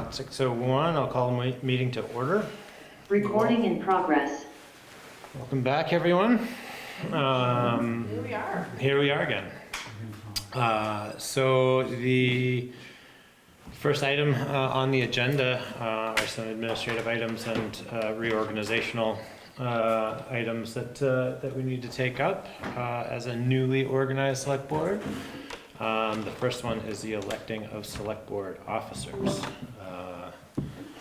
6:01, I'll call the meeting to order. Recording in progress. Welcome back, everyone. Here we are again. So the first item on the agenda are some administrative items and reorganizational items that we need to take up as a newly organized select board. The first one is the electing of select board officers.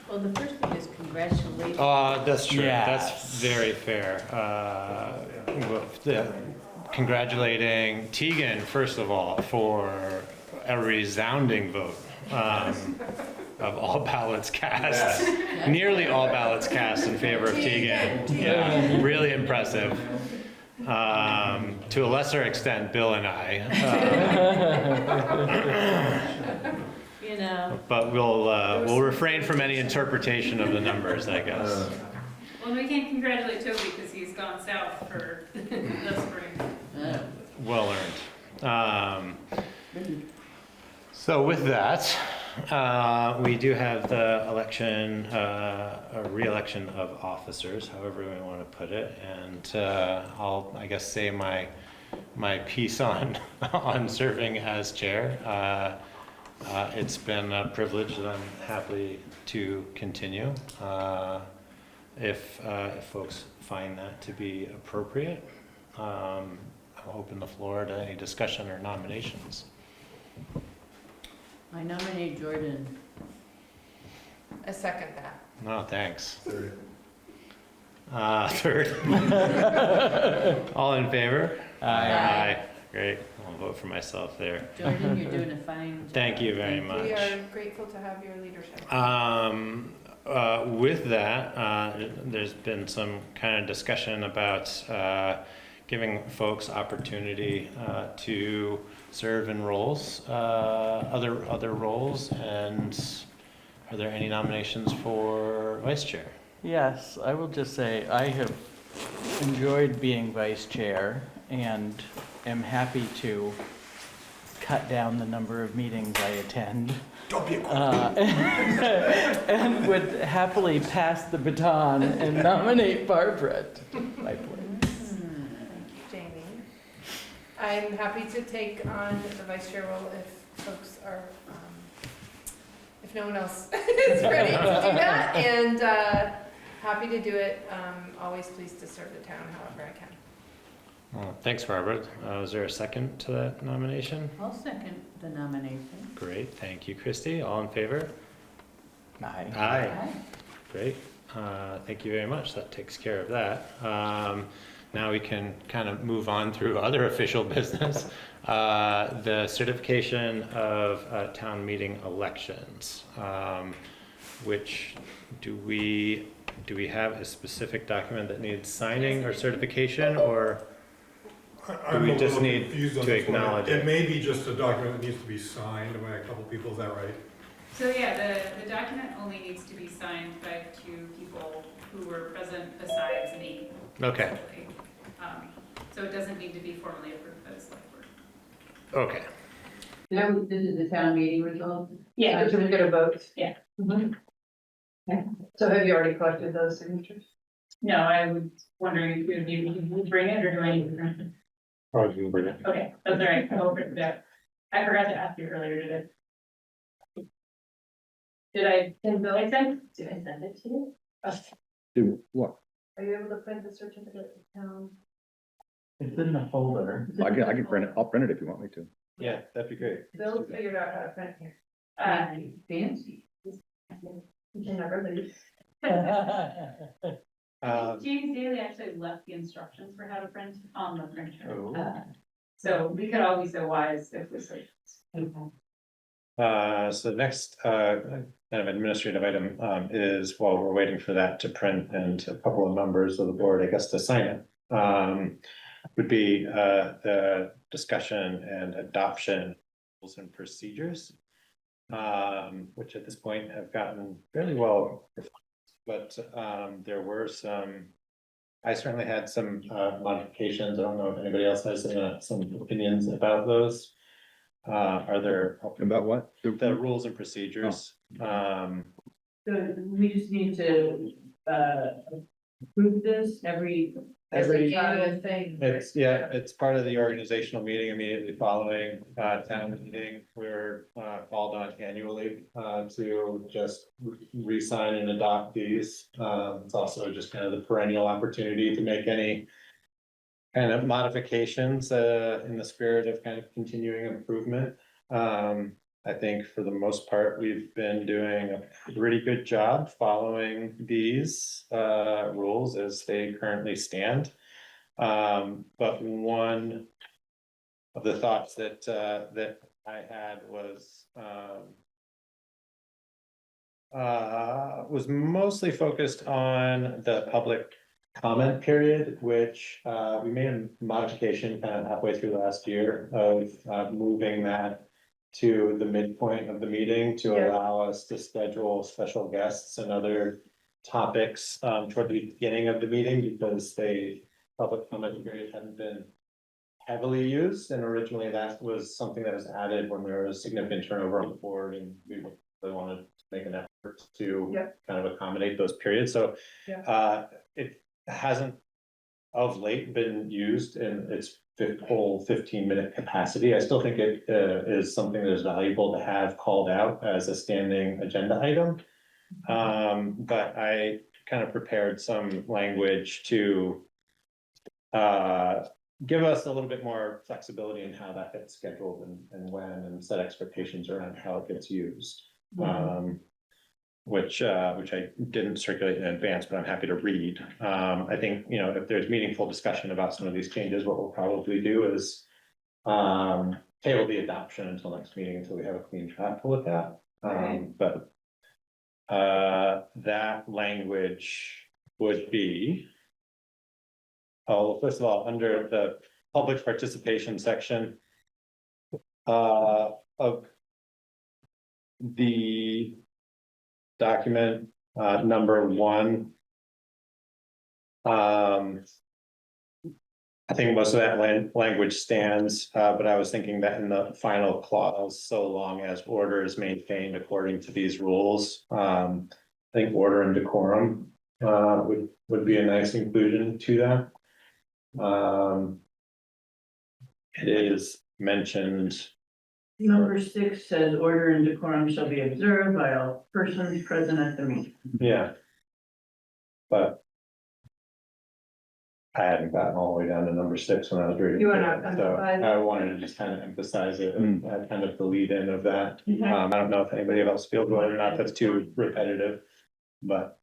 Well, the first thing is congratulations. That's true. Yes. That's very fair. Congratulating Tegan, first of all, for a resounding vote of all ballots cast. Nearly all ballots cast in favor of Tegan. Yeah, really impressive. To a lesser extent, Bill and I. You know. But we'll refrain from any interpretation of the numbers, I guess. Well, we can't congratulate Toby because he's gone south for the spring. Well earned. So with that, we do have the election, a re-election of officers, however we want to put it, and I'll, I guess, say my piece on on serving as chair. It's been a privilege that I'm happy to continue if folks find that to be appropriate. I'll open the floor to any discussion or nominations. I nominate Jordan. I second that. No, thanks. Third. All in favor? Aye. Great. I'll vote for myself there. Jordan, you're doing a fine job. Thank you very We much. are grateful to have your leadership. With that, there's been some kind of discussion about giving folks opportunity to serve in roles, other roles, and are there any nominations for vice chair? Yes, I will just say I have enjoyed being vice chair and am happy to cut down the number of meetings I attend. Don't be a and would happily pass the baton and nominate Barbara to my place. Thank you, Jamie. I'm happy to take on the vice chair role if folks are, if no one else is ready to do that, and happy to do it. Always pleased to serve the town however I can. Well, thanks, Barbara. Is there a second to that nomination? I'll second the nomination. Great, thank you, Christy. All in favor? Aye. Aye. Great. Thank you very much. That takes care of that. Now we can kind of move on through other official business. The certification of town meeting elections, which do we have a specific document that needs signing or certification, or do we just need to acknowledge it? It may be just a document that needs to be signed by a couple people, is that right? So yeah, the document only needs to be signed by 2 people who were present besides me. Okay. So it doesn't need to be formally approved by the select board. Okay. This is the town meeting result? Yeah. Certificate of votes? Yeah. Mhm. Okay. So have you already collected those signatures? No, I was wondering if you bring it or do I need to bring it? Probably can bring it. Okay, that's all right. I'll bring it out. I forgot to ask you earlier today. Did I send it to you? Do what? Are you able to print the certificate of town? It's in the folder. I can print it, I'll print it if you want me to. Yeah, that'd be great. Bill figured out how to print here. Fancy. You can never lose. James Daly actually left the instructions for how to print on the printer. Oh. So we could all be so wise if we switched. So the next kind of administrative item is, while we're waiting for that to print and a couple of members of the board, I guess, to sign it, would be the discussion and adoption rules and procedures, which at this point have gotten fairly well refined, but there were some, I certainly had some modifications. I don't know if anybody else has some opinions about those. Are there About what? the rules and procedures? So we just need to, approve this every. Annual thing. It's part of the organizational meeting immediately following town meeting. We're called on annually to just re-sign and adopt these. It's also just kind of the perennial opportunity to make any kind of modifications in the spirit of kind of continuing improvement. I think for the most part, we've been doing a pretty good job following these rules as they currently stand. But one of the thoughts that I had was mostly focused on the public comment period, which we made a modification kind of halfway through last year of moving that to the midpoint of the meeting to Yeah. allow us to schedule special guests and other topics toward the beginning of the meeting, because the public comment period hadn't been heavily used, and originally that was something that was added when there was significant turnover on the board, and we really wanted to make an effort to Yeah. kind of accommodate those periods. So it hasn't of late been used in its whole 15-minute capacity. I still think it is something that is valuable to have called out as a standing agenda item. But I kind of prepared some language to give us a little bit more flexibility in how that gets scheduled and when, and set expectations around how it gets used. Which I didn't circulate in advance, but I'm happy to read. I think, you know, if there's meaningful discussion about some of these changes, what we'll probably do is table the adoption until next meeting, until we have a clean draft to look at. But that language would be, first of all, under the public participation section of the document, number 1. I think most of that language stands, but I was thinking that in the final clause, so long as order is maintained according to these rules, I think order and decorum would be a nice inclusion to that. It is mentioned. Number 6 says order and decorum shall be observed by all persons present at the meeting. Yeah. But I hadn't gotten all the way down to number 6 when I was reading. You went through up it, on so 5. I wanted to just kind of emphasize it and add kind of the lead in of that. Okay. I don't know if anybody else feels well or not, that's too repetitive, but.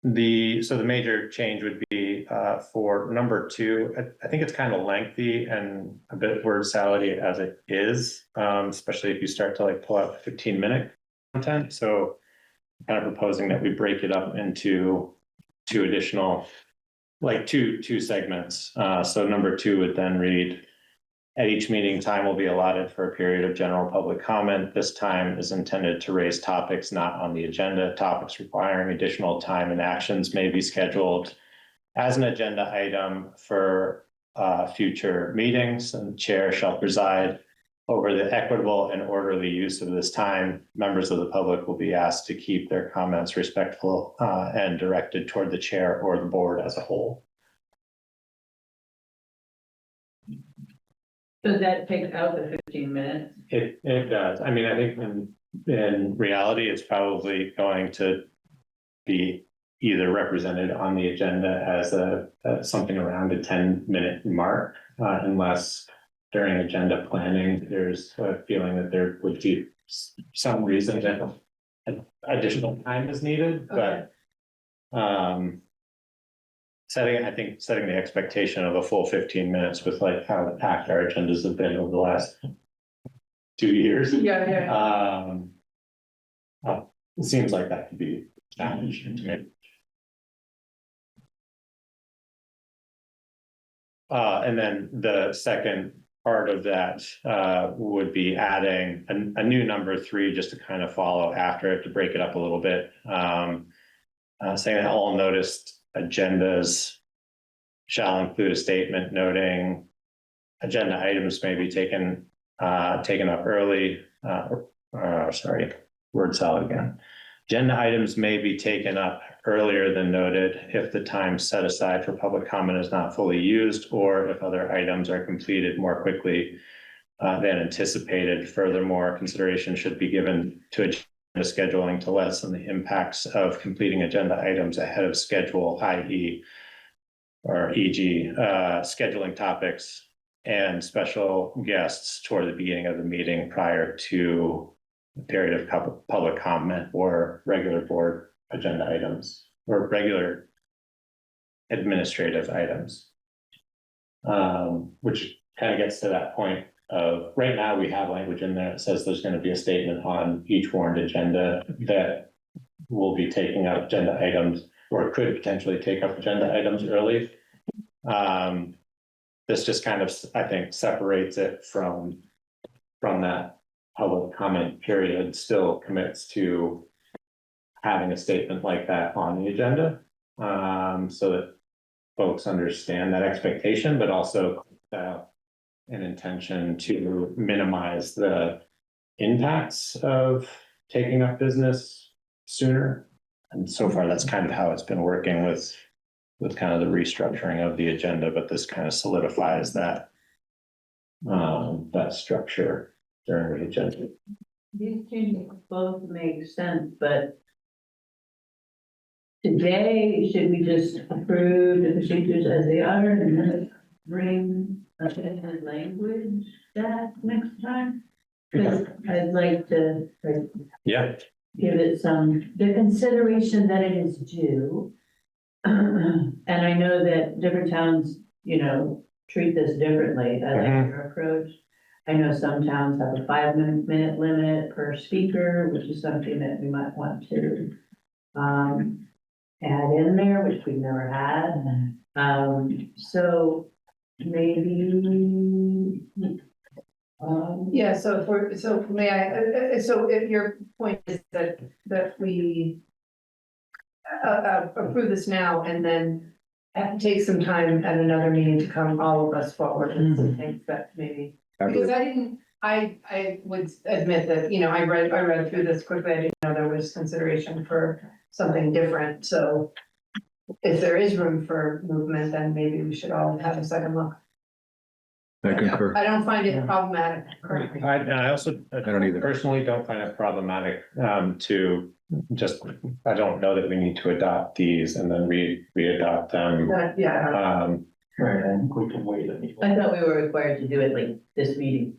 The major change would be for number 2. I think it's kind of lengthy and a bit word salady as it is, especially if you start to like pull out 15-minute content. So kind of proposing that we break it up into 2 additional, like two segments. So number 2 would then read, at each meeting, time will be allotted for a period of general public comment. This time is intended to raise topics not on the agenda. Topics requiring additional time and actions may be scheduled as an agenda item for future meetings, and the chair shall preside over the equitable and orderly use of this time. Members of the public will be asked to keep their comments respectful and directed toward the chair or the board as a whole. Does that take out the 15 minutes? It does. I mean, I think in reality, it's probably going to be either represented on the agenda as something around a 10-minute mark, unless during agenda planning, there's a feeling that there would be some reason that additional time is needed, but setting the expectation of a full 15 minutes with like how packed our agendas have been over the last 2 years. Yeah. It seems like that could be challenging to me. And then the second part of that would be adding a new number 3 just to kind of follow after it, to break it up a little bit. Saying that all noticed agendas shall include a statement noting agenda items may be taken up early sorry, word salad again. Agenda items may be taken up earlier than noted if the time set aside for public comment is not fully used, or if other items are completed more quickly than anticipated. Furthermore, consideration should be given to agenda scheduling to lessen the impacts of completing agenda items ahead of schedule, i.e. or e.g. Scheduling topics and special guests toward the beginning of the meeting prior to the period of public comment or regular board agenda items or regular administrative items. Which kind of gets to that point of right now we have language in there that says there's going to be a statement on each warrant agenda that will be taking up agenda items or could potentially take up agenda items early. This just kind of, I think, separates it from that public comment period, still commits to having a statement like that on the agenda, so that folks understand that expectation, but also an intention to minimize the impacts of taking up business sooner. And so far, that's kind of how it's been working with kind of the restructuring of the agenda, but this kind of solidifies that structure during the agenda. These changes both make sense, but today, should we just approve the procedures as they are and then bring updated language back next time? Because I'd like to Yeah, give it the consideration that it is due. And I know that different towns, treat this differently. I like your approach. I know some towns have a 5-minute limit per speaker, which is something that we might want to add in there, which we've never had. So maybe. Yeah, so if your point is that we approve this now and then take some time at another meeting to come all of us forward with some things that maybe. Because I would admit that, I read through this quickly, I didn't know there was consideration for something different, so. If there is room for movement, then maybe we should all have a second look. I concur. I don't find it problematic currently. I also don't either. Personally don't find it problematic to just, I don't know that we need to adopt these and then re-adopt them. Yeah, Right, I think we can wait a minute. I thought we were required to do it like this meeting.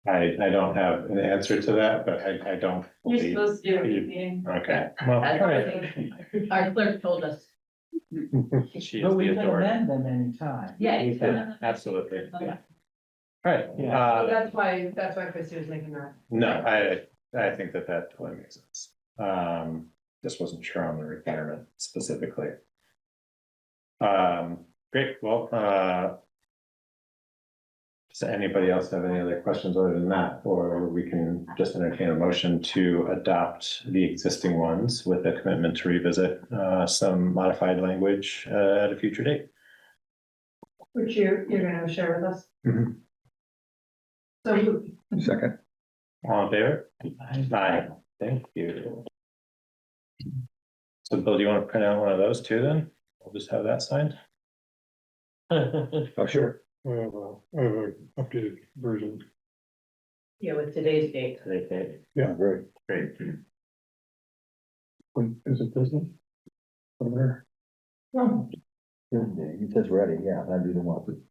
I don't have an answer to that, but I don't. You're believe- supposed to do it meeting. Okay, well, That's all what right. our clerk told us. She is But we the can authority. amend them anytime. Yeah. We can, absolutely. Okay. All right, Yeah. so that's why Christy was making that. no, I think that totally makes sense. Just wasn't sure on the requirement specifically. Great, well, does anybody else have any other questions other than that, or we can just entertain a motion to adopt the existing ones with a commitment to revisit some modified language at a future date? Which you're gonna share with us. Mhm. So Second. All in favor? Aye. Thank you. So Bill, do you want to print out one of those too then? We'll just have that signed. Oh, sure. I have an updated version. Yeah, with today's date. Okay, Yeah, great. great. Is it business? Over It says ready, yeah, that'd be the one.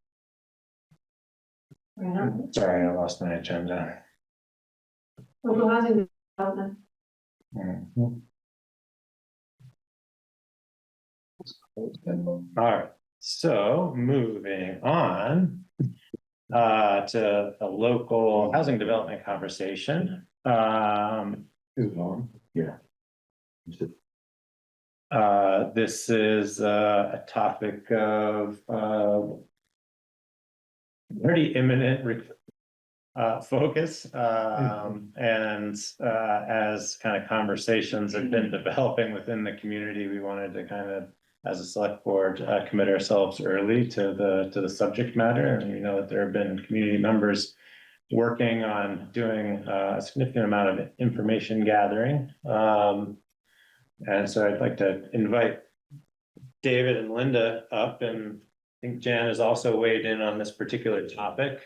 Sorry, I lost my agenda. local housing development. Mhm. All right, so moving on to a local housing development conversation. Is it on? Yeah. This is a topic of pretty imminent focus. And as kind of conversations have been developing within the community, we wanted to kind of, as a select board, commit ourselves early to the subject matter. And we know that there have been community members working on doing a significant amount of information gathering. And so I'd like to invite David and Linda up, and I think Jan has also weighed in on this particular topic.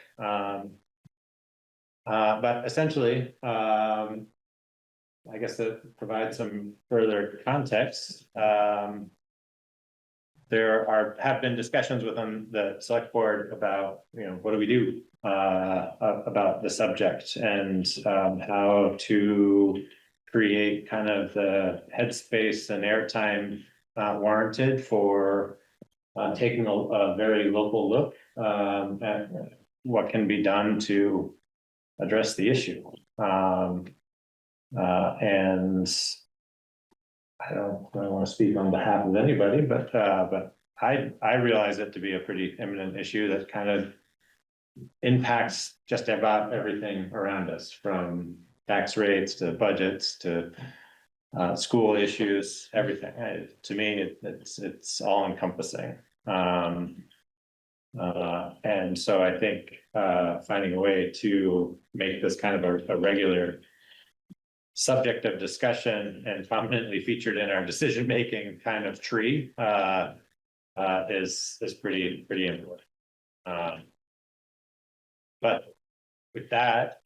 But essentially, I guess to provide some further context, there have been discussions within the select board about, what do we do about the subject, and how to create kind of the headspace and airtime warranted for taking a very local look at what can be done to address the issue. And I don't want to speak on behalf of anybody, but I realize it to be a pretty imminent issue that kind of impacts just about everything around us, from tax rates to budgets to school issues, everything. To me, it's all encompassing. And so I think finding a way to make this kind of a regular subject of discussion and prominently featured in our decision-making kind of tree is pretty important. But with that,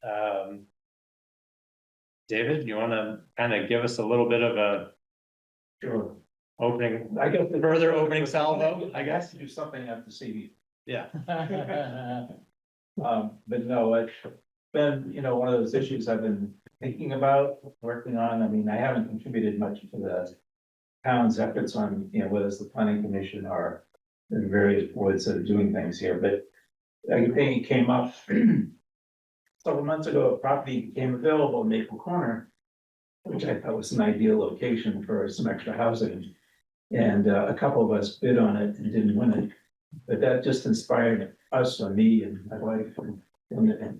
David, you want to kind of give us a little bit of a opening, I guess, further opening salvo, I guess? Do something after CV. Yeah. But no, it's been, one of those issues I've been thinking about, working on. I mean, I haven't contributed much to the town's efforts on, whether it's the planning commission or the various boards that are doing things here, but I think it came up several months ago. A property became available in Maple Corner, which I thought was an ideal location for some extra housing. And a couple of us bid on it and didn't win it, but that just inspired us, or me and my wife and a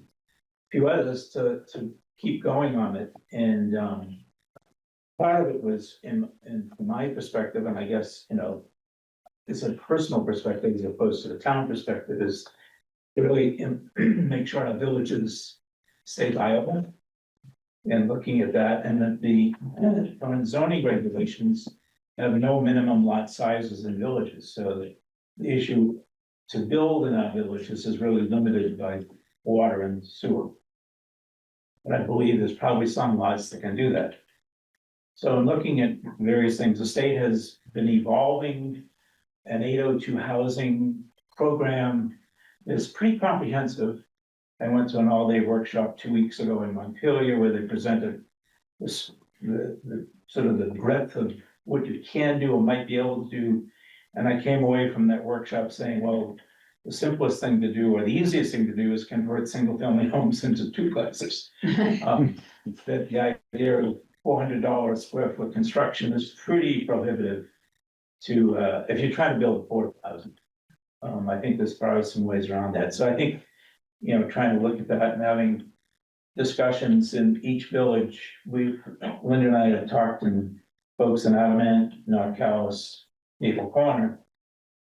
few others to keep going on it. And part of it was in from my perspective, and I guess, it's a personal perspective as opposed to the town perspective, is to really make sure our villages stay viable. And looking at that, and that the current zoning regulations have no minimum lot sizes in villages, so the issue to build in our villages is really limited by water and sewer. And I believe there's probably some lots that can do that. So in looking at various things, the state has been evolving an 802 housing program. It's pretty comprehensive. I went to an all-day workshop 2 weeks ago in Montpelier where they presented this, the sort of the breadth of what you can do or might be able to do. And I came away from that workshop saying, well, the simplest thing to do, or the easiest thing to do, is convert single-family homes into duplexes. That the idea of $400 square foot construction is pretty prohibitive to, if you're trying to build 4,000. I think there's probably some ways around that. So I think, trying to look at that and having discussions in each village. Linda and I have talked to folks in Adamant, North Calais, Maple Corner,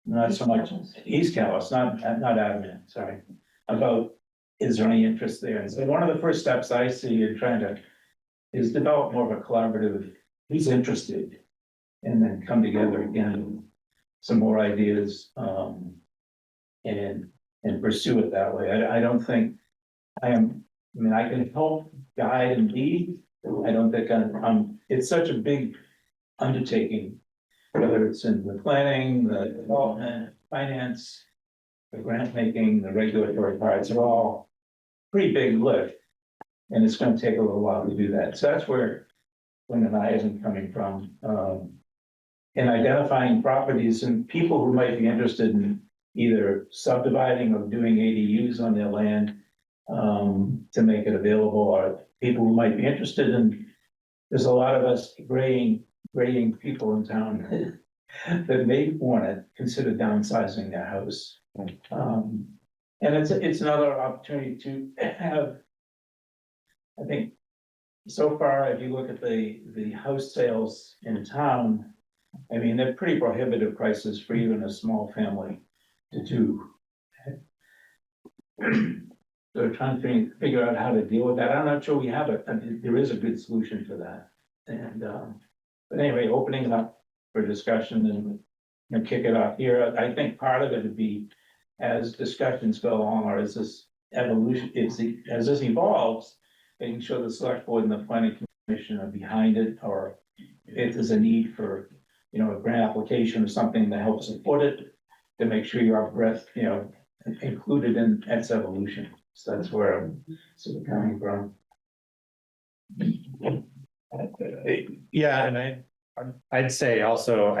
not so much East Calais, not Adamant, sorry, about is there any interest there? And so one of the first steps I see in trying to is develop more of a collaborative, who's interested, and then come together again, some more ideas, and pursue it that way. I don't think I can help guide and lead. I don't think it's such a big undertaking, whether it's in the planning, the development, finance, the grant making, the regulatory parts are all pretty big lift. And it's going to take a little while to do that. So that's where Lynn and I isn't coming from. In identifying properties and people who might be interested in either subdividing or doing ADUs on their land to make it available, or people who might be interested in, there's a lot of us grading people in town that may want to consider downsizing their house. And it's another opportunity to have, I think, so far, if you look at the house sales in town, I mean, they're pretty prohibitive prices for even a small family to do. they're trying to figure out how to deal with that. I'm not sure we have it. I mean, there is a good solution for that. And, but anyway, opening it up for discussion and kick it off here. I think part of it would be as discussions go along, or as this evolution, as this evolves, making sure the select board and the planning commission are behind it, or if there's a need for, a grant application or something to help support it, to make sure you're breath, included in its evolution. So that's where I'm sort of coming from. Yeah, and I'd say also,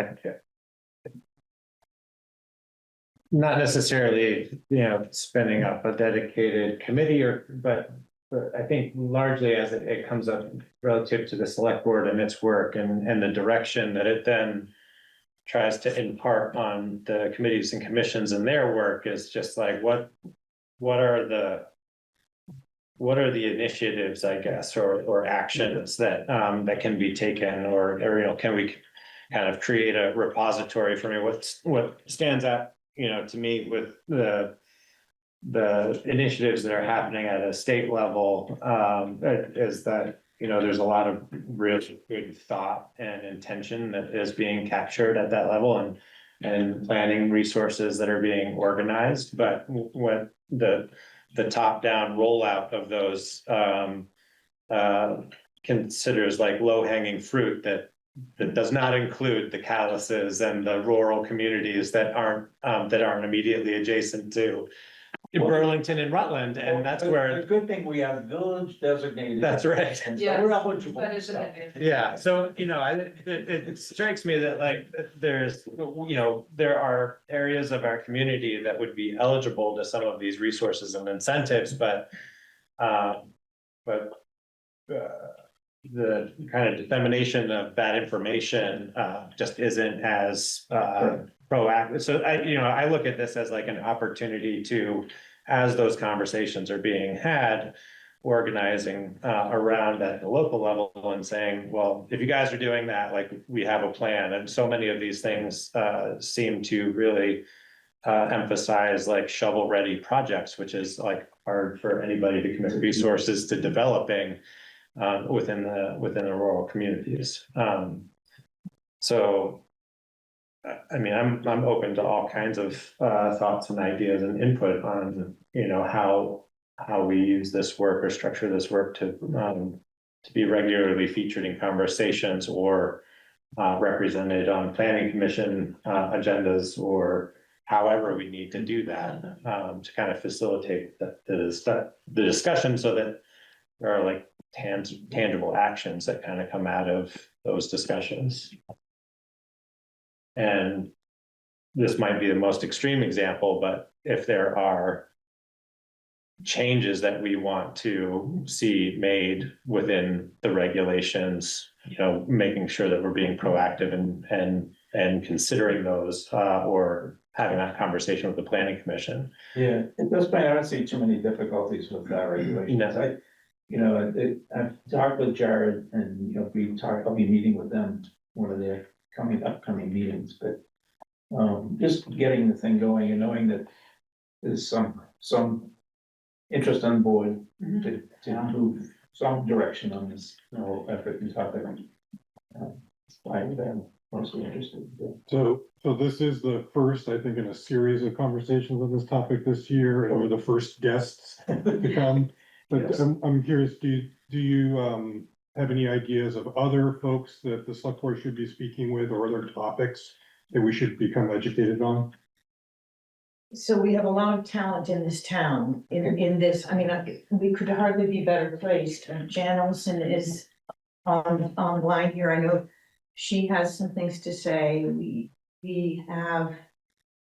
not necessarily, spinning up a dedicated committee but I think largely as it comes up relative to the select board and its work and the direction that it then tries to impart on the committees and commissions and their work is just like, what are the initiatives, I guess, or actions that can be taken, or can we kind of create a repository for me? What stands out, to me with the initiatives that are happening at a state level, is that, there's a lot of really good thought and intention that is being captured at that level, and planning resources that are being organized, but what the top-down rollout of those considers like low-hanging fruit that does not include the Calais and the rural communities that aren't immediately adjacent to Burlington and Rutland, and that's The where. good thing, we have village designated. That's right. And so Yes, we're eligible. That is an advantage. Yeah, so, it strikes me that like, there's, there are areas of our community that would be eligible to some of these resources and incentives, but the kind of dissemination of that information, just isn't as, proactive. So I look at this as like an opportunity to, as those conversations are being had, organizing around at the local level and saying, well, if you guys are doing that, like, we have a plan. And so many of these things seem to really emphasize like shovel-ready projects, which is like hard for anybody to commit resources to developing within the rural communities. So I mean, I'm open to all kinds of thoughts and ideas and input on, how we use this work or structure this work to be regularly featured in conversations or represented on planning commission agendas, or however we need to do that to kind of facilitate the discussion, so that there are like tangible actions that kind of come out of those discussions. And this might be the most extreme example, but if there are changes that we want to see made within the regulations, making sure that we're being proactive and considering those, or having that conversation with the planning commission. Yeah, at this point, I don't see too many difficulties with that regulation. No. I've talked with Jared, and, I'll be meeting with them, one of their upcoming meetings, but just getting the thing going and knowing that there's some interest on board to move some direction on this whole effort and topic. It's fine with them, mostly interested. So this is the first, I think, in a series of conversations on this topic this year, and we're the first guests to come. But Yes. I'm curious, do you have any ideas of other folks that the select board should be speaking with, or other topics that we should become educated on? So we have a lot of talent in this town, in this, we could hardly be better placed. Jan Olson is online here. I know she has some things to say. We have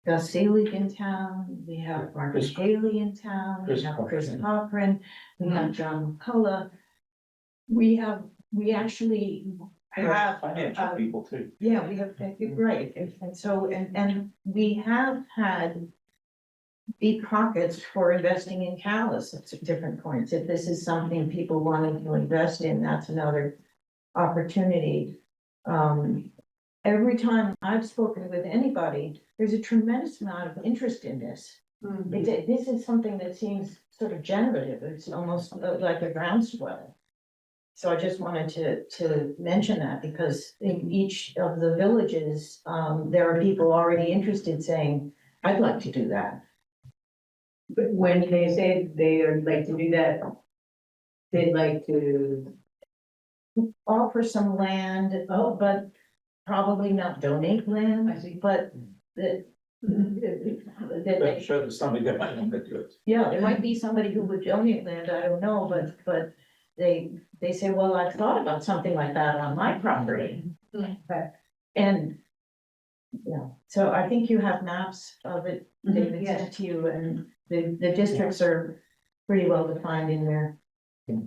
Gus Seelig in town, we have Margaret Chris- Haley in town, we Chris have Chris Cochran. Cochran, we have John McCullough. We actually have. Financial people too. Yeah, we have, right, and so, and we have had deep pockets for investing in Calais at different points. If this is something people wanted to invest in, that's another opportunity. Every time I've spoken with anybody, there's a tremendous amount of interest in this. This is something that seems sort of generative, it's almost like a groundswell. So I just wanted to mention that, because in each of the villages, there are people already interested saying, I'd like to do that. But when they say they would like to do that, they'd like to, Offer some land, but probably not donate land, I see. but that, that I'm they, sure there's somebody that might want to do it. yeah, there might be somebody who would donate land, I don't know, but they say, well, I've thought about something like that on my property. And, yeah, so I think you have maps of it, David Yes. sent to you, and the districts are pretty well defined in there.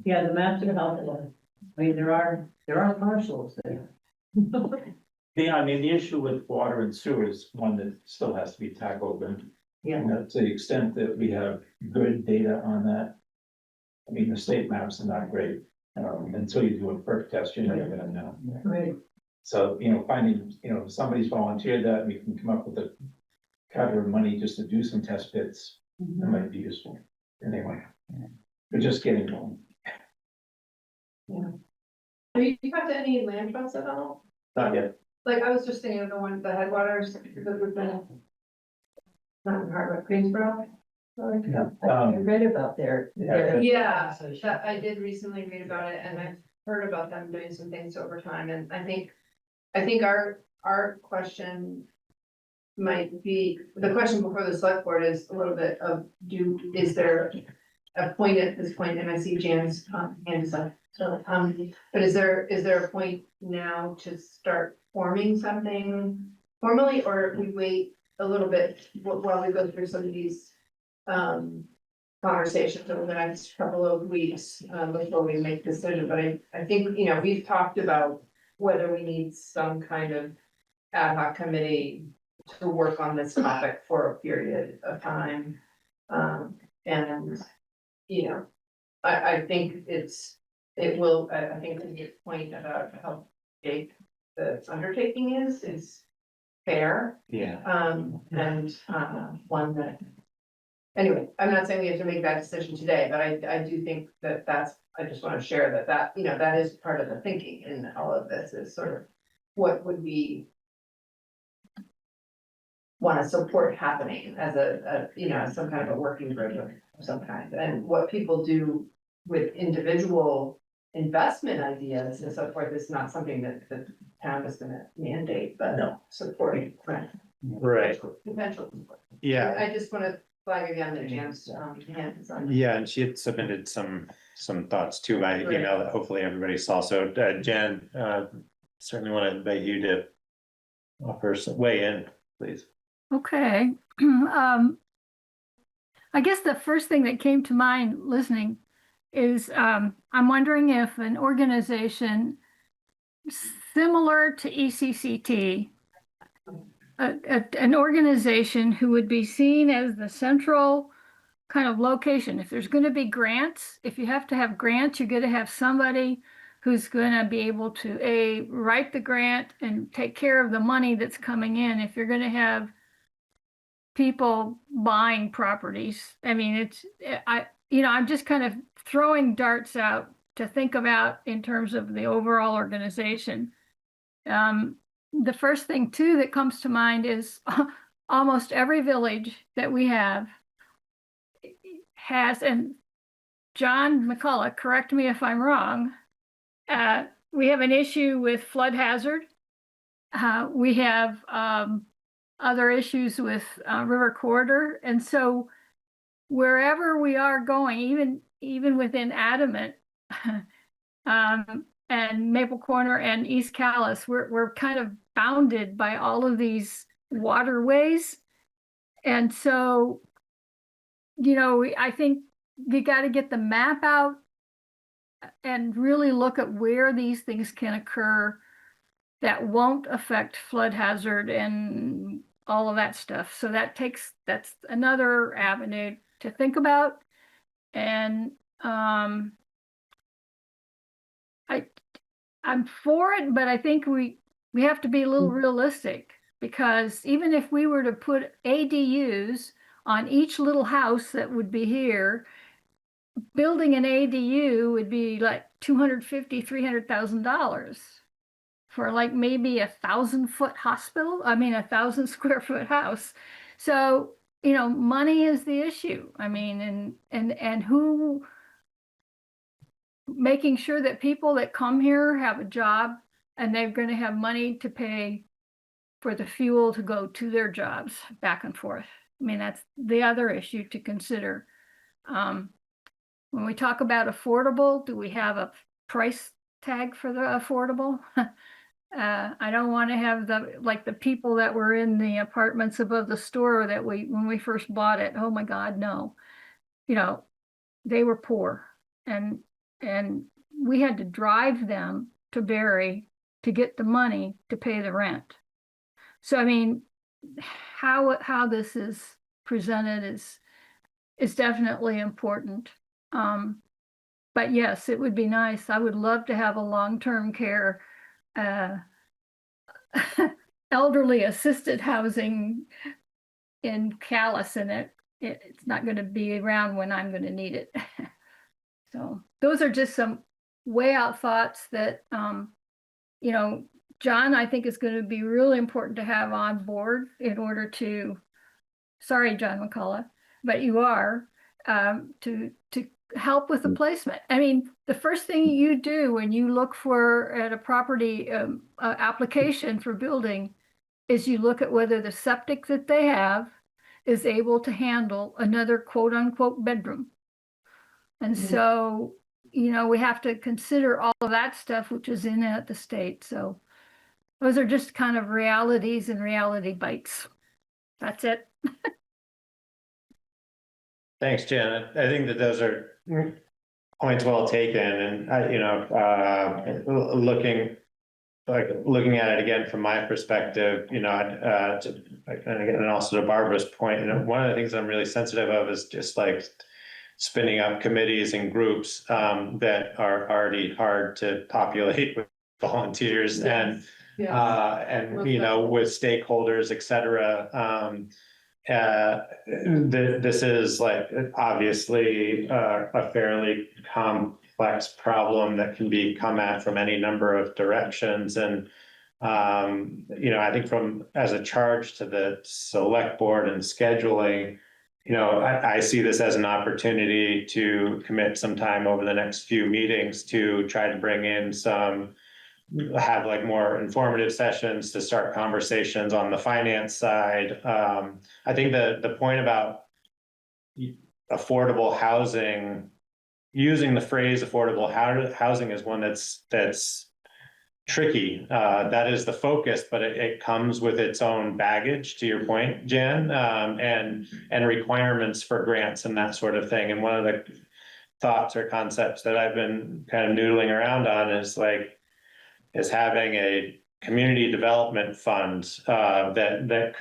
Yeah, the maps are helpful. I mean, there are parcels there. Yeah, I mean, the issue with water and sewer is one that still has to be tackled, and Yeah. to the extent that we have good data on that. I mean, the state maps are not great, until you do a perk test, you're never gonna know. Right. So, finding, if somebody's volunteered that, we can come up with a cadre of money just to do some test pits, that might be useful. Anyway, we're just getting going. Have you talked to any land trusts at all? Not yet. Like, I was just thinking of the one, the headwaters, that we've been. Not in Hardwick, Greensboro. I read about their. Yeah, that I did recently read about it, and I've heard about them doing some things over time, and I think our question might be, the question before the select board is a little bit of, is there a point at this point, and I see Jan's hand is up, so, but is there a point now to start forming something formally, or we wait a little bit while we go through some of these conversations over the next couple of weeks, before we make a decision, but I think, we've talked about whether we need some kind of ad hoc committee to work on this topic for a period of time. And, I think I think the point about how big the undertaking is fair. Yeah. And one that, anyway, I'm not saying we have to make that decision today, but I do think I just want to share that, that is part of the thinking in all of this, is sort of what would we want to support happening as as some kind of a working group of some kind, and what people do with individual investment ideas and so forth is not something that the town is gonna mandate, but supporting, right? Right. Potential support. Yeah. I just want to flag again that Jan's hand is on. Yeah, and she had submitted some thoughts to my Right. email that hopefully everybody saw. So Jan, certainly want to invite you to offer some weigh in, please. Okay. I guess the first thing that came to mind listening is I'm wondering if an organization similar to ECCT, an organization who would be seen as the central kind of location. If there's going to be grants, if you have to have grants, you're going to have somebody who's going to be able to write the grant and take care of the money that's coming in. If you're going to have people buying properties, I mean, I'm just kind of throwing darts out to think about in terms of the overall organization. The first thing too that comes to mind is almost every village that we have has, and John McCullough, correct me if I'm wrong, we have an issue with flood hazard. We have other issues with river corridor. And so wherever we are going, even within Adamant and Maple Corner and East Calais, we're kind of bounded by all of these waterways. And so, I think you got to get the map out and really look at where these things can occur that won't affect flood hazard and all of that stuff. So that's another avenue to think about. And I'm for it, but I think we have to be a little realistic, because even if we were to put ADUs on each little house that would be here, building an ADU would be like $250,000-300,000 for like maybe 1,000-foot hospital, 1,000-square-foot house. So, money is the issue. I mean, and who, making sure that people that come here have a job and they're going to have money to pay for the fuel to go to their jobs back and forth. I mean, that's the other issue to consider. When we talk about affordable, do we have a price tag for the affordable? I don't want to have the people that were in the apartments above the store that when we first bought it, oh my God, no. They were poor and we had to drive them to Barry to get the money to pay the rent. So, I mean, how this is presented is definitely important. But yes, it would be nice. I would love to have a long-term care, elderly assisted housing in Calais, and it's not going to be around when I'm going to need it. So those are just some way out thoughts that, John, I think is going to be really important to have on board in order to, sorry, John McCullough, but you are, to help with the placement. I mean, the first thing you do when you look at a property application for building is you look at whether the septic that they have is able to handle another quote unquote bedroom. And so, we have to consider all of that stuff, which is in at the state. So those are just kind of realities and reality bites. That's it. Thanks, Jen. I think that those are points well taken, and looking at it again from my perspective, and also to Barbara's point, one of the things I'm really sensitive of is just like spinning up committees and groups that are already hard to populate with volunteers and with stakeholders, et cetera. This is like obviously a fairly complex problem that can be come at from any number of directions. And, I think as a charge to the select board and scheduling, I see this as an opportunity to commit some time over the next few meetings to try to bring in have like more informative sessions to start conversations on the finance side. I think the point about affordable housing, using the phrase affordable housing is one that's tricky. That is the focus, but it comes with its own baggage, to your point, Jan, and requirements for grants and that sort of thing. And one of the thoughts or concepts that I've been kind of noodling around on is having a community development fund that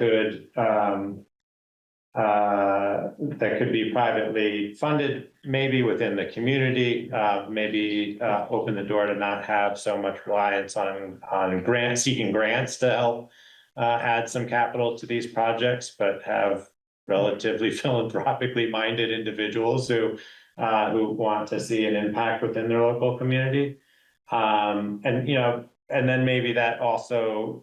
could be privately funded, maybe within the community, maybe open the door to not have so much reliance on seeking grants to help add some capital to these projects, but have relatively philanthropically minded individuals who want to see an impact within their local community. And then maybe that also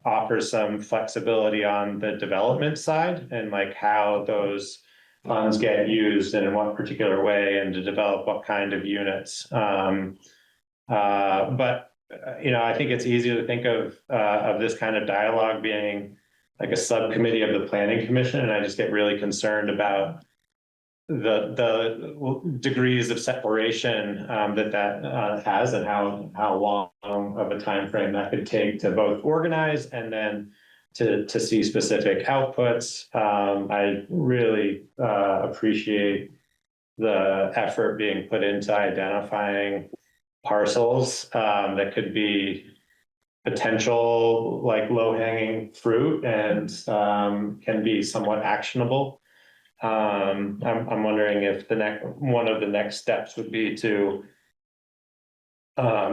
offers some flexibility on the development side and like how those funds get used and in what particular way and to develop what kind of units. But I think it's easier to think of this kind of dialogue being like a subcommittee of the Planning Commission, and I just get really concerned about the degrees of separation that has and how long of a time frame that could take to both organize and then to see specific outputs. I really appreciate the effort being put into identifying parcels that could be potential like low-hanging fruit and can be somewhat actionable. I'm wondering if one of the next steps would be to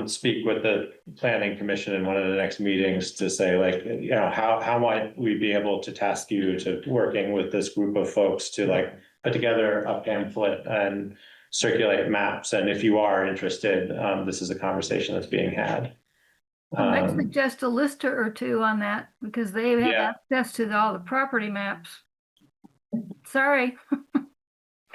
speak with the Planning Commission in one of the next meetings to say like, how might we be able to task you to working with this group of folks to like put together a pamphlet and circulate maps, and if you are interested, this is a conversation that's being had. I might suggest a lister or two on that because they have Yeah. access to all the property maps. Sorry.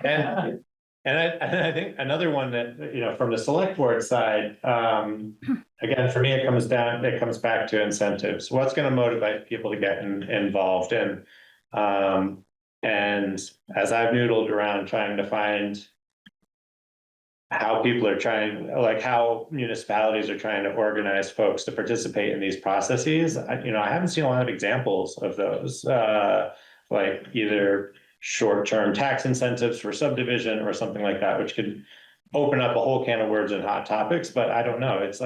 And I think another one that, you know, from the select board side, again, for me, it comes back to incentives. What's going to motivate people to get involved in? And as I've noodled around trying to find how people are trying, like how municipalities are trying to organize folks to participate in these processes, I haven't seen a lot of examples of those, like either short-term tax incentives for subdivision or something like that, which could open up a whole can of worms and hot topics. But I don't know. It's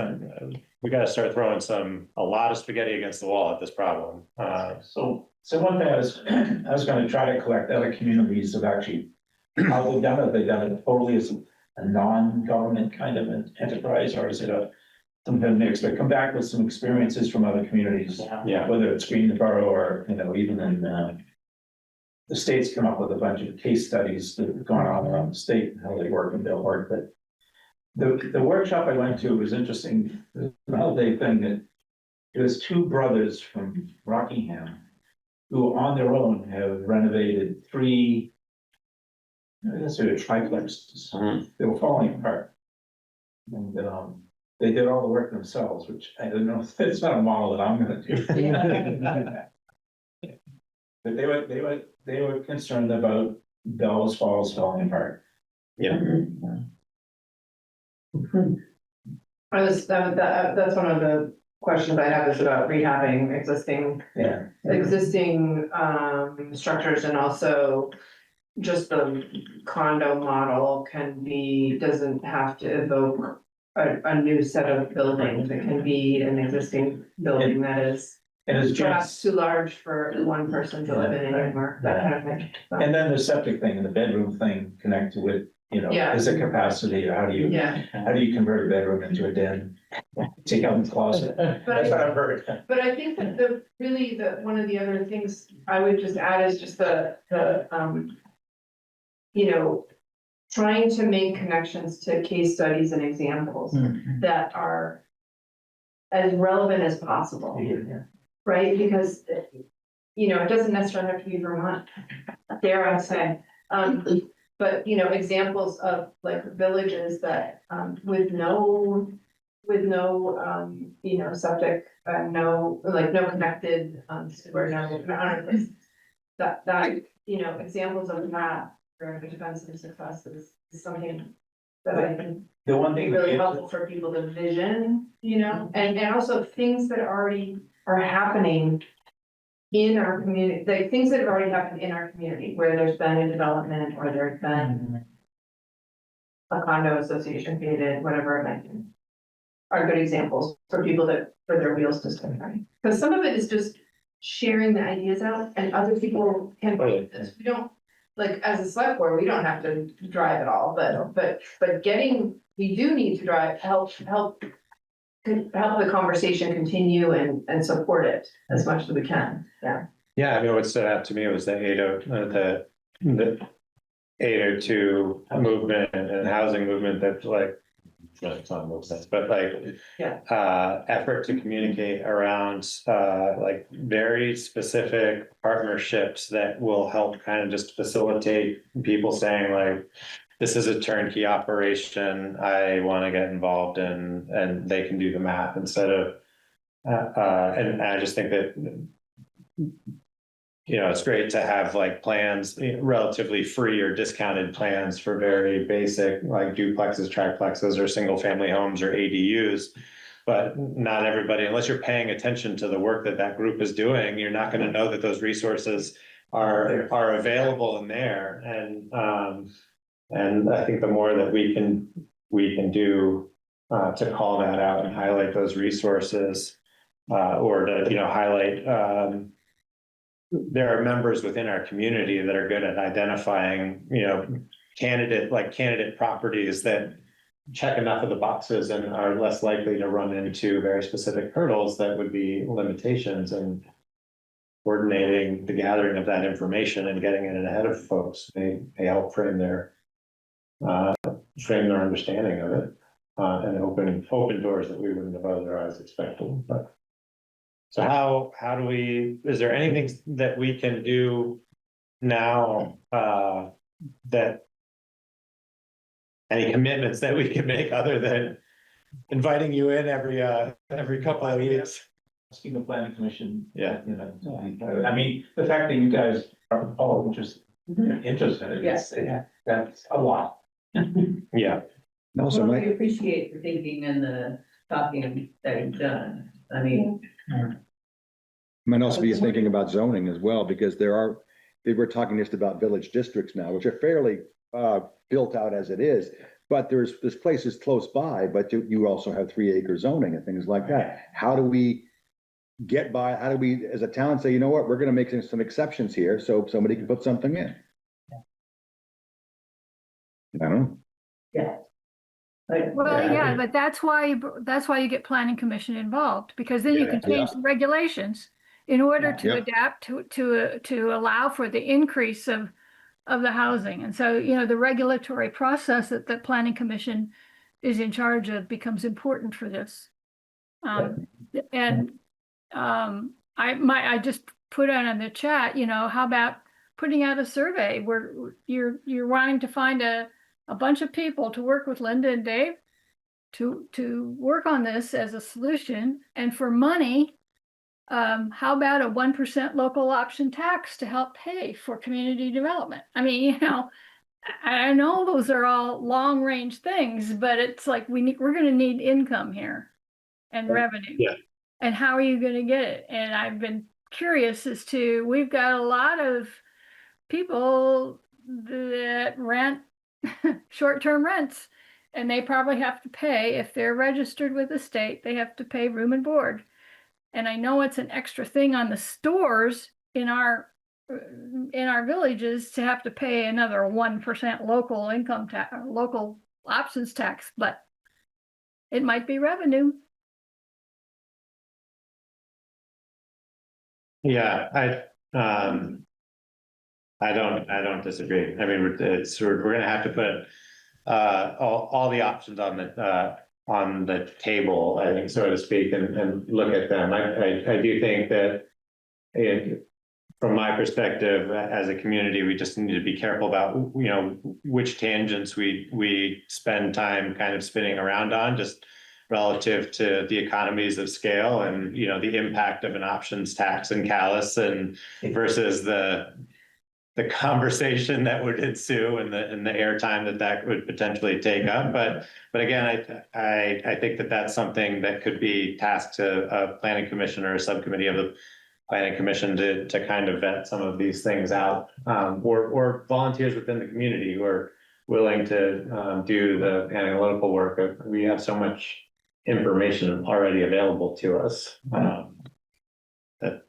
we got to start throwing a lot of spaghetti against the wall at this problem. So one thing I was going to try to collect other communities of actually how they've done it. They've done it totally as a non-government kind of an enterprise, or is it some kind of mix? But come back with some experiences from other communities, Yeah. whether it's Greenboro or even in the state's come up with a bunch of case studies that have gone on around the state and how they work and don't work. But the workshop I went to was interesting. The holiday thing that it was two brothers from Rockingham who on their own have renovated 3, I guess they're triplexes. They were falling apart. And they did all the work themselves, which I don't know, it's not a model that I'm gonna do. But they were concerned about those falls falling apart. Yeah. That's one of the questions I have is about rehabbing existing structures, and also just the condo model doesn't have to evoke a new set of buildings. It can be an existing building that is And as perhaps too large for one person to live in anymore, that kind of thing. So, and then the septic thing and the bedroom thing connected with, Yeah. is it capacity, or how do you convert a bedroom into a den? Take out the closet. That's what I've heard. But I think that one of the other things I would just add is just trying to make connections to case studies and examples that are as relevant as possible, right? Because, it doesn't necessarily have to be Vermont, dare I say. But, examples of like villages that, with no septic, no connected, sewer, examples of that for defensive success is something that I think The one would be thing really helpful for people to vision, and also things that already are happening in our community, like things that have already happened in our community, where there's been a development or there's been a condo association created, whatever it might be, are good examples for people for their wheels to spin, right? Because some of it is just sharing the ideas out, and other people can, we don't, like, as a select board, we don't have to drive it all, but we do need to help the conversation continue and support it as much as we can, Yeah, I mean, what stood out to me was the 802 movement and housing movement that's like, it's not movement, but like, effort to communicate around, like very specific partnerships that will help kind of just facilitate people saying like, this is a turnkey operation, I want to get involved in, and they can do the math instead of, and I just think that, it's great to have like plans, relatively free or discounted plans for very basic, like duplexes, triplexes, or single family homes or ADUs. But not everybody, unless you're paying attention to the work that group is doing, you're not going to know that those resources are available in there. And I think the more that we can do to call that out and highlight those resources, or to highlight there are members within our community that are good at identifying candidate properties that check enough of the boxes and are less likely to run into very specific hurdles that would be limitations, and coordinating the gathering of that information and getting it ahead of folks may help frame their frame their understanding of it, and open doors that we wouldn't have otherwise expected, but. So how do we, is there anything that we can do now, that any commitments that we can make other than inviting you in every couple of weeks? Asking the planning commission. Yeah. You know, I mean, the fact that you guys are all interested in it, Yes. that's a lot. Yeah, And also, Well, might, we appreciate the thinking and the talking that you've done. I mean, might also be thinking about zoning as well, because we're talking just about village districts now, which are fairly built out as it is. But there's places close by, but you also have 3-acre zoning and things like that. How do we get by? How do we, as a town, say, you know what, we're gonna make some exceptions here, so somebody can put something in? I don't know. yeah. Like, Well, Yeah, yeah, but that's why you get planning commission involved, because then you can change the regulations in order to Yeah. adapt to allow for the increase of the housing. And so, you know, the regulatory process that the planning commission is in charge of becomes important for this. I just put out in the chat, you know, how about putting out a survey where you're wanting to find a bunch of people to work with Linda and Dave to work on this as a solution, and for money, how about a 1% local option tax to help pay for community development? I mean, you know, I know those are all long range things, but it's like we're going to need income here and revenue. Yeah. And how are you going to get it? And I've been curious as to, we've got a lot of people that rent short-term rents, and they probably have to pay, if they're registered with the state, they have to pay room and board. And I know it's an extra thing on the stores in our villages to have to pay another 1% local income tax, local options tax, but it might be revenue. yeah, I don't disagree. I mean, we're gonna have to put all the options on the table, I think, so to speak, and look at them. I do think that from my perspective, as a community, we just need to be careful about, you know, which tangents we spend time kind of spinning around on, just relative to the economies of scale and, you know, the impact of an options tax in Calais and versus the conversation that would ensue and the airtime that would potentially take up. But again, I think that that's something that could be tasked to a planning commission or a subcommittee of the planning commission to kind of vet some of these things out, or volunteers within the community who are willing to do the analytical work. We have so much information already available to us.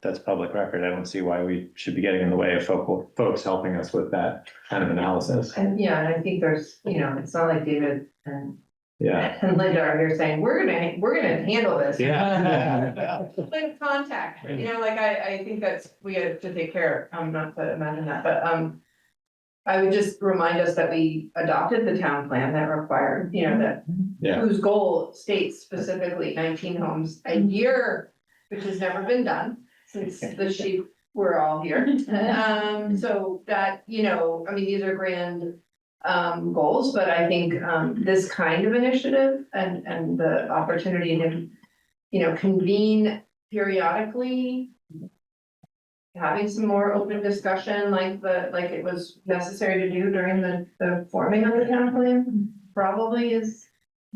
That's public record. I don't see why we should be getting in the way of folks helping us with that kind of analysis. And yeah, and I think there's, you know, it's not like David and Linda are here saying, we're gonna handle this. Yeah. Like contact, you know, like I think we have to take care of, not to imagine that, but I would just remind us that we adopted the town plan that required, you know, that whose goal states specifically 19 homes a year, which has never been done since the sheep were all here. So that, you know, I mean, these are grand goals, but I think this kind of initiative and the opportunity to, you know, convene periodically, having some more open discussion like it was necessary to do during the forming of the town plan probably is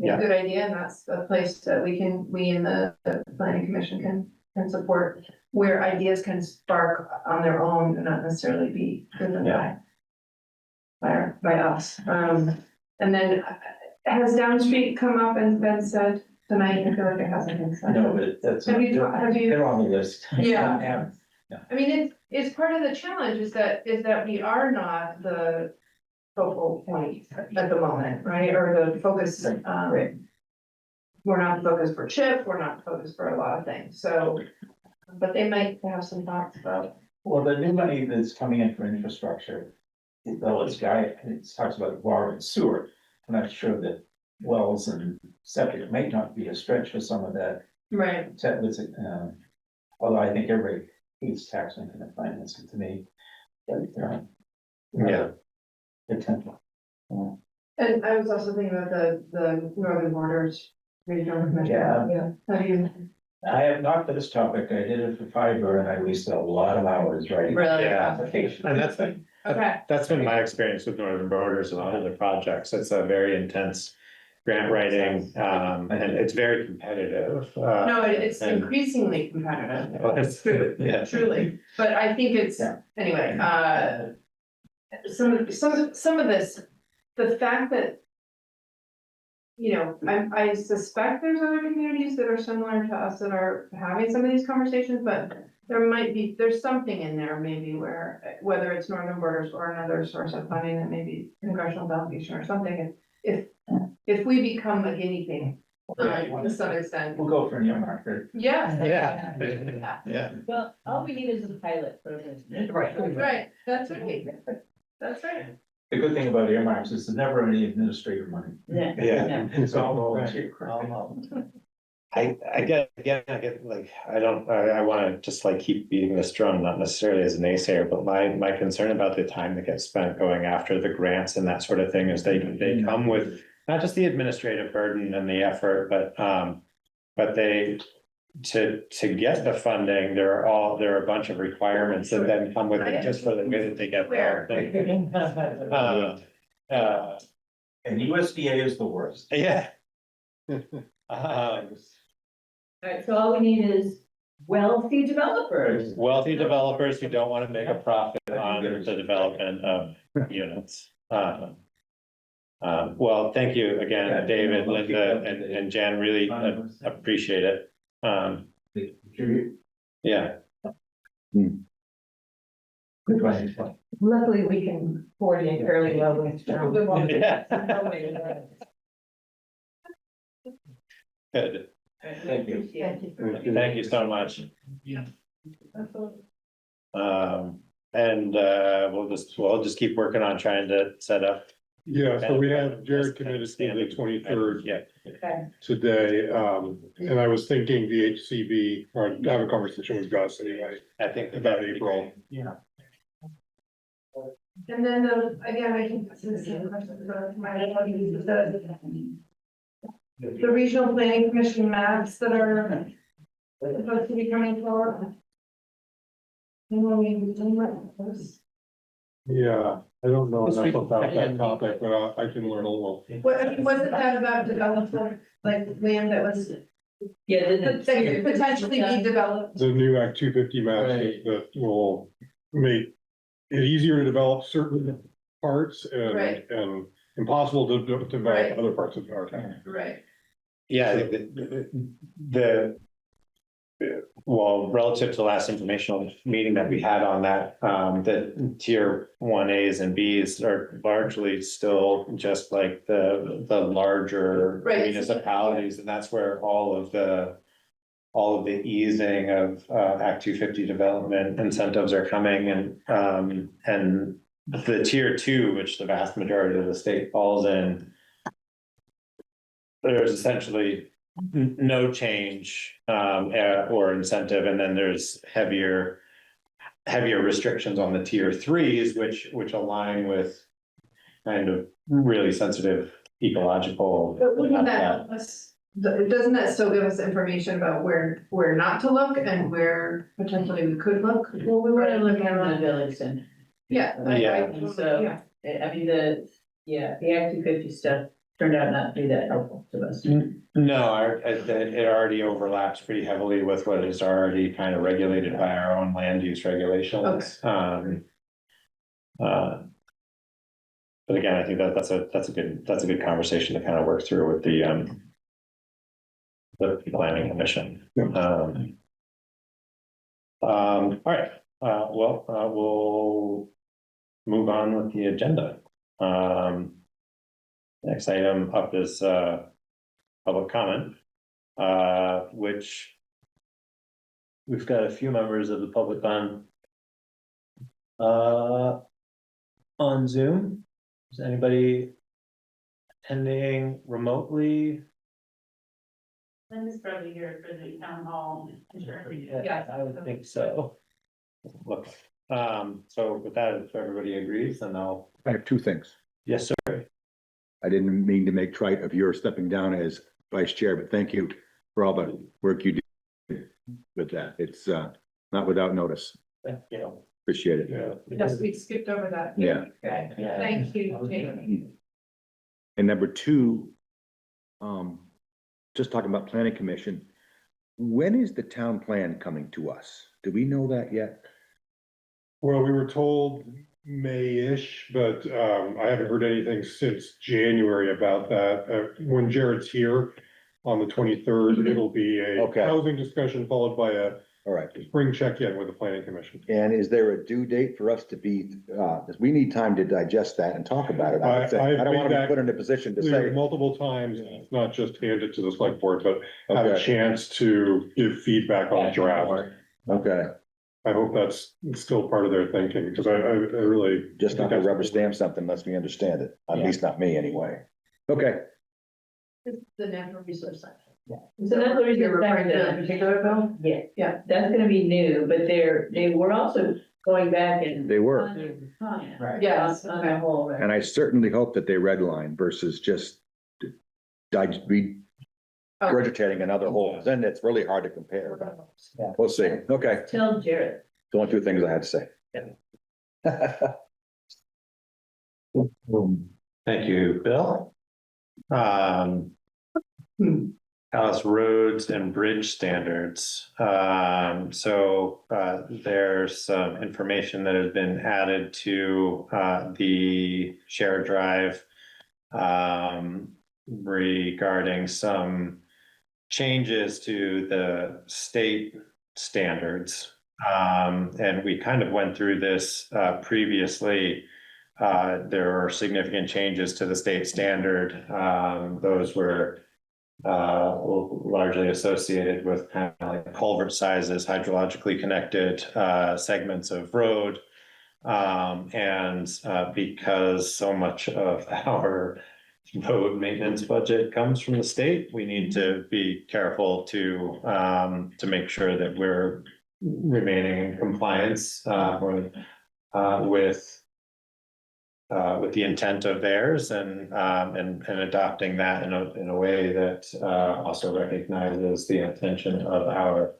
a good idea, and that's a place that we in the planning commission can support, where ideas can spark on their own and not necessarily be driven by us. And then has Down Street come up and been said tonight? I feel like it hasn't been said. No, but that's, Have you- they're on the list. Yeah. Yeah. I mean, it's part of the challenge is that we are not the focal point at the moment, right? Or the focus, we're not the focus for CHIP, we're not the focus for a lot of things, so, but they might have some thoughts about. Well, the new money that's coming in for infrastructure though it's guy, it talks about water and sewer, I'm not sure that wells and septic may not be a stretch for some of that. Right. Although I think everybody hates tax increment financing to me. But, Yeah. potential. And I was also thinking about the Northern Borders Regional Commission. Yeah. How do you? I have not for this topic, I did it for fiber and I wasted a lot of hours writing. Really? Yeah. Application. And Okay. that's been my experience with Northern Borders and all other projects. It's a very intense grant writing, and it's very competitive. No, it's and- increasingly competitive. Well, it's- yeah. Truly, but I think it's, Yeah. anyway, some of this, the fact that. You know, I suspect there's other communities that are similar to us that are having some of these conversations, but there's something in there maybe where, whether it's Northern Borders or another source of funding that maybe congressional delegation or something, if we become a guinea pig, to some extent. We'll go for an earmark, right? Yeah. Yeah. Yeah. Well, all we need is a pilot program. Right, that's right. That's right. The good thing about earmarks is there's never any administrative money. Yeah. Yeah. It's all volunteer. I get like, I wanna just like keep beating this drum, not necessarily as a naysayer, but my concern about the time that gets spent going after the grants and that sort of thing is they come with not just the administrative burden and the effort, but they, to get the funding, there are a bunch of requirements that then come with it just for the way that they get there. And USDA is the worst. Yeah. Alright, so all we need is wealthy developers. Wealthy developers who don't want to make a profit on the development of units. Well, thank you again, David, Linda, and Jan, really appreciate it. Yeah. Good one. Luckily, we can coordinate fairly well with. Good. Thank you. Thank you so much. And we'll just keep working on trying to set up. Yeah, so we have Jared committed to the 23rd Yeah. today, and I was thinking VHCB, or have a conversation with Gus anyway, I think about April. Yeah. And then, again, I think this is the same question, the regional planning commission maps that are supposed to be coming forward. And when we do those. Yeah, I don't know This enough week- about that topic, but I can learn a little. What, I mean, wasn't that about development, like land that was Yeah, that could potentially be developed? The new Act 250 maps Right. that will make it easier to develop certain parts Right. and impossible to Right. develop other parts of our town. Right. Yeah, I think well, relative to the last informational meeting that we had on that, the tier 1As and Bs are largely still just like the larger Right. municipalities, and that's where all of the easing of Act 250 development incentives are coming, and the tier 2, which the vast majority of the state falls in, there's essentially no change or incentive, and then there's heavier restrictions on the tier 3s, which align with kind of really sensitive ecological. But wouldn't that help us, doesn't that still give us information about where not to look and where potentially we could look? Well, we were looking at the village center. Yeah. So- Yeah. I mean, the Act 250 stuff turned out not to be that helpful to us. No, it already overlaps pretty heavily with what is already kind of regulated by our own land use regulations. But again, I think that's a good conversation to kind of work through with the planning commission. All right, we'll move on with the agenda. Next item up is public comment, which we've got a few members of the public on. on Zoom? Is anybody attending remotely? Linda's probably here for the town hall. Yeah, I would think so. Look, so with that, if everybody agrees, then I'll, I have two things. yes, sir. I didn't mean to make trite of your stepping down as vice chair, but thank you for all the work you did with that. It's not without notice. Thank you. Appreciate it. Yeah. Yes, we skipped over that. Yeah. Okay, thank you, Jamie. And number two, just talking about planning commission, when is the town plan coming to us? Do we know that yet? Well, we were told May-ish, but I haven't heard anything since January about that. When Jared's here on the 23rd, it'll be a Okay. housing discussion followed by a All right. spring check-in with the planning commission. And is there a due date for us to be, because we need time to digest that and talk about it. I would think. I've I don't want to made be put in a position to Clear say, multiple times, it's not just handed to the select board, but have a Okay. chance to give feedback on the draft. okay, I hope that's still part of their thinking, because I really. just not to rubber stamp something unless we understand it, at least not me anyway. Okay, The natural resource section. So that's the reason You're referring to a that, particular bill? yeah, yeah, that's gonna be new, but they were also going back and. they were. Right. Yes, On the whole. And I certainly hope that they redline versus just regurgitating another whole, then it's really hard to compare, but we'll see. Okay, Tell Jared. the only two things I had to say. Thank you, Bill. Calais roads and bridge standards. There's some information that has been added to the shared drive regarding some changes to the state standards. And we kind of went through this previously. There were significant changes to the state standard. Those were largely associated with kind of like culvert sizes, hydrologically connected segments of road. Because so much of our road maintenance budget comes from the state, we need to be careful to make sure that we're remaining in compliance with the intent of theirs and adopting that in a way that also recognizes the intention of our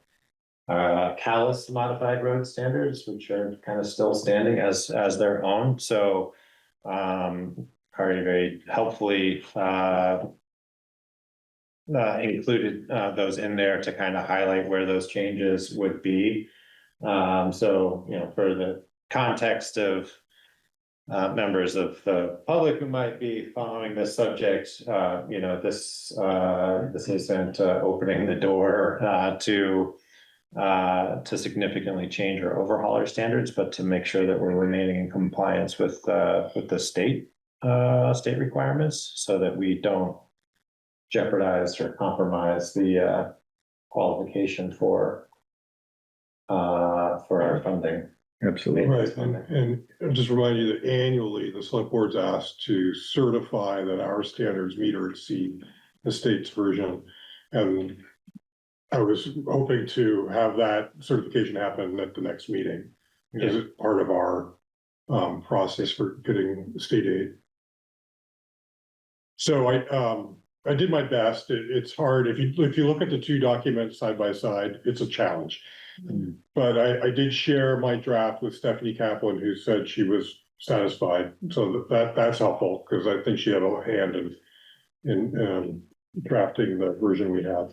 Calais modified road standards, which are kind of still standing as their own. So Kari very helpfully included those in there to kind of highlight where those changes would be. So, you know, for the context of members of the public who might be following this subject, you know, this isn't opening the door to significantly change or overhaul our standards, but to make sure that we're remaining in compliance with the state requirements, so that we don't jeopardize or compromise the qualification for our funding. Absolutely. Right, and just remind you that annually, the select board's asked to certify that our standards meet or exceed the state's version. And I was hoping to have that certification happen at the next meeting, because it's part of our process for getting state aid. So I did my best. It's hard. If you look at the two documents side by side, it's a challenge. But I did share my draft with Stephanie Kaplan, who said she was satisfied. So that's helpful, because I think she had a hand in drafting the version we have.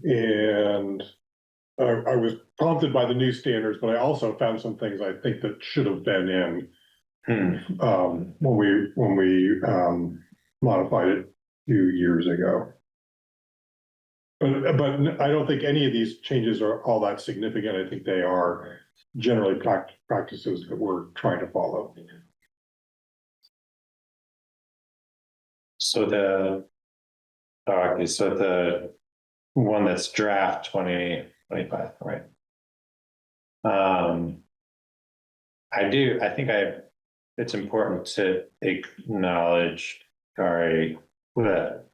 And I was prompted by the new standards, but I also found some things I think that should have been in when we modified it a few years ago. But I don't think any of these changes are all that significant. I think they are generally practices that we're trying to follow. So the one that's draft 2025, right? I think it's important to acknowledge, Kari, that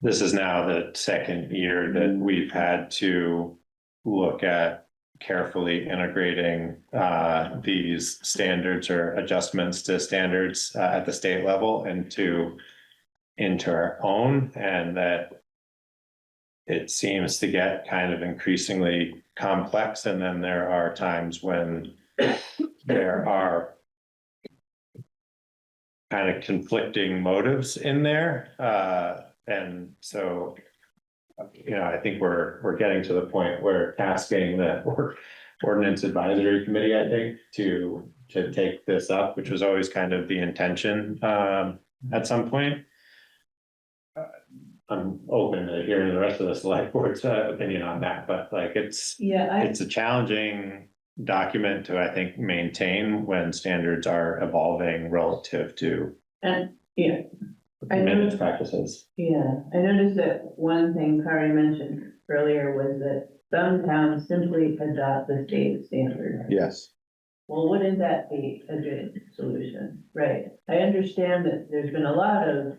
this is now the second year that we've had to look at carefully integrating these standards or adjustments to standards at the state level into our own, and that it seems to get kind of increasingly complex. And then there are times when there are kind of conflicting motives in there. And so, I think we're getting to the point where tasking the ordinance advisory committee, I think, to take this up, which was always kind of the intention at some point. I'm open to hearing the rest of the select board's opinion on that, but like it's a challenging document to, I think, maintain when standards are evolving relative to managed practices. I noticed that one thing Kari mentioned earlier was that some towns simply adopt the state standard. Yes. Well, wouldn't that be a good solution? Right. I understand that there's been a lot of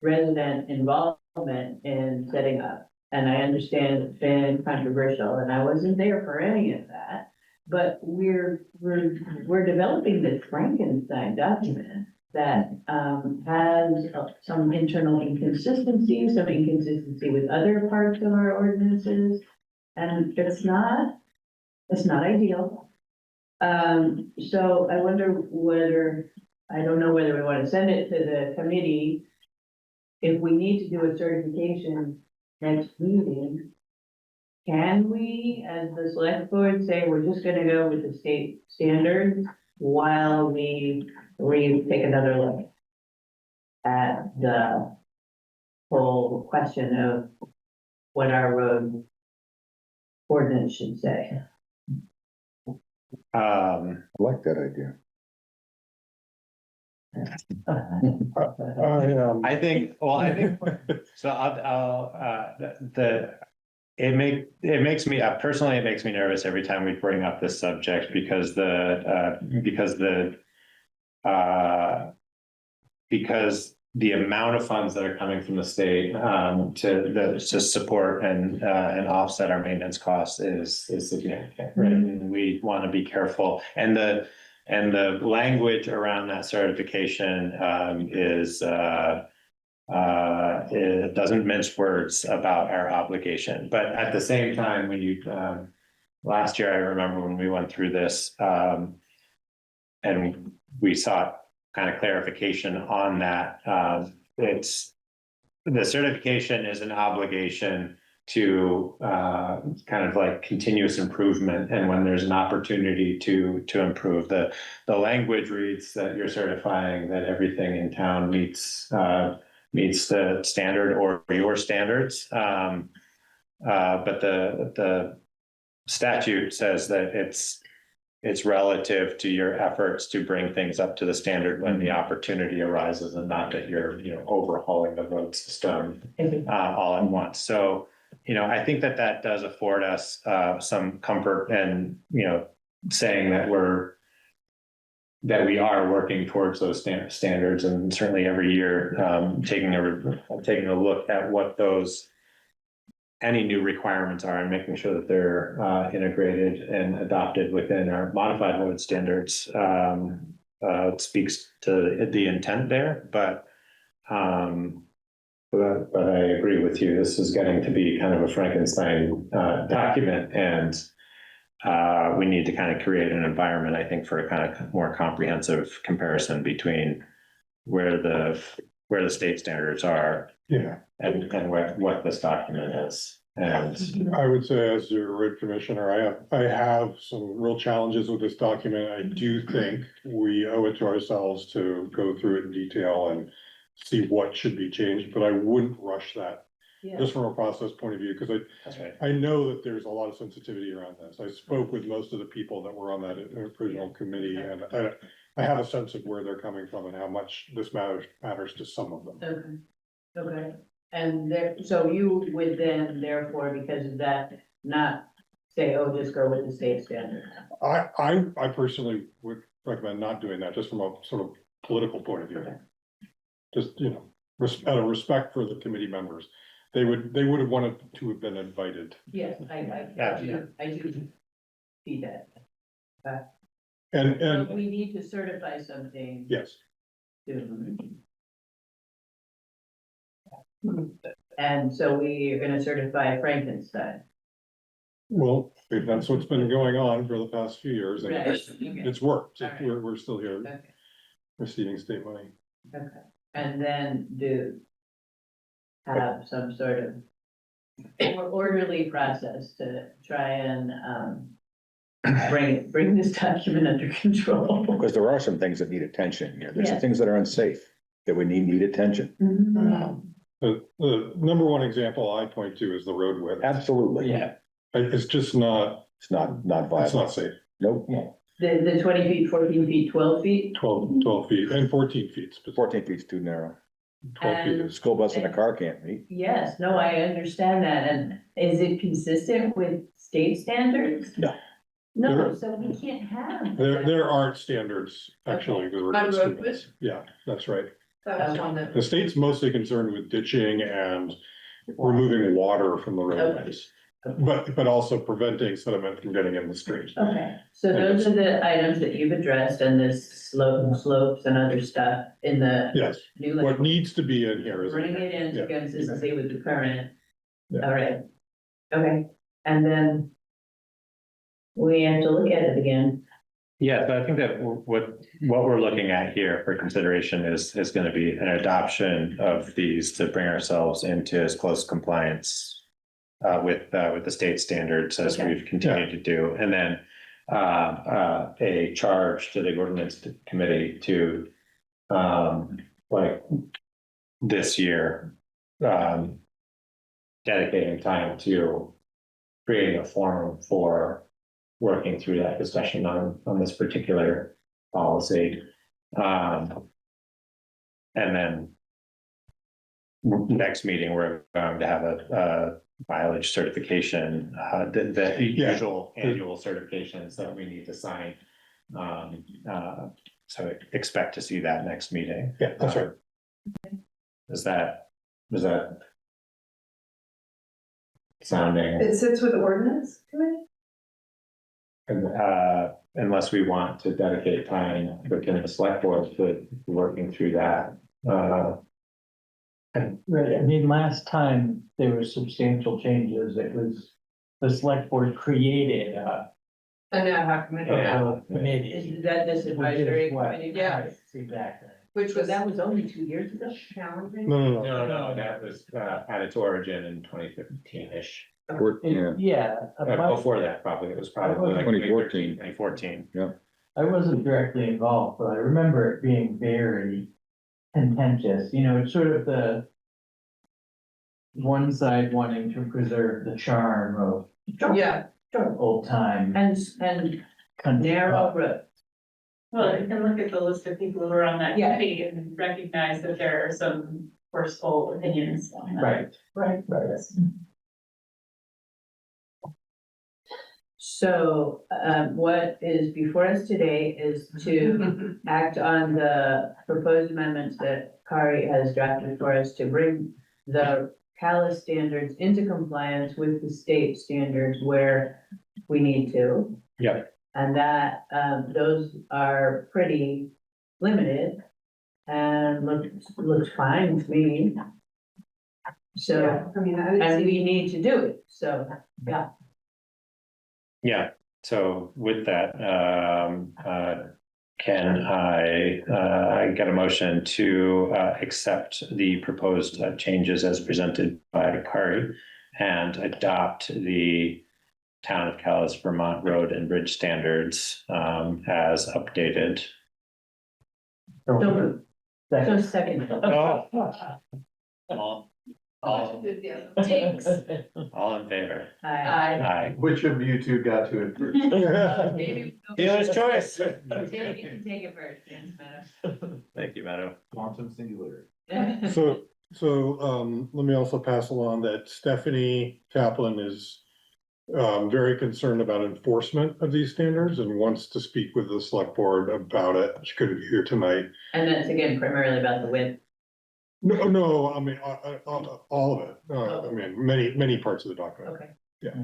resident involvement in setting up, and I understand it's been controversial, and I wasn't there for any of that. But we're developing this Frankenstein document that has some internal inconsistencies, some inconsistency with other parts of our ordinances, and it's not ideal. So I wonder I don't know whether we want to send it to the committee. If we need to do a certification next meeting, can we, as the select board, say we're just gonna go with the state standards while we take another look at the whole question of what our road ordinance should say? I like that idea. I think so. It makes me personally, it makes me nervous every time we bring up this subject because the amount of funds that are coming from the state to support and offset our maintenance costs is significant, right? And we want to be careful, and the language around that certification it doesn't mince words about our obligation. But at the same time, when you last year, I remember when we went through this and we sought kind of clarification on that. It's the certification is an obligation to kind of like continuous improvement, and when there's an opportunity to improve, the language reads that you're certifying that everything in town meets the standard or your standards, but the statute says that it's relative to your efforts to bring things up to the standard when the opportunity arises, and not that you're overhauling the road system all at once. So I think that does afford us some comfort, and saying that we are working towards those standards, and certainly every year taking a look at what any new requirements are, and making sure that they're integrated and adopted within our modified road standards. It speaks to the intent there, but I agree with you. This is getting to be kind of a Frankenstein document, and we need to kind of create an environment, I think, for a kind of more comprehensive comparison between where the state standards are, and what this document is. And I would say, as your road commissioner, I have some real challenges with this document. I do think we owe it to ourselves to go through it in detail and see what should be changed, but I wouldn't rush that. Just from a process point of view, because that's right. I know that there's a lot of sensitivity around this. I spoke with most of the people that were on that original committee, and I have a sense of where they're coming from and how much this matters to some of them. Okay. And so you would then, therefore, because of that, not say, oh, just go with the state standard. I personally would recommend not doing that, just from a sort of political point of view. Just, you know, out of respect for the committee members, they would have wanted to have been invited. Yes, I do see that. And, But we need to certify something yes, soon. And so we are gonna certify Frankenstein. well, that's what's been going on for the past few years, and Right, okay. it's worked. All right. We're still here Okay, receiving state money. okay, and then have some sort of more orderly process to try and, bring this document under control. Because there are some things that need attention, you know, there's some Yeah. things that are unsafe that would need attention. Mhm. The number one example I point to is the road width. Absolutely. Yeah. It's just not, It's not it's viable. not safe. Nope. The 20 feet, 14 feet, 12 feet? 12 feet and 14 feet. 14 feet's too narrow. 12 feet And- A is, school bus and a car can't meet. Yes, no, I understand that, and is it consistent with state standards? No. No, There- so we can't have. there aren't standards, actually. with regards to On road width? this. Yeah, that's right. That was one that. The state's mostly concerned with ditching and removing water from the roadways. But also preventing sediment from getting in the street. Okay, so those are the items that you've addressed, and this slopes and other stuff in the Yes, new. what needs to be in here is. Bring it in Yeah. to consistency with the current. Yeah. All right, okay, and then we have to look at it again. Yeah, so I think that what we're looking at here for consideration is gonna be an adoption of these to bring ourselves into as close compliance with the state standards as Okay. we've continued to do, and then a charge to the ordinance committee to like this year dedicating time to creating a forum for working through that discussion on this particular policy. And then next meeting, we're going to have a mileage certification, the Yeah. usual annual certifications that we need to sign. So expect to see that next meeting. Yeah, that's right. Is that sounding? It sits with ordinance committee? Unless we want to dedicate time within the select board to working through that. Right, I mean, last time there were substantial changes, it was, the select board created a I know how committee, committee. Is that this advisory committee? Yeah. Exactly. which So was that was only 2 years ago, challenging. No. No, that was at its origin in 2015-ish. Yeah, Yeah. Before that, probably, it was probably like 2014. 2014. I wasn't directly involved, but I remember it being very contentious, you know, it's sort of the one side wanting to preserve the charm of Yeah, old time And country. narrow road. Well, you can look at the list of people who are on that Yeah. committee and recognize that there are some forceful opinions on that. Right. So, what is before us today is to act on the proposed amendments that Kari has drafted for us to bring the Calais standards into compliance with the state standards where we need to. Yeah. And that, those are pretty limited and looks fine to me. So, I mean, I would and see, we need to do it, so, yeah. Yeah, so with that, can I get a motion to accept the proposed changes as presented by Kari and adopt the Town of Calais, Vermont Road and Bridge Standards as updated? So second. All Thanks. all in favor? Aye. Aye. Which of you two got to it first? Dealer's choice. David, you can take it first, thanks, Thank you, Meadow. Quantum singularity. Meadow. So let me also pass along that Stephanie Kaplan is very concerned about enforcement of these standards and wants to speak with the select board about it. She couldn't be here tonight. And that's again primarily about the width. No, I mean, all of it. I mean, many parts of the document. Okay.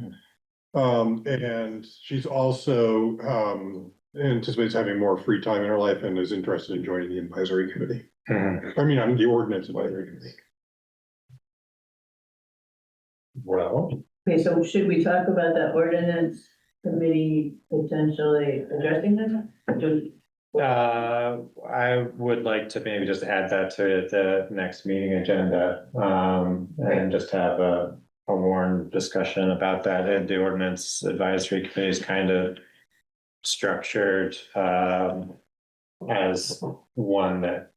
And she's also, anticipates having more free time in her life and is interested in joining the advisory committee. I mean, I'm the ordinance advisory committee. Well, Okay, so should we talk about the ordinance committee potentially addressing this? I would like to maybe just add that to the next meeting agenda, and just have a warm discussion about that. And the ordinance advisory committee is kind of structured, as one that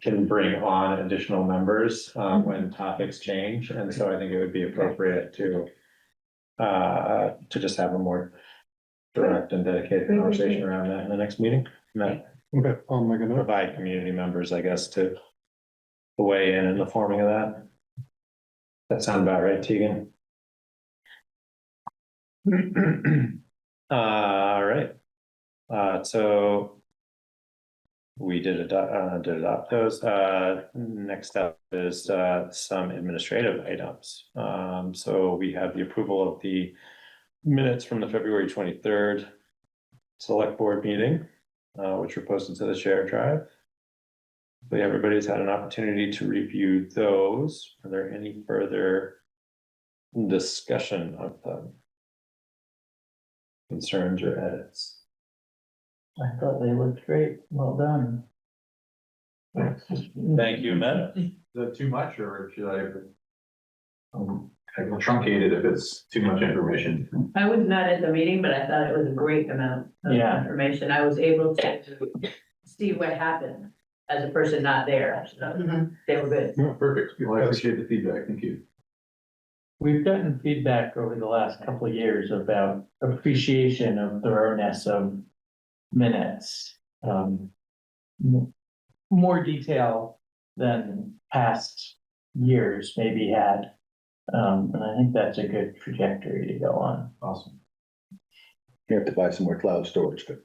can bring on additional members, when topics change. And so I think it would be appropriate to just have a more direct and dedicated conversation around that in the next meeting. And that Okay, I'll make a note. provide community members, I guess, to weigh in the forming of that. That sound about right, Tegan? All right. So we did adopt those. Next up is some administrative items. So we have the approval of the minutes from the February 23rd select board meeting, which were posted to the share drive. So everybody's had an opportunity to review those. Are there any further discussion of them? Concerns or edits? I thought they looked great. Well done. Thank you, Matt. Is that too much, or should I truncate it if it's too much information? I was not at the meeting, but I thought it was a great amount of Yeah. information. I was able to see what happened as a person not there. So they were good. No, perfect. Well, I appreciate the feedback. Thank you. We've gotten feedback over the last couple of years about appreciation of thoroughness of minutes. More detail than past years maybe had. And I think that's a good trajectory to go on. Awesome. You have to buy some more cloud storage, but.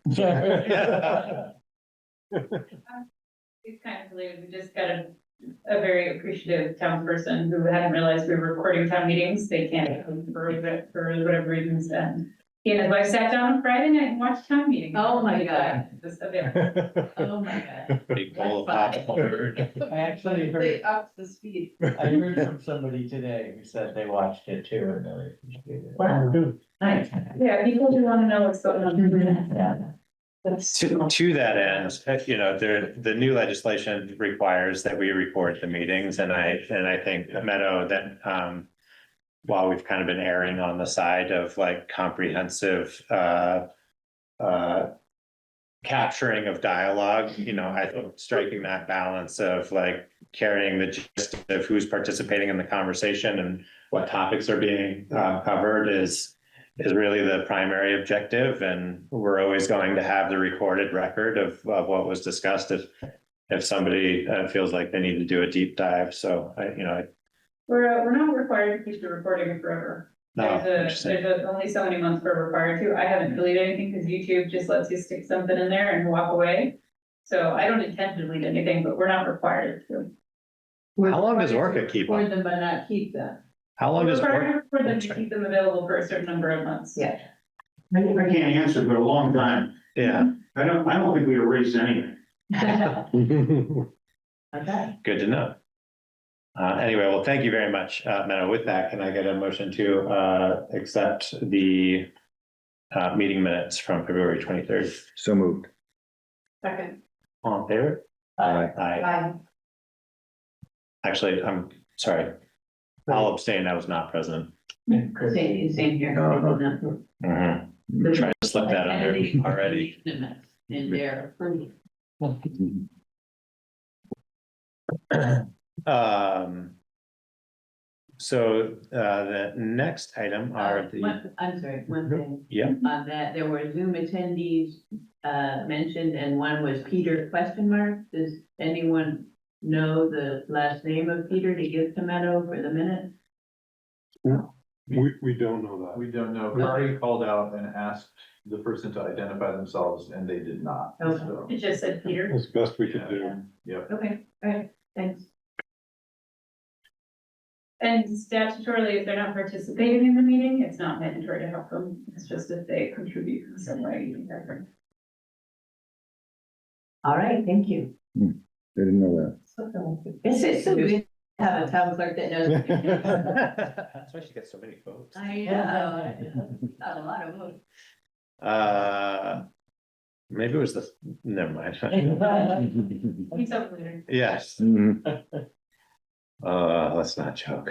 It's kind of related, we just got a very appreciative town person who hadn't realized we were recording town meetings, they can't come for whatever reasons, and he and his wife sat down on Friday night and watched town meeting. Oh my God. Just available. Oh my God. Big bowl of popcorn. I actually heard, They upped the speed. I heard from somebody today who said they watched it too and really appreciated it. Wow, nice. Yeah, people who wanna know what's going on. Yeah. To that end, the new legislation requires that we record the meetings, and I think, Meadow, that while we've kind of been erring on the side of like comprehensive capturing of dialogue, I think striking that balance of like carrying the gist of who's participating in the conversation and what topics are being covered is really the primary objective, and we're always going to have the recorded record of what was discussed if somebody feels like they need to do a deep dive. So We're not required to keep the recording forever. No, There's only so many months we're required to. I haven't deleted anything because YouTube just lets you stick something in there and walk away. So I don't intend to delete anything, but we're not required to. How long does Orca keep Record them? them but not keep them. How long does We're Orca? required for them to keep them available for a certain number of months. Yeah. I can't answer, but a long time. Yeah, I don't think we erased anything. Okay. good to know. Anyway, well, thank you very much, Meadow. With that, can I get a motion to accept the meeting minutes from February 23rd? So moved. Second. All in favor? Aye. Aye. Actually, I'm sorry. I'll abstain. I was not present. Same here. Mhm. Trying to slip that under already. In their approval. So the next item are the, I'm sorry, one thing. yeah, On that, there were Zoom attendees mentioned, and one was Peter ? Does anyone know the last name of Peter to give to Meadow for the minute? We don't know that. We don't know. Kari called out and asked the person to identify themselves and they did not. Okay. So, It just said Peter. That's the best we could do. yep. Okay, all right, thanks. And statutorily, if they're not participating in the meeting, it's not mandatory to help them. It's just if they contribute in some way. All right, thank you. They didn't know It's so good to have a town clerk that knows. That's why she gets so many votes. I know, got a lot of votes. Maybe it was the, never mind. that. He's up later. Yes, Mhm. let's not joke.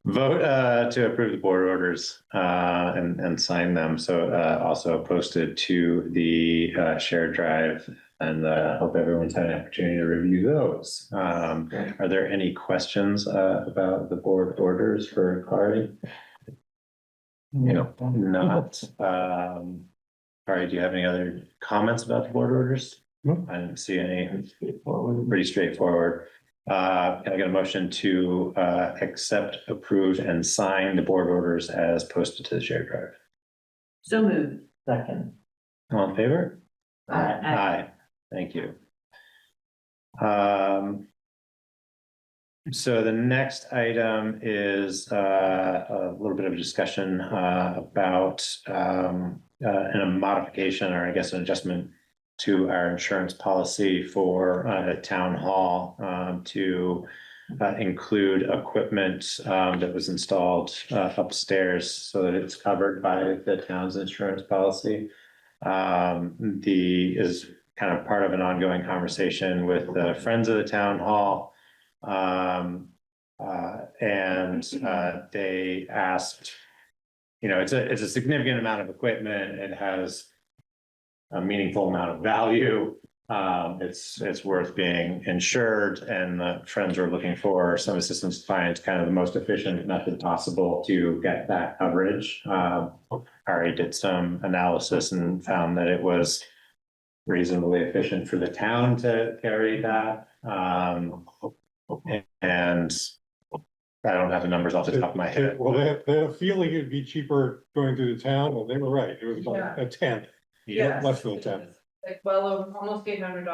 Vote to approve the board orders and sign them. So also posted to the shared drive, and hope everyone's had an opportunity to review those. Are there any questions about the board orders for Kari? You know, not. Kari, do you have any other comments about the board orders? No. I didn't see any. Pretty straightforward. Can I get a motion to accept, approve, and sign the board orders as posted to the shared drive? So moved. Second. All in favor? Aye. Aye, thank you. So the next item is a little bit of a discussion about a modification, or I guess an adjustment to our insurance policy for the town hall to include equipment that was installed upstairs so that it's covered by the town's insurance policy. Is kind of part of an ongoing conversation with the Friends of the Town Hall. They asked, you know, it's a significant amount of equipment. It has a meaningful amount of value. It's worth being insured, and the Friends are looking for some assistance to find kind of the most efficient method possible to get that coverage. Ari did some analysis and found that it was reasonably efficient for the town to carry that. And I don't have the numbers off the top of my head. Well, they had a feeling it'd be cheaper going through the town, and they were right. It was about a tenth. Yeah. Less than a tenth. Like well over almost $800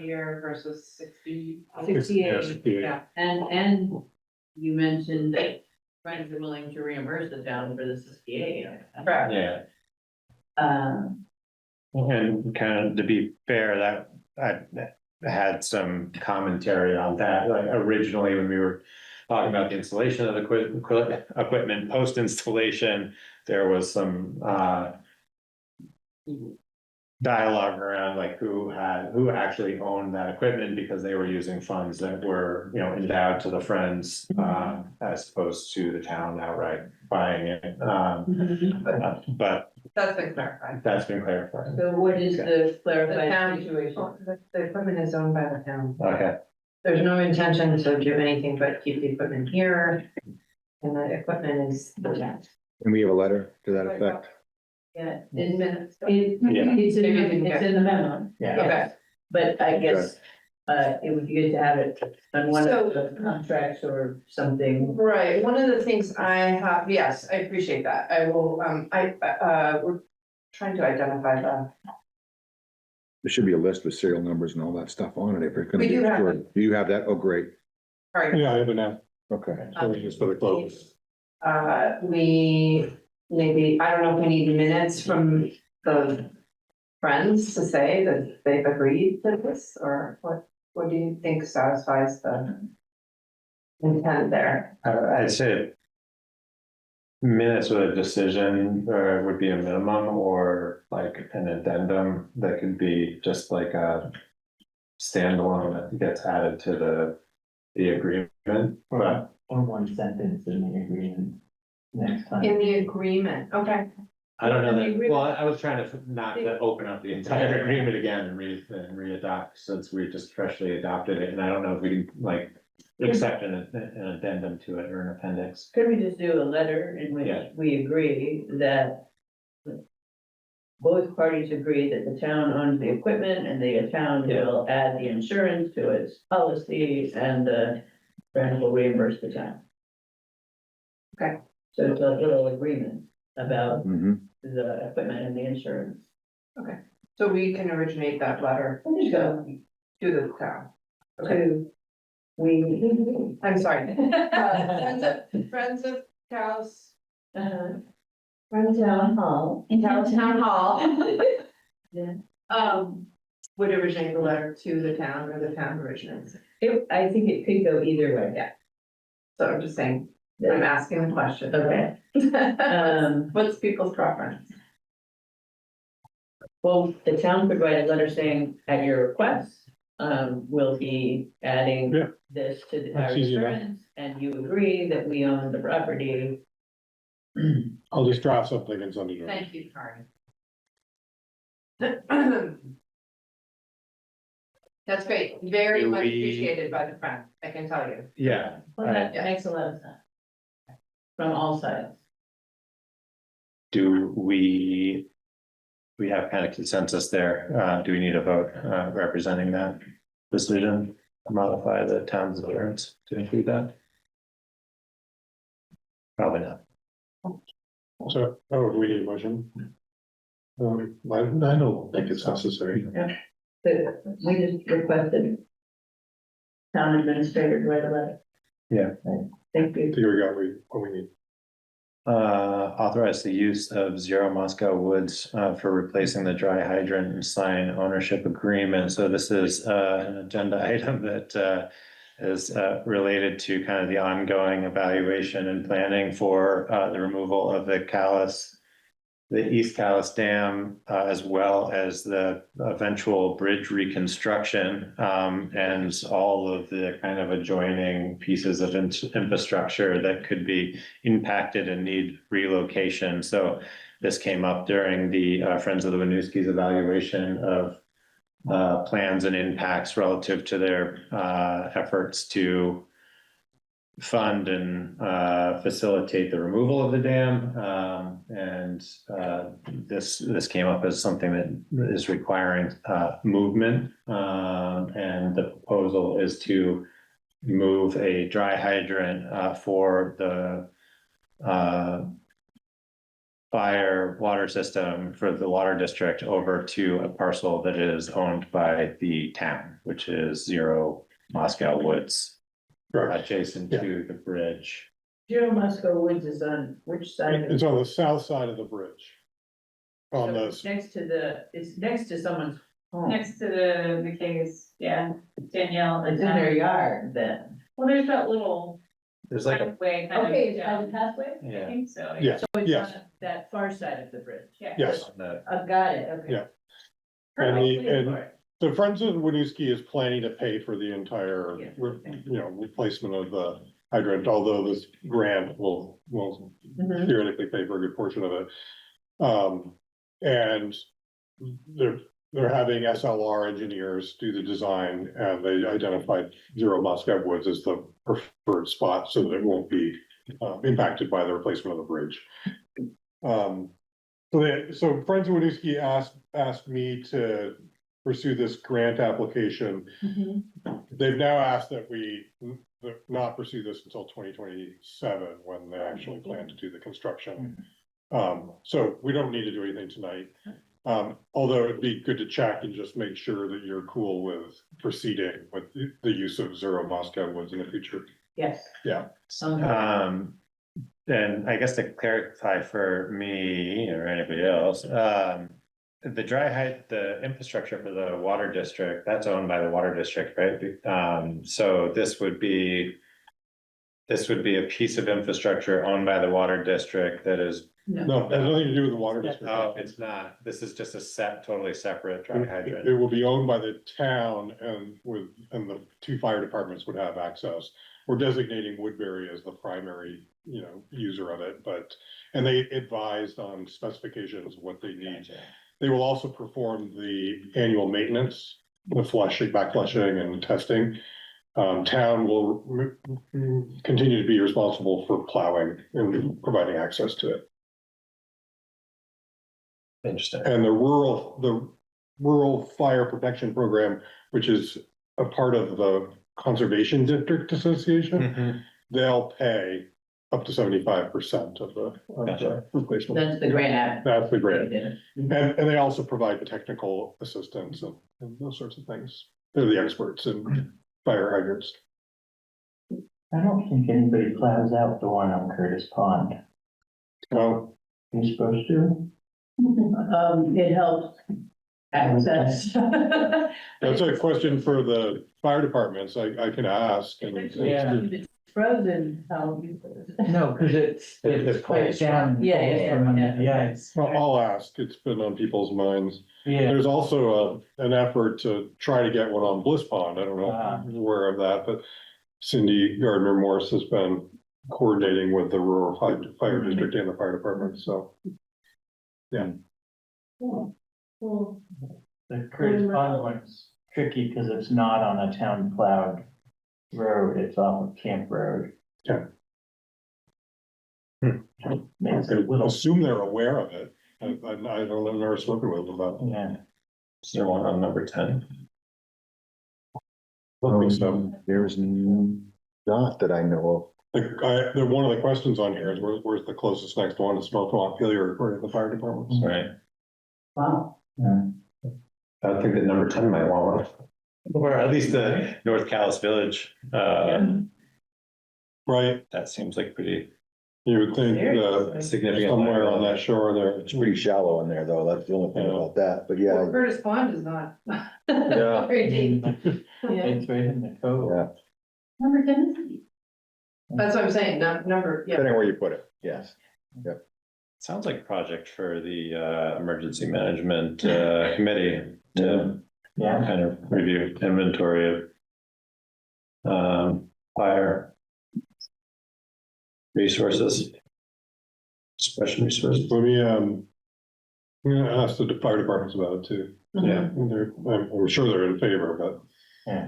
a year versus 60. 68, Yeah. and you mentioned that Friends are willing to reimburse the town for the 68. Correct. Yeah. Um, And kind of to be fair, that I had some commentary on that, like originally when we were talking about the installation of the equipment post installation, there was some dialogue around like who actually owned that equipment, because they were using funds that were, you know, endowed to the Friends as opposed to the town outright buying it. But That's been clarified. that's been clarified. So what is the The clarified town, situation? the equipment is owned by the town. Okay, There's no intention to do anything but keep the equipment here. And the equipment is the town. And we have a letter to that effect. Yeah, In minutes. it's in the memo. yeah. Okay. But I guess, it would be good to have it on one of the contracts or something. Right, one of the things I have, yes, I appreciate that. I will, we're trying to identify the. There should be a list with serial numbers and all that stuff on it if it's gonna We be do have insured. Do you have that? Oh, great. Sorry. Yeah, I have it now. Okay. So it's just for the close. We maybe, I don't know if we need minutes from the Friends to say that they've agreed to this, or what do you think satisfies the intent there? I'd say minutes with a decision would be a minimum, or like an addendum that could be just like a standalone that gets added to the agreement, but. Or one sentence in the agreement next time. In the agreement, okay. I don't know In the that, agreement. well, I was trying to not to open up the entire agreement again and re-adopt, since we just freshly adopted it, and I don't know if we can like accept an addendum to it or an appendix. Could we just do a letter in which Yeah. we agree that both parties agree that the town owns the equipment and the town Yeah. will add the insurance to its policy, and the Friends will reimburse the town? So it's a little agreement about Mhm. the equipment and the insurance. So we can originate that letter There you go. to the town. To, we. I'm sorry. Friends of Cows. From town hall. Town Hall. Yeah. Would originate the letter to the town or the town originates. I think it could go either way. Yeah. So I'm just saying, I'm asking the question. Okay. What's people's preference? Well, the town could write a letter saying, at your request, we'll be adding Yeah. this to our That's easy enough. insurance, and you agree that we own the property. I'll just draft something and send it to her. Thank you, Karen. That's great, very Do much we- appreciated by the friend, I can tell you. Yeah. Well, that makes a lot of sense. From all sides. Do we have kind of consensus there? Do we need a vote representing that decision? Modify the town's assurance to include that? Probably not. So, do we need a motion? I don't think it's necessary. But we just requested town administrator to write a letter. Yeah. Thank you. I think we got what we need. Authorize the use of Zero Moscow Woods for replacing the dry hydrant and sign ownership agreement. So this is an agenda item that is related to kind of the ongoing evaluation and planning for the removal of the East Calais Dam, as well as the eventual bridge reconstruction, and all of the kind of adjoining pieces of infrastructure that could be impacted and need relocation. So this came up during the Friends of the Winooski's evaluation of plans and impacts relative to their efforts to fund and facilitate the removal of the dam. And this came up as something that is requiring movement. And the proposal is to move a dry hydrant for the fire water system for the water district over to a parcel that is owned by the town, which is Zero Moscow Woods, adjacent to the bridge. Zero Moscow Woods is on which side? It's on the south side of the bridge. On So the, it's next to someone's home. Next to the McKay's, yeah, Danielle. It's in their yard then. Well, there's that little There's like a, way kind of. Okay, it's on the pathway? I yeah, think so. yes, So it's yes, on that far side of the bridge. Yeah. yes. on the, I've got it, okay. Yeah. Perfect, And please and for it. the Friends of Winooski is planning to pay for the entire, Yeah. replacement of the hydrant, although this grant will Mhm. theoretically pay for a good portion of it. And they're having SLR engineers do the design, and they identified Zero Moscow Woods as the preferred spot so that it won't be impacted by the replacement of the bridge. So Friends of Winooski asked me to pursue this grant application. They've now asked that we not pursue this until 2027, when they actually plan to do the construction. So we don't need to do anything tonight. Although it'd be good to check and just make sure that you're cool with proceeding with the use of Zero Moscow Woods in the future. Yes. Yeah. and I guess to clarify for me or anybody else, the the infrastructure for the water district, that's owned by the water district, right? So this would be a piece of infrastructure owned by the water district that is. No, it has nothing to do with the water district. Oh, it's not. This is just a totally separate dry hydrant. It will be owned by the town, and the two fire departments would have access. We're designating Woodbury as the primary, user of it, and they advised on specifications of what they need. They will also perform the annual maintenance, the flushing, back flushing and testing. Town will continue to be responsible for plowing and providing access to it. Interesting. And the rural fire protection program, which is a part of the Conservation District Association, they'll pay up to 75% of the Gotcha. replacement. That's the grant. That's the grant. Mhm. And they also provide technical assistance and those sorts of things. They're the experts in fire hydrants. I don't think anybody plows out the one on Curtis Pond. Well, You're supposed to? It helps access. that's a question for the fire departments. I can ask and. Yeah. It's frozen, how you. No, because it's quite down. Yeah. It's, Well, I'll ask. It's been on people's minds. yeah, There's also an effort to try to get one on Bliss Pond. I don't know if you're aware of that, but Cindy Gardner Morse has been coordinating with the rural fire district and the fire department, so. Yeah. the Curtis Pond one's tricky because it's not on a town plowed road, it's off of Camp Road. Yeah. Makes I it a little, assume they're aware of it. I don't know, I've never spoken with them about it. yeah. Is there one on number 10? I don't think so. There's not that I know One of the questions on here is where's the closest next one to Smelt Montpelier according to the fire departments? Right. Wow. I would think that number 10 might want one. Or at least the North Calais Village, Right, that seems like pretty you would think, significant. somewhere on that shore there. of. It's pretty shallow in there, though. That's the only thing Yeah. about that, but Well, yeah. Curtis Pond is not. Yeah. Very deep. It's right in the cove. Yeah, Number 10 is deep. That's what I'm saying, number, yeah. depending where you put it, yes. Sounds like a project for the emergency management committee to Yeah, kind of review inventory of fire resources. Special resources. Let me, I'm gonna ask the fire departments about it too. Yeah. I'm sure they're in favor,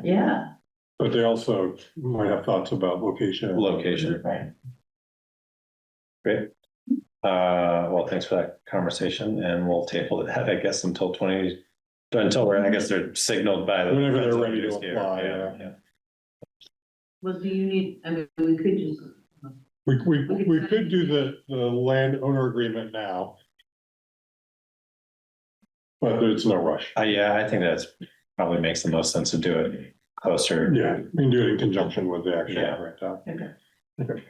Yeah. but they also might have thoughts about location. Location. right. Great. Well, thanks for that conversation and we'll table that, I guess, until I guess they're signaled by the. Whenever they're ready to apply, Yeah. Well, do you need, I mean, we could just. We could do the landowner agreement now. But there's no rush. Yeah, I think that's probably makes the most sense to do it closer. Yeah, we can do it in conjunction with the actual. Yeah. Right.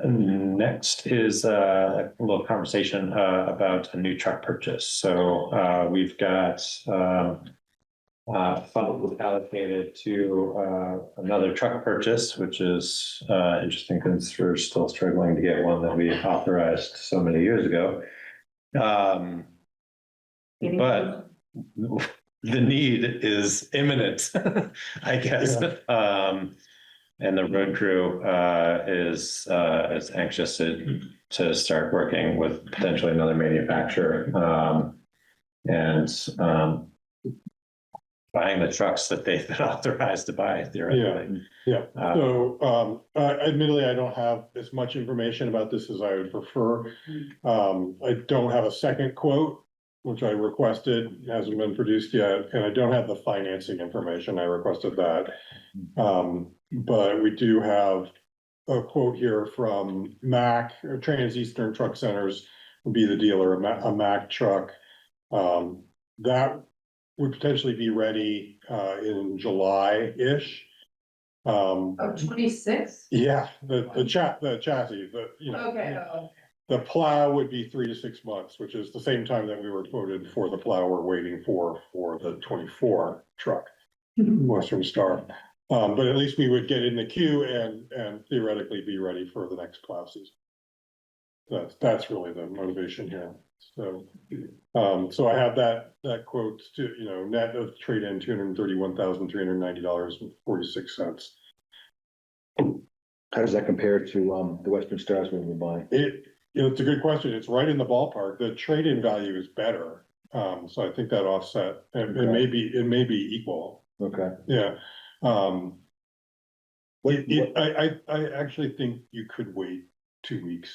Next is a little conversation about a new truck purchase. So we've got funds allocated to another truck purchase, which is interesting because we're still struggling to get one that we authorized so many years ago. But the need is imminent, I guess. And the road crew is anxious to start working with potentially another manufacturer and buying the trucks that they've been authorized to buy theoretically. Yeah, so admittedly, I don't have as much information about this as I would prefer. I don't have a second quote, which I requested, hasn't been produced yet, and I don't have the financing information. I requested that. But we do have a quote here from Mack, Trans-Eastern Truck Centers would be the dealer, a Mack truck. That would potentially be ready in July-ish. Oh, 26? Yeah, the chassis, Okay. the plow would be 3 to 6 months, which is the same time that we were quoted for the plow we're waiting for the 24 truck, Western Star. But at least we would get in the queue and theoretically be ready for the next plow season. That's really the motivation here. So, so I have that quote to, net of trade-in, $231,390.46. How does that compare to the Western Stars we were buying? It's a good question. It's right in the ballpark. The trade-in value is better. So I think that offset, and it may be equal. Okay. Yeah. I actually think you could wait 2 weeks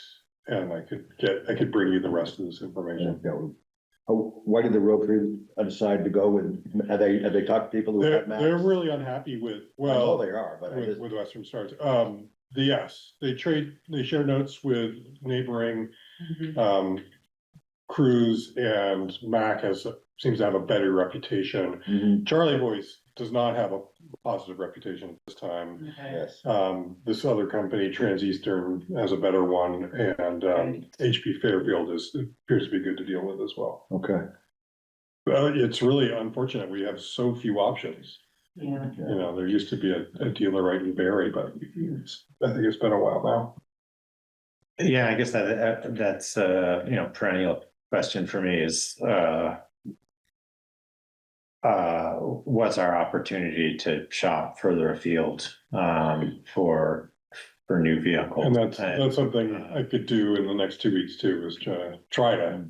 and I could bring you the rest of this information. Why did the road crew decide to go with, have they talked to people who have Max? They're really unhappy with, Well, they are, but with Western Stars. yes, they share notes with neighboring, crews, and Mac seems to have a better reputation. Charlie Boys does not have a positive reputation at this time. Yes. This other company, Transeastern, has a better one, and HP Fairfield appears to be good to deal with as well. Okay. It's really unfortunate we have so few options. Yeah. You know, there used to be a dealer right in Barry, but I think it's been a while now. Yeah, I guess that's perennial question for me is what's our opportunity to shop further afield for new vehicles? And that's something I could do in the next 2 weeks too, is to try to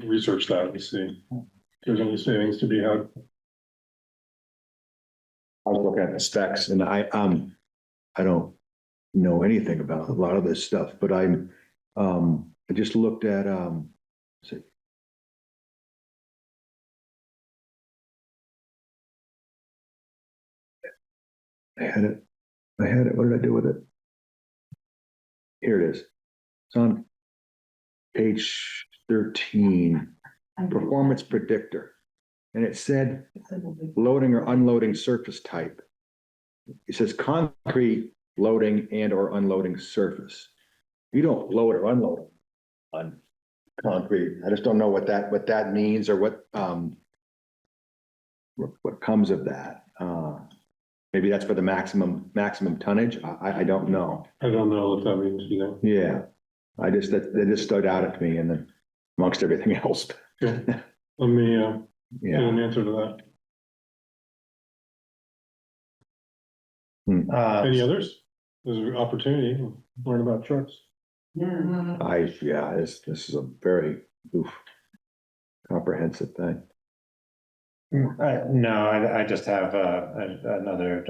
research that and see if there's any savings to be had. I was looking at the specs and I don't know anything about a lot of this stuff, but I just looked at, let's see. I had it, what did I do with it? Here it is. It's on page 13, performance predictor. And it said loading or unloading surface type. It says concrete loading and or unloading surface. You don't load or unload on concrete. I just don't know what that means or what comes of that. Maybe that's for the maximum tonnage. I don't know. I don't know what that means, you know. Yeah, that just stood out at me, and then amongst everything else. Okay. Let me get Yeah. an answer to that. Any others? There's an opportunity to learn about trucks. This is a very comprehensive thing. No, I just have another,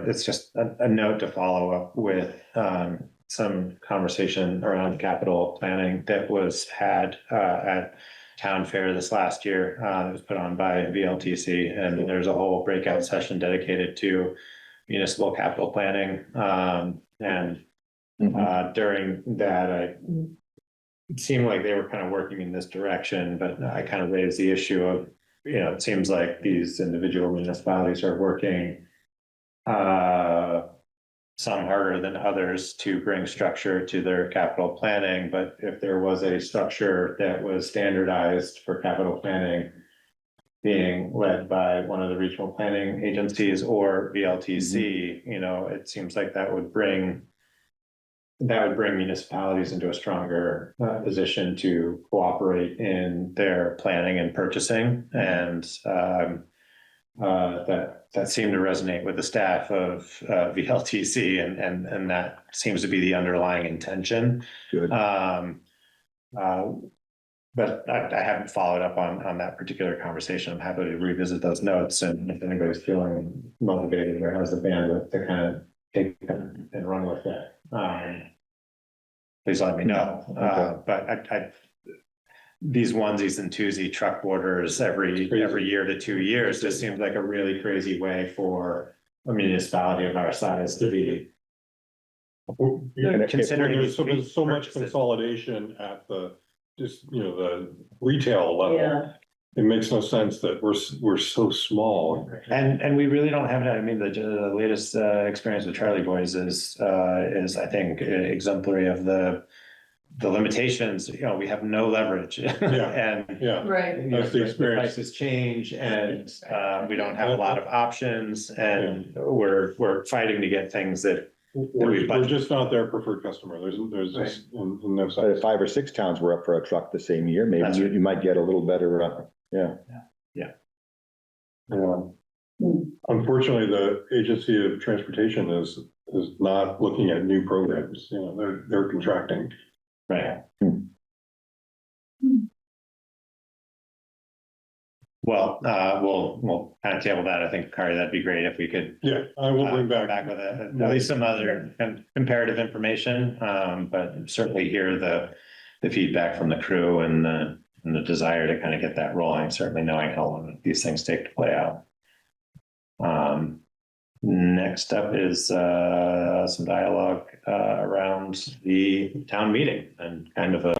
it's just a note to follow up with some conversation around capital planning that was had at Town Fair this last year. It was put on by VLTC, and there's a whole breakout session dedicated to municipal capital planning. And during that, it seemed like they were kind of working in this direction, but I kind of raised the issue of, it seems like these individual municipalities are working some harder than others to bring structure to their capital planning. But if there was a structure that was standardized for capital planning being led by one of the regional planning agencies or VLTC, it seems like that would bring municipalities into a stronger position to cooperate in their planning and purchasing. And that seemed to resonate with the staff of VLTC, and that seems to be the underlying intention. Good. But I haven't followed up on that particular conversation. I'm happy to revisit those notes, and if anybody's feeling motivated or has the bandwidth to kind of take them and run with it, please let me know. But these onesies and twosie truck orders every year to 2 years just seems like a really crazy way for a municipality of our size to be. Considering There's so much consolidation at the retail level. Yeah. It makes no sense that we're so small. And we really don't have that. I mean, the latest experience with Charlie Boys is I think exemplary of the limitations. We have no leverage. And Right. That's the experience. prices change, and we don't have a lot of options, and we're fighting to get things that We're just not their preferred customer. There's just no But sense. if 5 or 6 towns were up for a truck the same year, maybe That's right. you might get a little better, yeah. Unfortunately, the Agency of Transportation is not looking at new programs. They're contracting. Right. Well, we'll kind of table that. I think, Kari, that'd be great if we could. Yeah, I will bring come back. with at least some other comparative information, but certainly hear the feedback from the crew and the desire to kind of get that rolling, certainly knowing how long these things take to play out. Next up is some dialogue around the town meeting and kind of a,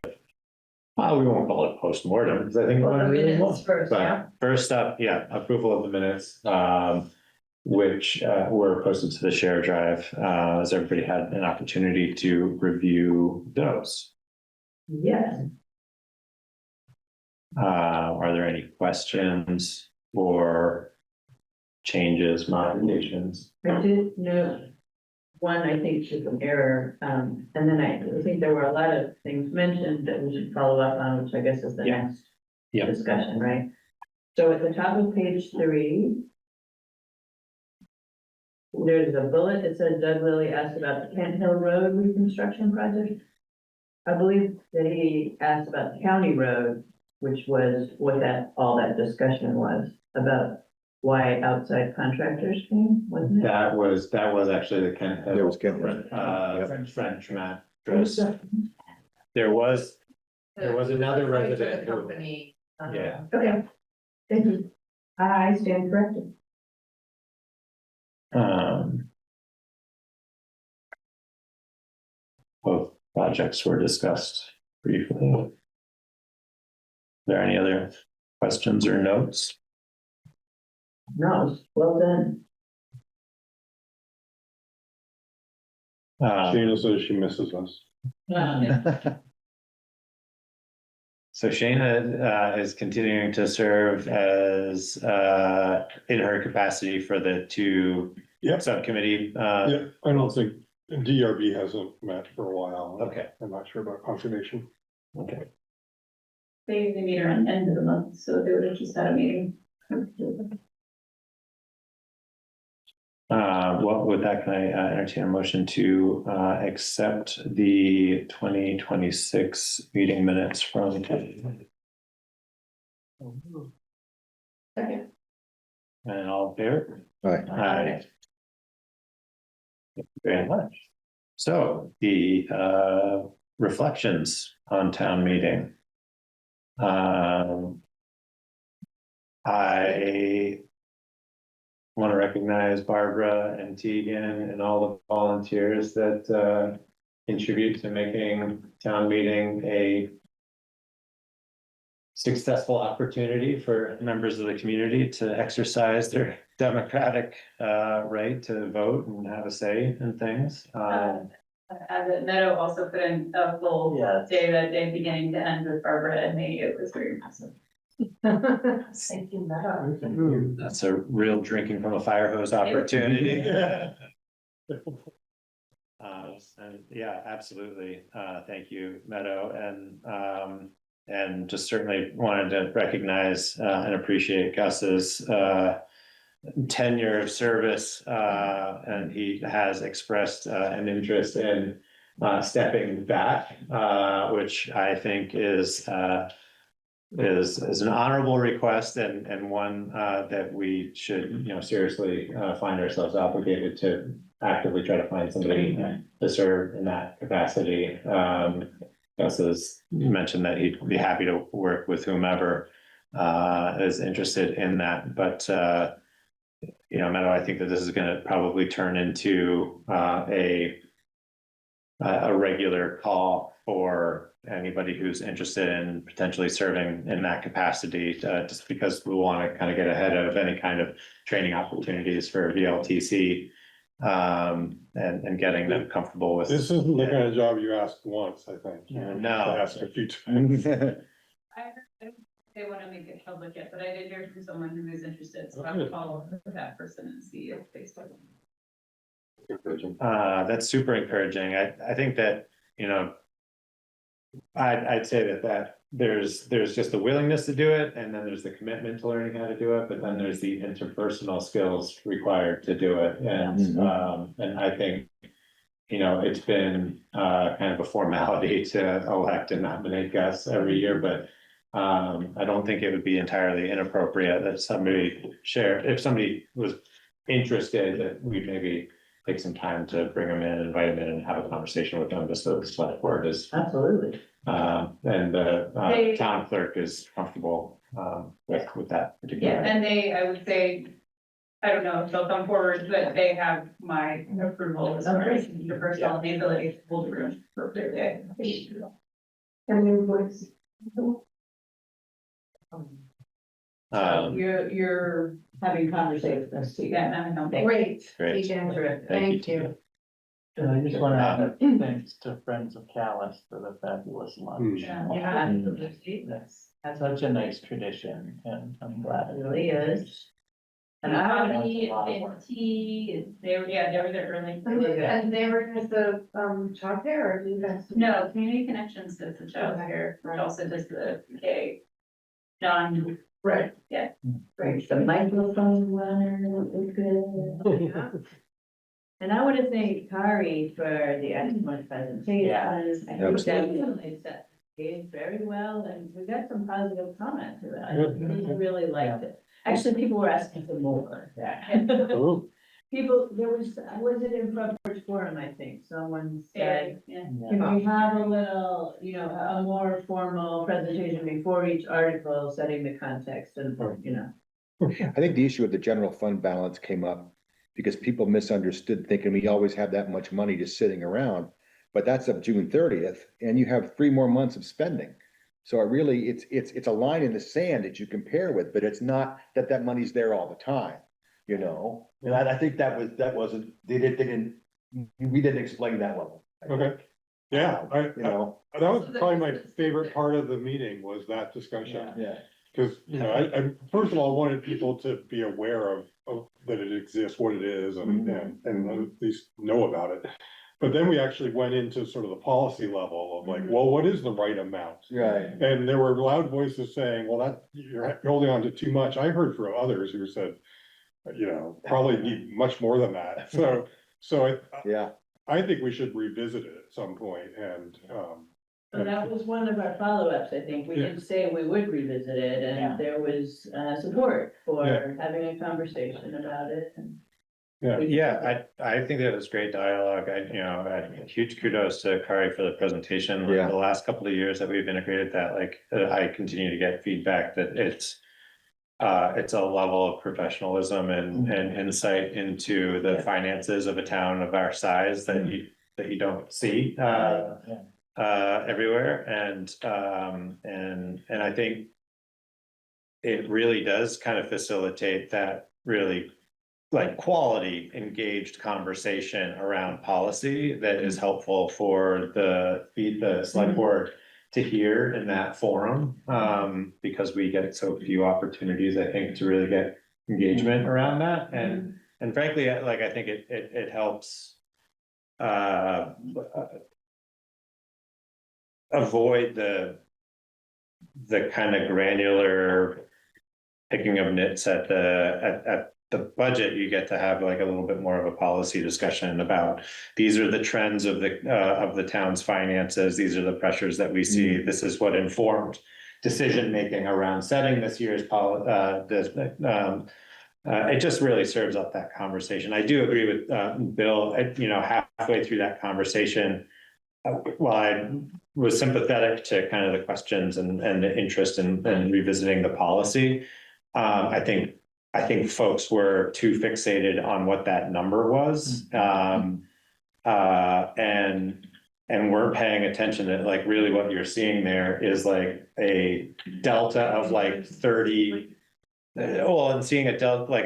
well, we won't call it postmortem, because I think. Well, the really minutes won't. first, But yeah. First up, yeah, approval of the minutes, which were posted to the share drive. Has everybody had an opportunity to review those? Yes, Are there any questions or changes, modifications? I did note one, I think is an error, and then I think there were a lot of things mentioned that we should follow up on, which I guess is the Yeah. next Yeah. discussion, right? So at the top of page 3, there's a bullet that says Doug Lilly asked about the Kent Hill Road reconstruction project. I believe that he asked about the county road, which was what all that discussion was about why outside contractors came, wasn't it? That was actually the Kent Hill. That was Kent Hill. French mattress. There was another resident who, Company. yeah. Okay, thank you. I stand corrected. Both projects were discussed briefly. Are there any other questions or notes? No, well done. Shana says she misses us. So Shana is continuing to serve as in her capacity for the 2 Yep. subcommittee. Yeah, I don't think, DRB hasn't met for a while. Okay. I'm not sure about conservation. Okay. They meet around the end of the month, so they would have just had a meeting. Well, with that, can I entertain a motion to accept the 2026 meeting minutes from? Second. And all in favor? Right. Aye. Thank you very much. So the reflections on town meeting. I want to recognize Barbara and Tegan and all the volunteers that contribute to making town meeting a successful opportunity for members of the community to exercise their democratic right to vote and have a say in things. Meadow also put in a full Yeah. day that day, beginning to end with Barbara and me. It was very impressive. Thank you, Meadow. That's a real drinking from a fire hose opportunity. And yeah, absolutely. Thank you, Meadow. And just certainly wanted to recognize and appreciate Gus's tenure of service. And he has expressed an interest in stepping back, which I think is an honorable request and one that we should, seriously find ourselves obligated to actively try to find somebody to serve in that capacity. Gus has mentioned that he'd be happy to work with whomever is interested in that, but Meadow, I think that this is going to probably turn into a regular call for anybody who's interested in potentially serving in that capacity, just because we want to kind of get ahead of any kind of training opportunities for VLTC and getting them comfortable with. This isn't the kind of job you asked once, I think. No. Asked a few times. I heard they want to make it public yet, but I did hear from someone who is interested, so I'll follow up with that person and see if they still. That's super encouraging. I think that, I'd say that there's just the willingness to do it, and then there's the commitment to learning how to do it, but then there's the interpersonal skills required to do it. And I think, it's been kind of a formality to elect and nominate Gus every year, but I don't think it would be entirely inappropriate that if somebody was interested, that we maybe take some time to bring them in, invite them in and have a conversation with them, just so the select board is. Absolutely. And the town clerk is comfortable with that particular. Yeah, and I would say, I don't know if they'll come forward, but they have my approval as far as the personal and the ability to hold the room appropriately. And invoice. You're having conversations. Yeah, I know. Great. Great. Terrific. Thank Thank you. And I just want to add thanks to Friends of Calais for the fabulous lunch. Yeah. Absolutely. That's such a nice tradition, and I'm glad. It really is. And I would, Coffee and tea, they were there early. And they were just the, childcare or do you guys? No, Community Connections does the childcare, but also does the K. John. Right. Yeah. break the microphone runner, was good. Yeah. And I want to thank Kari for the excellent presentation. Yeah. I think definitely set the stage very well, and we got some positive comments about it. People really liked it. Actually, people were asking for more. People, was it in Front Porch Forum, I think, someone said, Yeah. can we have a little, a more formal presentation before each article, setting the context and, I think the issue of the general fund balance came up because people misunderstood thinking we always have that much money just sitting around. But that's up June 30th and you have 3 more months of spending. So it's a line in the sand that you compare with, but it's not that money's there all the time, And I think we didn't explain that well. Okay. Yeah, That was probably my favorite part of the meeting was that discussion. Yeah. Cause, I first of all wanted people to be aware of that it exists, what it is, and at least know about it. But then we actually went into sort of the policy level of like, well, what is the right amount? Right. And there were loud voices saying, well, that you're holding on to too much. I heard from others who said, probably need much more than that. So Yeah. I think we should revisit it at some point and, So that was one of our follow-ups, I think. We did say we would revisit it, Yeah. and there was support for Yeah. having a conversation about it. And Yeah, I think that was great dialogue. Huge kudos to Kari for the presentation. Like, Yeah. the last couple of years that we've integrated that, I continue to get feedback that it's a level of professionalism and insight into the finances of a town of our size that you don't see everywhere. And I think it really does kind of facilitate that really quality engaged conversation around policy that is helpful for the select board to hear in that forum, because we get so few opportunities, I think, to really get engagement around that. And frankly, I think it helps avoid the kind of granular picking of nits at the budget. You get to have a little bit more of a policy discussion about these are the trends of the town's finances. These are the pressures that we see. This is what informed decision-making around setting this year's it just really serves up that conversation. I do agree with Bill, halfway through that conversation, while I was sympathetic to kind of the questions and the interest in revisiting the policy, I think folks were too fixated on what that number was, and weren't paying attention that really what you're seeing there is a delta of 30. And seeing a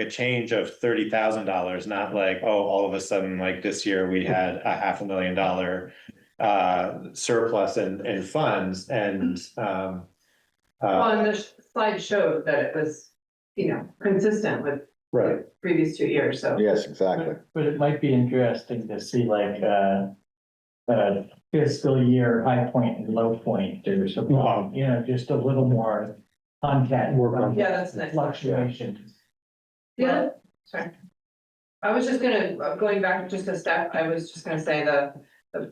change of $30,000, not all of a sudden this year we had a $500,000 surplus in funds and. Well, and the slide showed that it was, consistent with right. previous 2 years, so. Yes, exactly. But it might be interesting to see fiscal year high point and low point. There's a just a little more contact. Yeah, that's nice. Fluctuations. Yeah, sorry. I was just going back just a step, I was just gonna say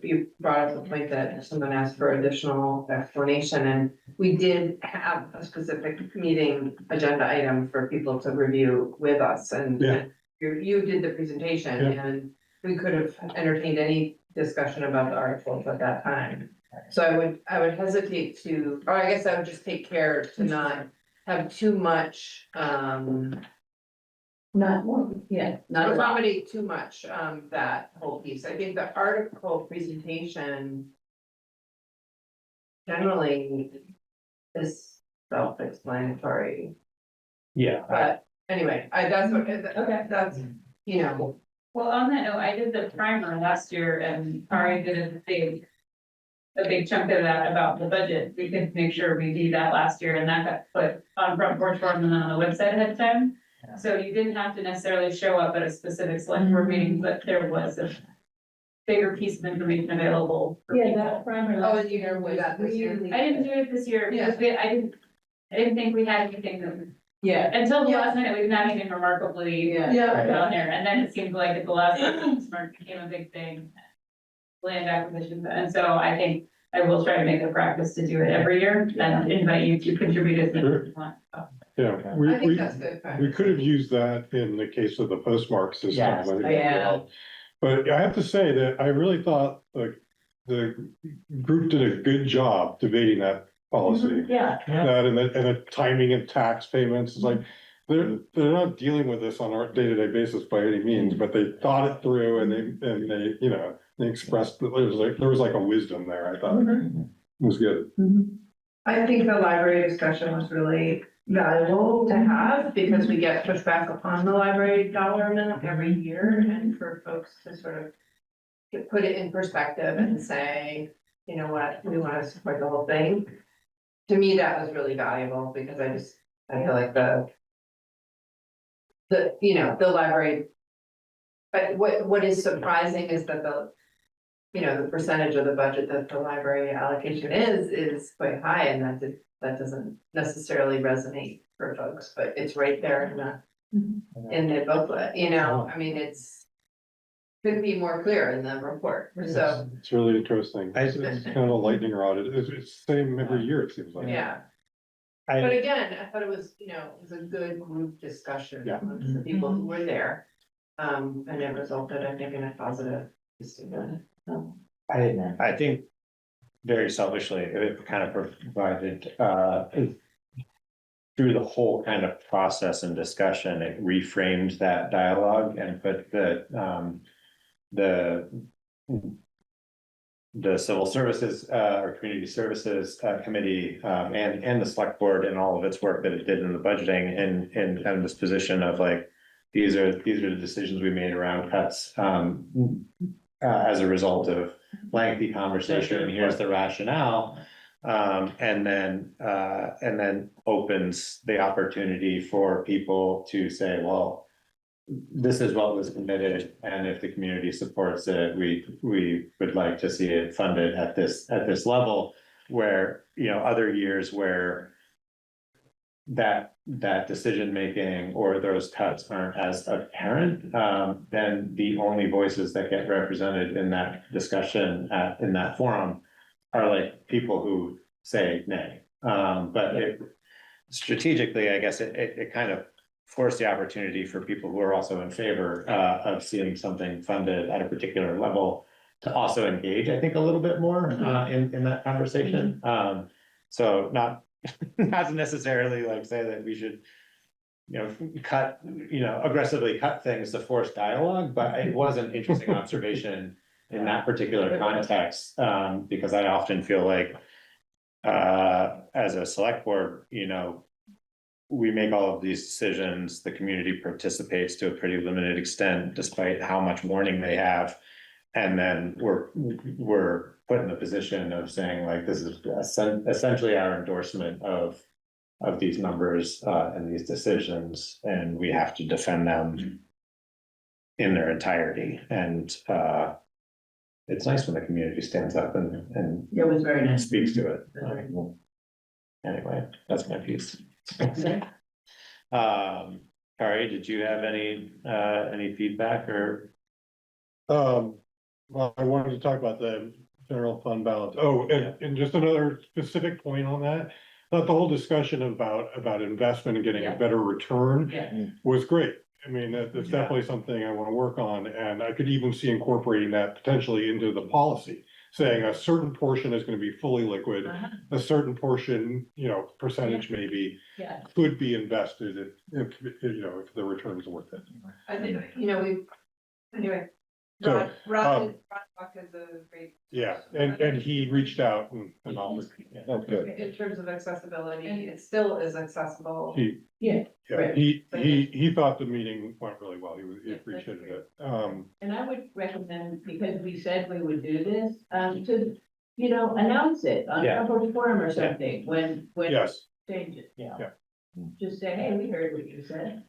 you brought up the point that someone asked for additional explanation, and we did have a specific meeting agenda item for people to review with us, and you did the presentation, and we could have entertained any discussion about the articles at that time. So I would hesitate to, or I guess I would just take care to not have too much Not, yeah, not a Let's lot. accommodate too much, that whole piece. I think the article presentation generally is self-explanatory, Yeah. but anyway, that's what, okay, that's, you know. Well, on that note, I did the primer last year and Ari did a big chunk of that about the budget. We could make sure we do that last year and that got put on Front Porch Forum and then on the website ahead of time. So you didn't have to necessarily show up at a specific select board meeting, but there was a bigger piece of information available. for people. primer last year was really. I didn't do it this year because I didn't think we had anything that, Yeah. until the last minute, we didn't have anything remarkably Yeah. down there. And then it seemed like at the last minute, smart became a big thing. Land acquisition, and so I think I will try to make a practice to do it every year and invite you to contribute as much as you want. Yeah, I think that's good. we could have used that in the case of the postmark system. Yes. Yeah. But I have to say that I really thought like the group did a good job debating that policy. Yeah. That and the timing of tax payments is like, they're not dealing with this on a day-to-day basis by any means, but they thought it through and they, you know, they expressed, there was like a wisdom there, I thought. It was good. I think the library discussion was really valuable to have because we get pushback upon the library dollar amount every year and for folks to sort of put it in perspective and say, you know what, we want to support the whole thing. To me, that was really valuable because I feel like you know, the library. But what is surprising is that the percentage of the budget that the library allocation is quite high and that doesn't necessarily resonate for folks, but it's right there in the booklet, you know, I mean, could be more clear in the report, so, It's really interesting. It's kind of a lightning rod. It's the same every year, it seems like. yeah. But again, I thought it was, you know, it was a good group discussion Yeah. amongst the people who were there. And it resulted, I think, in a positive decision. I think very selfishly, it kind of provided, through the whole kind of process and discussion, it reframed that dialogue and put the civil services, or community services, committee, and the select board and all of its work that it did in the budgeting and kind of this position of like, these are the decisions we made around cuts, as a result of lengthy conversation, here's the rationale. And then opens the opportunity for people to say, well, this is what was committed, and if the community supports it, we would like to see it funded at this level. Where, you know, other years where that decision making or those cuts aren't as apparent, then the only voices that get represented in that discussion in that forum are like people who say nay. But strategically, I guess it kind of forced the opportunity for people who are also in favor of seeing something funded at a particular level to also engage, I think, a little bit more in that conversation. So not necessarily like say that we should, you know, aggressively cut things to force dialogue, but it was an interesting observation in that particular context, because I often feel like as a select board, you know, we make all of these decisions, the community participates to a pretty limited extent, despite how much warning they have. And then we're put in the position of saying like, this is essentially our endorsement of these numbers and these decisions, and we have to defend them in their entirety. And it's nice when the community stands up and It was very nice. speaks to it. Anyway, that's my piece. Kari, did you have any feedback or? Well, I wanted to talk about the general fund balance. Oh, and just another specific point on that. Not the whole discussion about investment and getting a better return was great. I mean, that's definitely something I want to work on, and I could even see incorporating that potentially into the policy. saying a certain portion is gonna be fully liquid, Uh-huh. a certain portion, percentage maybe Yeah. could be invested if if the return's worth it. I think, anyway. So, Ron Buck is a great. Yeah, and he reached out and all this. Oh, good. In terms of accessibility, it still is accessible. He, Yeah, yeah, right. he thought the meeting went really well. He Yeah, appreciated that's it. and I would recommend, because we said we would do this, to, announce it on Yeah. a public forum or something, when Yes, change it. Yeah. Just say, hey, we heard what you said.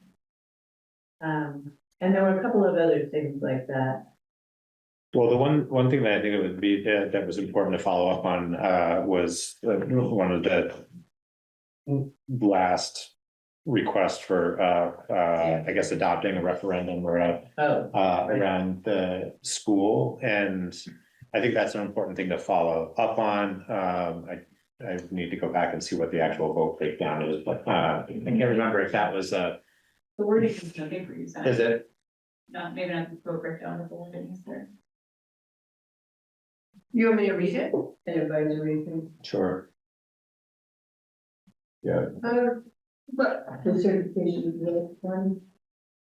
And there were a couple of other things like that. Well, the one thing that I think it would be, that was important to follow up on, was one of the last requests for, I guess, adopting a referendum or Oh, around the school, and I think that's an important thing to follow up on. I need to go back and see what the actual vote breakdown is, but, I can't remember if that was, The wording is nothing for you, Sam. is it? Not, maybe not the full breakdown of the wording is there. You want me to read it? an advisory thing, Sure. Yeah. But, the certification of the one.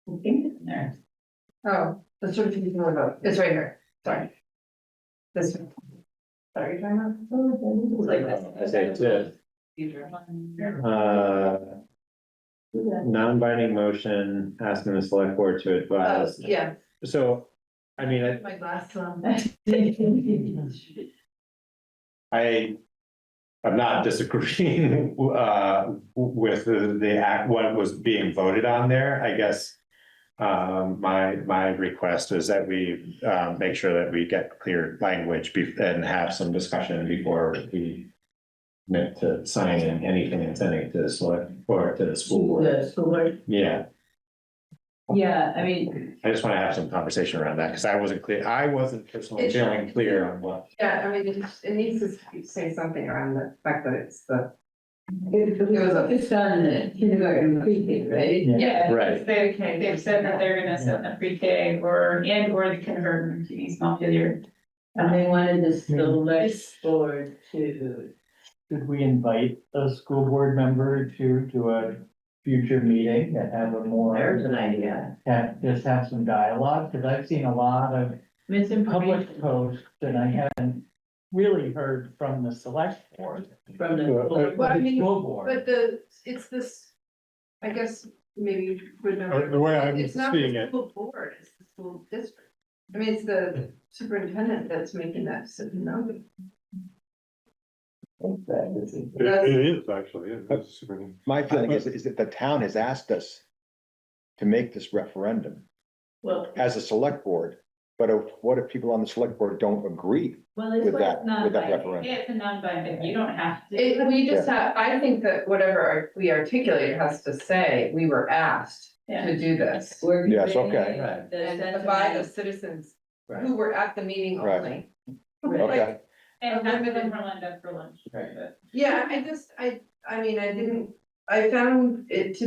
I think it's in there. oh, the certification of vote, it's right here, sorry. This one. Sorry, you're talking about? I say it. Non-binding motion asking the select board to Oh, advise. yeah, So, I mean, my glasses on. I'm not disagreeing, with the act, what was being voted on there, I guess. My request is that we, make sure that we get clear language and have some discussion before we meant to sign in anything and sending it to the select or to the school board. The school board, Yeah, yeah, I mean, I just want to have some conversation around that, because I wasn't clear, I wasn't personally feeling clear on what. Yeah, I mean, it needs to say something around the fact that it's the. it's on the kindergarten pre-K, right? Yeah. Right. They've said that they're gonna send the pre-K or the kindergarten to East Montpelier. And they wanted the select board to, Should we invite a school board member to a future meeting and have a more, there's an idea. just have some dialogue? Because I've seen a lot of Misinformation public posts and I haven't really heard from the select board. from the. Well, I mean, School board. but it's this, I guess, maybe you would know. The way I'm It's not seeing the it. school board, it's the school district. I mean, it's the superintendent that's making that decision, no? It is actually, that's super. My feeling is that the town has asked us to make this referendum Well, as a select board. But what if people on the select board don't agree it's with like that, not with that binding. referendum? It's a non-binding, you don't have to. We just have, I think that whatever we articulate has to say, we were asked to do this. We're Yes, conveying okay. Right. the And sentiment. by the citizens who were at the meeting Right. only. Okay, And have them lined up for lunch. Right. But Yeah, I mean, I found it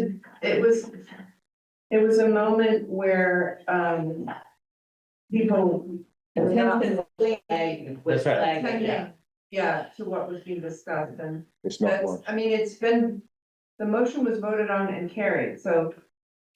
was a moment where, people. Attention was That's right. flagged, Attending, yeah, to what was being discussed, and it's not that's, one. I mean, the motion was voted on and carried, so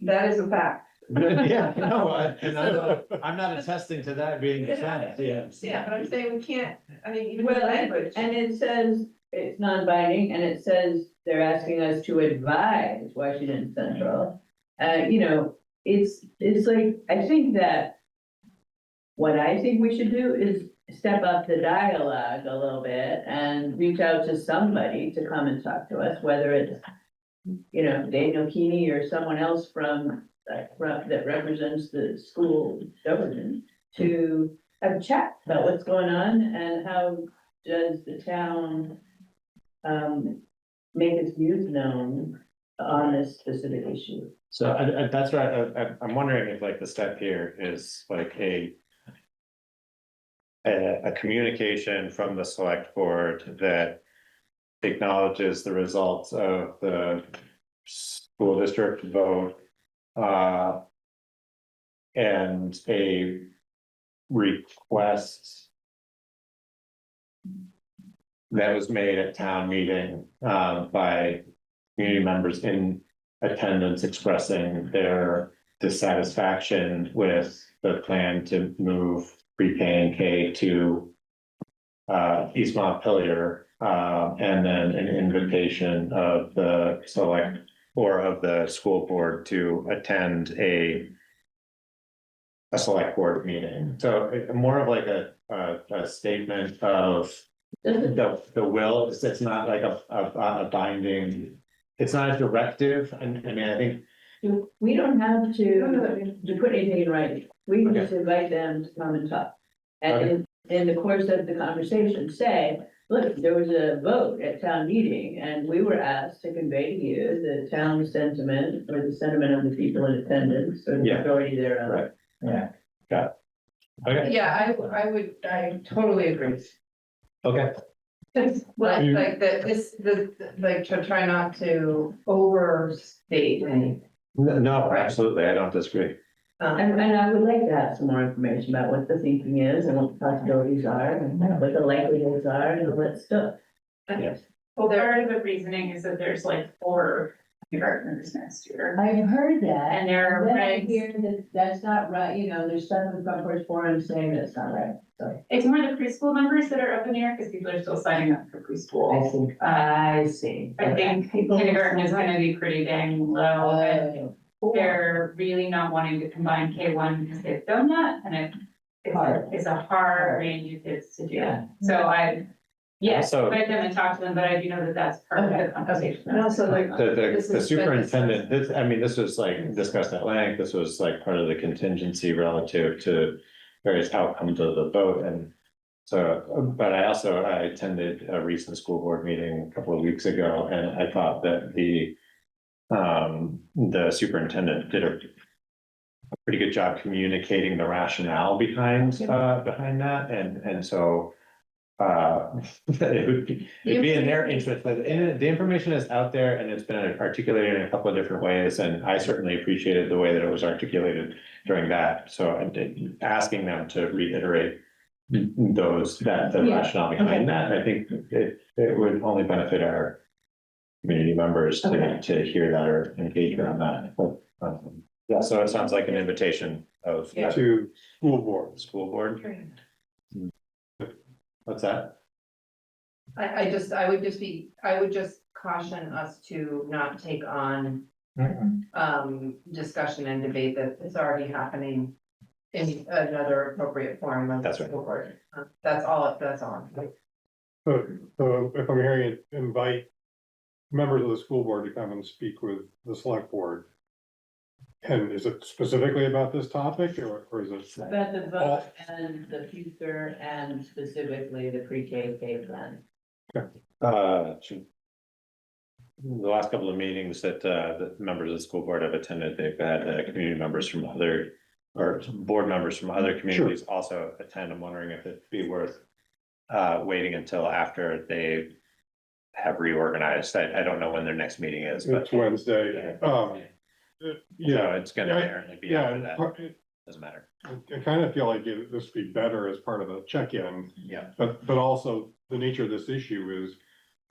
that is a fact. Yeah, no, I'm not attesting to that being the fact, yeah. Yeah, but I'm saying we can't, I mean, even Well, the language. and it says it's non-binding, and it says they're asking us to advise Washington Central. It's like, I think that what I think we should do is step up the dialogue a little bit and reach out to somebody to come and talk to us, whether it's, Daniel Keeney or someone else that represents the school government, to have a chat about what's going on and how does the town make its views known on this specific issue. So that's right, I'm wondering if like the step here is like a communication from the select board that acknowledges the results of the school district vote. And a request that was made at town meeting, by community members in attendance expressing their dissatisfaction with the plan to move pre-K and K to East Montpelier, and then an invitation of the select or of the school board to attend a select board meeting. So more of like a statement of the will. It's not like a binding, it's not a directive. And I mean, I think, We don't have to put anything in writing. We can just invite them to come and talk. And in the course of the conversation, say, look, there was a vote at town meeting and we were asked to convey to you the town sentiment or the sentiment of the people in attendance or the Yeah. majority thereof. Right. Yeah. okay, Yeah, I totally agree. okay. Like, like to try not to overstate anything. No, absolutely, I don't disagree. And I would like to have some more information about what the thinking is and what the possibilities are and what the likelihoods are and all that stuff. Well, part of the reasoning is that there's like 4 kindergartners next year. I've heard that. And there are Then I regs. hear that that's not right, you know, there's stuff in Front Porch Forum saying that's not right, so. It's more the preschool numbers that are up in the air because people are still signing up for preschool. I see. I think kindergarten is gonna be pretty dang low, and they're really not wanting to combine K1 because they've done that, and it's a hard range of kids to do. Yeah. So yes, Also- invite them and talk to them, but I do know that that's part of the conversation. And also like. The superintendent, this was like discussed at length, this was like part of the contingency relative to various outcomes of the vote, and so, but I attended a recent school board meeting a couple of weeks ago, and I thought that the superintendent did a pretty good job communicating the rationale behind that, and so it'd be in their interest, but the information is out there and it's been articulated in a couple of different ways, and I certainly appreciated the way that it was articulated during that, so I did asking them to reiterate the rationale behind that. I think it would only benefit our community members to hear that or engage on that. But, yeah, so it sounds like an invitation of To school board. school board. What's that? I would just caution us to not take on, discussion and debate that is already happening in another appropriate forum of the That's right. school board. That's all. So if I'm hearing it, invite members of the school board to come and speak with the select board. And is it specifically about this topic or is it? About the vote and the future and specifically the pre-K plan. The last couple of meetings that the members of the school board have attended, they've had community members from other, or board members from other communities also attend. I'm wondering if it'd be worth waiting until after they have reorganized. I don't know when their next meeting is, but It's Wednesday. yeah, it's gonna apparently be after that. Doesn't matter. I kind of feel like this would be better as part of a check-in, Yeah. but also the nature of this issue is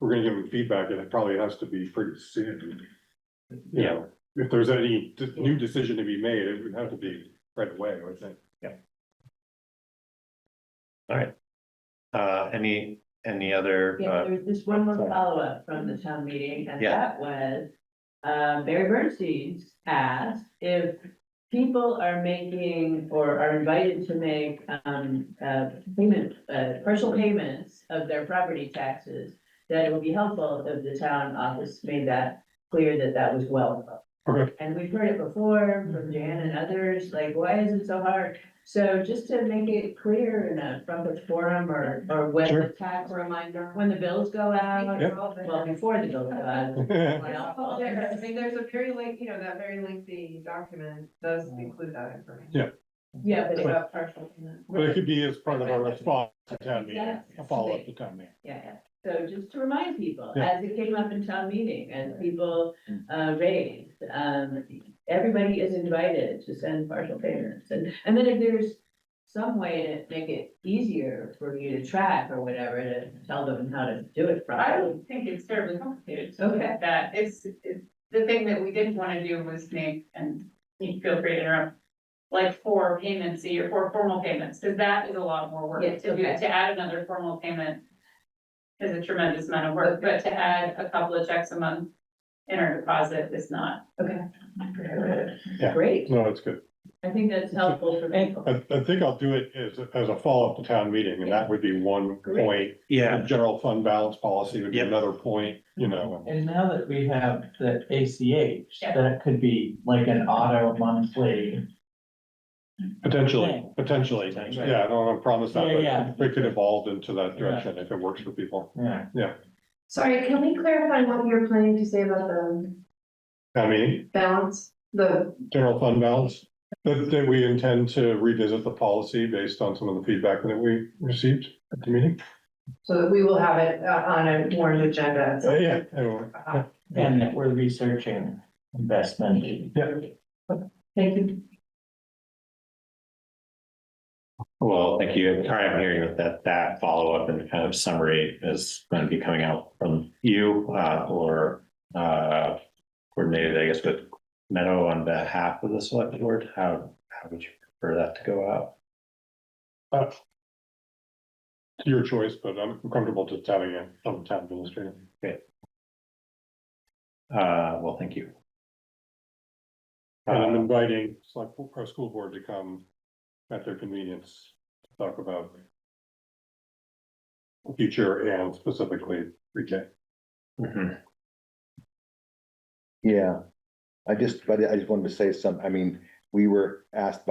we're gonna give them feedback and it probably has to be pretty soon. You know, if there's any new decision to be made, it would have to be right away, I think. All right. Any other? Yeah, there's just one more follow-up from the town meeting, and Yeah. that was, Barry Bernstein's asked if people are making or are invited to make, partial payments of their property taxes, that it would be helpful if the town office made that clear that that was welcome. Okay. And we've heard it before from Jan and others, like, why is it so hard? So just to make it clear in a front porch forum or when Sure. the tax reminder, when the bills go out, Yep. well, before the bills go out. I think there's a very that very lengthy document does include that information. Yeah, but About partial payment. But it could be as part of our response to town meeting, Yes. a follow-up to town meeting. Yeah, so just to remind people, Yeah. as it came up in town meeting and people raised, everybody is invited to send partial payments. And then if there's some way to make it easier for you to track or whatever, to tell them how to do it I properly. don't think it's terribly complicated. Okay. That the thing that we didn't wanna do was make, and you feel free to interrupt, like 4 payments a year, 4 formal payments, cause that is a lot more work Yes, to do, okay. to add another formal payment. Is a tremendous amount of work, but to add a couple of checks a month in our deposit is not. Okay. Yeah. Great, No, it's good. I think that's helpful for people. I think I'll do it as a follow-up to town meeting, and that would be one point. Yeah. The general fund balance policy would be Yep. another point, you know. And now that we have the ACH, Yeah. that could be like an auto monthly. Potentially, Right. yeah, I don't want to promise that, Yeah, but it could evolve into that direction if it works for people. Yeah. Sorry, can we clarify what you're planning to say about the I mean, balance? The, general fund balance, that we intend to revisit the policy based on some of the feedback that we received at the meeting. so that we will have it on a more agenda. Yeah, anyway, And that we're researching investment. yeah. Thank you. Well, thank you. I'm hearing that follow-up and kind of summary is going to be coming out from you, or coordinated, I guess, with Meadow on behalf of the select board. How would you prefer that to go out? Your choice, but I'm comfortable just having it on the town administrator. Well, thank you. And I'm inviting select our school board to come at their convenience to talk about future and specifically pre-K. Mhm. Yeah, I just wanted to say I mean, we were asked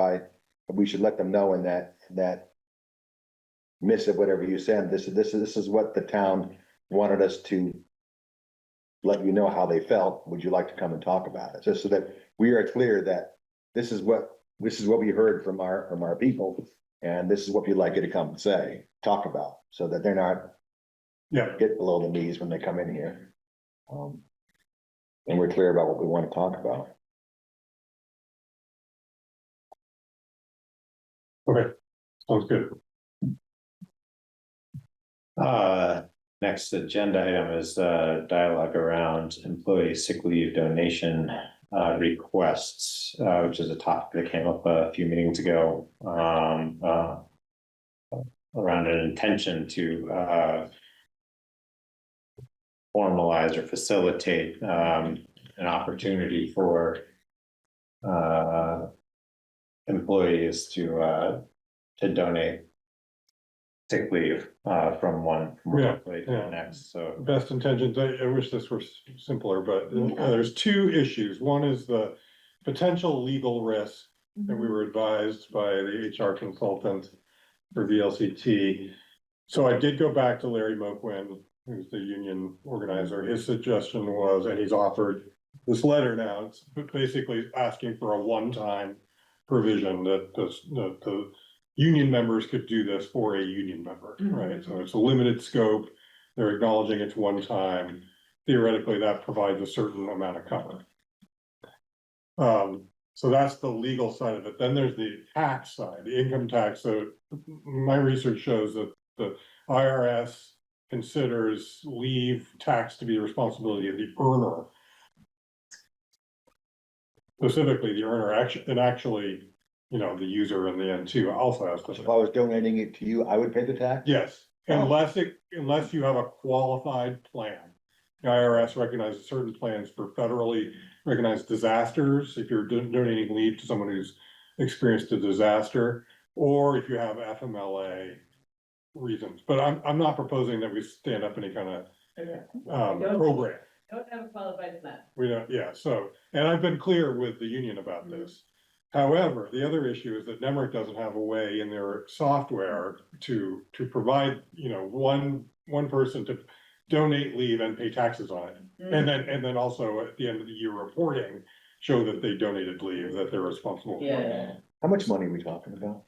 we should let them know in that missive, whatever you send, this is what the town wanted us to let you know how they felt. Would you like to come and talk about it? Just so that we are clear that this is what we heard from our people, and this is what we'd like you to come and talk about, so that they're not get below the knees when they come in here. And we're clear about what we want to talk about. Okay, sounds good. Next agenda item is dialogue around employee sick leave donation requests, which is a topic that came up a few meetings ago, around an intention to formalize or facilitate an opportunity for employees to donate sick leave from one employee to the next, so. Best intentions, I wish this were simpler, but there's 2 issues. One is the potential legal risk that we were advised by the HR consultant for VLCT. So I did go back to Larry Moquin, who's the union organizer. His suggestion was, and he's offered this letter now, it's basically asking for a one-time provision that the union members could do this for a union member, right? So it's a limited scope. They're acknowledging it's one time. Theoretically, that provides a certain amount of cover. So that's the legal side of it. Then there's the tax side, the income tax. So my research shows that the IRS considers leave tax to be the responsibility of the earner. Specifically, the earner actually, you know, the user in the end too also has to. If I was donating it to you, I would pay the tax? Yes, unless you have a qualified plan. The IRS recognizes certain plans for federally recognized disasters, if you're donating leave to someone who's experienced a disaster, or if you have FMLA reasons, but I'm not proposing that we stand up any kind of program. Don't have a qualified plan. We don't, yeah, so, and I've been clear with the union about this. However, the other issue is that Nemrick doesn't have a way in their software to provide, you know, one person to donate leave and pay taxes on it. And then also at the end of the year reporting, show that they donated leave, that they're responsible for. Yeah. How much money are we talking about?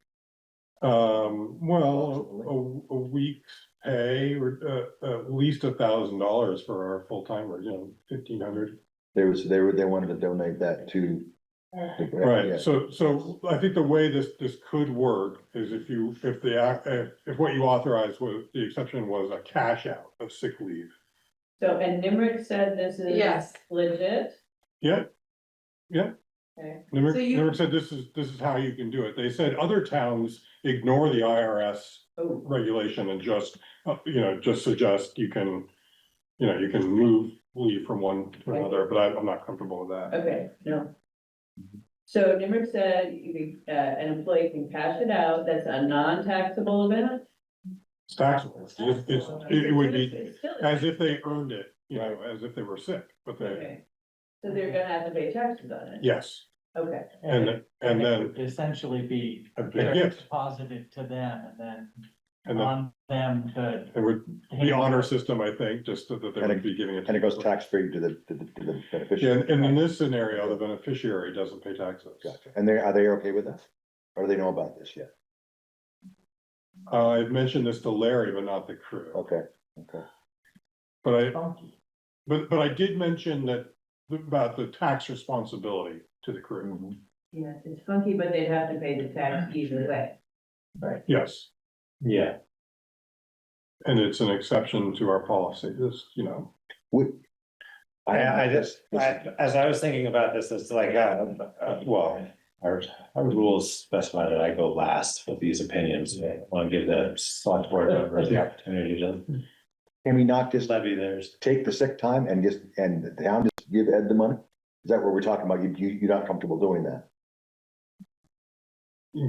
Well, a week's pay, or at least $1,000 for our full timer, you know, 1,500. They wanted to donate that to Right, so I think the way this could work is if what you authorized was, the exception was a cash out of sick leave. So, and Nimrick said this is Yes. legit? Yeah, Okay. So you- Never said this is how you can do it. They said other towns ignore the IRS Oh, regulation and just, just suggest you can move leave from one to another, but I'm not comfortable with that. okay, no. So Nimrick said an employee can cash it out, that's a non-taxable event? It's taxable. It would be It's still- as if they earned it, as if they were sick, but they, Okay. So they're gonna have to pay taxes on it? yes. Okay, And it then, would essentially be A big gift. positive to them and then and then on them to. it would be honor system, I think, just that they would be giving it. And it goes tax-free to the Yeah, beneficiary. and in this scenario, the beneficiary doesn't pay taxes. Gotcha. And are they okay with that? Or do they know about this yet? I've mentioned this to Larry, but not the crew. Okay. But I did mention that about the tax responsibility to the crew. yeah, it's funky, but they'd have to pay the tax either way. Yes, Yeah, and it's an exception to our policy, just, as I was thinking about this, it's like, well, our rules specify that I go last with these opinions. I want to give the select board members the opportunity to Can we not just levy theirs. take the sick time and the town just give Ed the money? Is that what we're talking about? You're not comfortable doing that?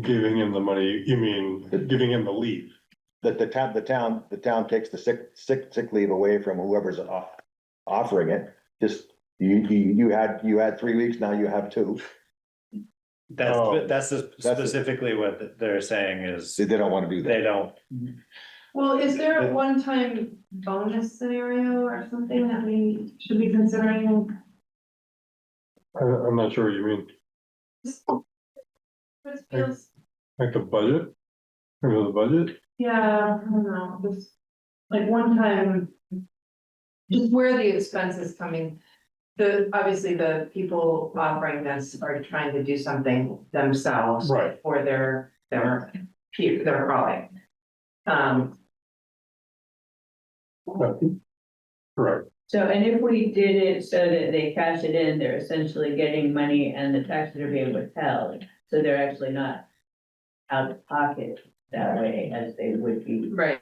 giving him the money, you mean, giving him the leave. The town takes the sick leave away from whoever's offering it. Just, you had 3 weeks, now you have 2. That's specifically what they're saying is They don't want to do that. they don't. Well, is there a one-time bonus scenario or something that we should be considering? I'm not sure what you mean, It feels, like the budget? Remember the budget? yeah, I don't know, just like one time. Just where the expense is coming. Obviously, the people offering this are trying to do something themselves. Right. For their calling. Correct. So, and if we did it so that they cash it in, they're essentially getting money and the taxes are being withheld. So they're actually not out of pocket that way as they would be. Right.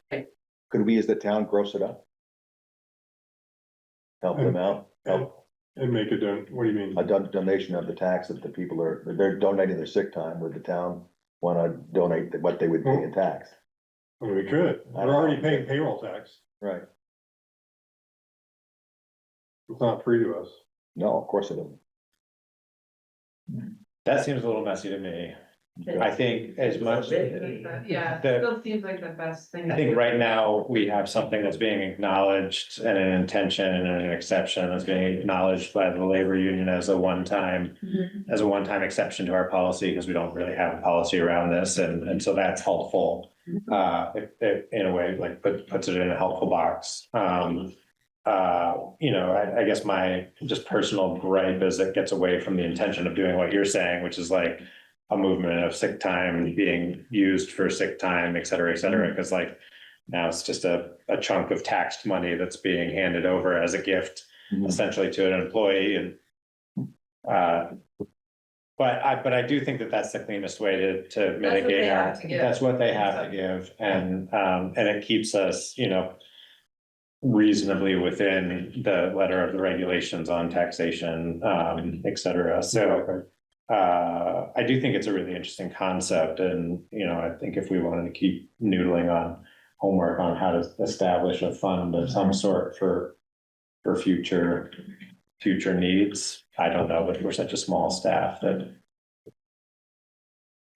Could we, as the town, gross it up? Help them out, help And make what do you mean? a donation of the tax that the people they're donating their sick time, would the town wanna donate what they would pay in tax? I mean, we could, we're already paying payroll tax, Right, it's not free to us. no, of course it isn't. That seems a little messy to me. I think as much. Yeah, The- still seems like the best thing. I think right now we have something that's being acknowledged and an intention and an exception that's being acknowledged by the labor union as a one-time exception to our policy, because we don't really have a policy around this, and so that's helpful. If in a way, like puts it in a helpful box. I guess my just personal gripe is it gets away from the intention of doing what you're saying, which is like a movement of sick time being used for sick time, et cetera, because like now it's just a chunk of taxed money that's being handed over as a gift essentially to an employee. And but I do think that that's the cleanest way to mitigate that's what they have to give. And it keeps us, reasonably within the letter of the regulations on taxation, et cetera. So I do think it's a really interesting concept, and I think if we wanted to keep noodling on homework on how to establish a fund of some sort for future needs, I don't know, but we're such a small staff that.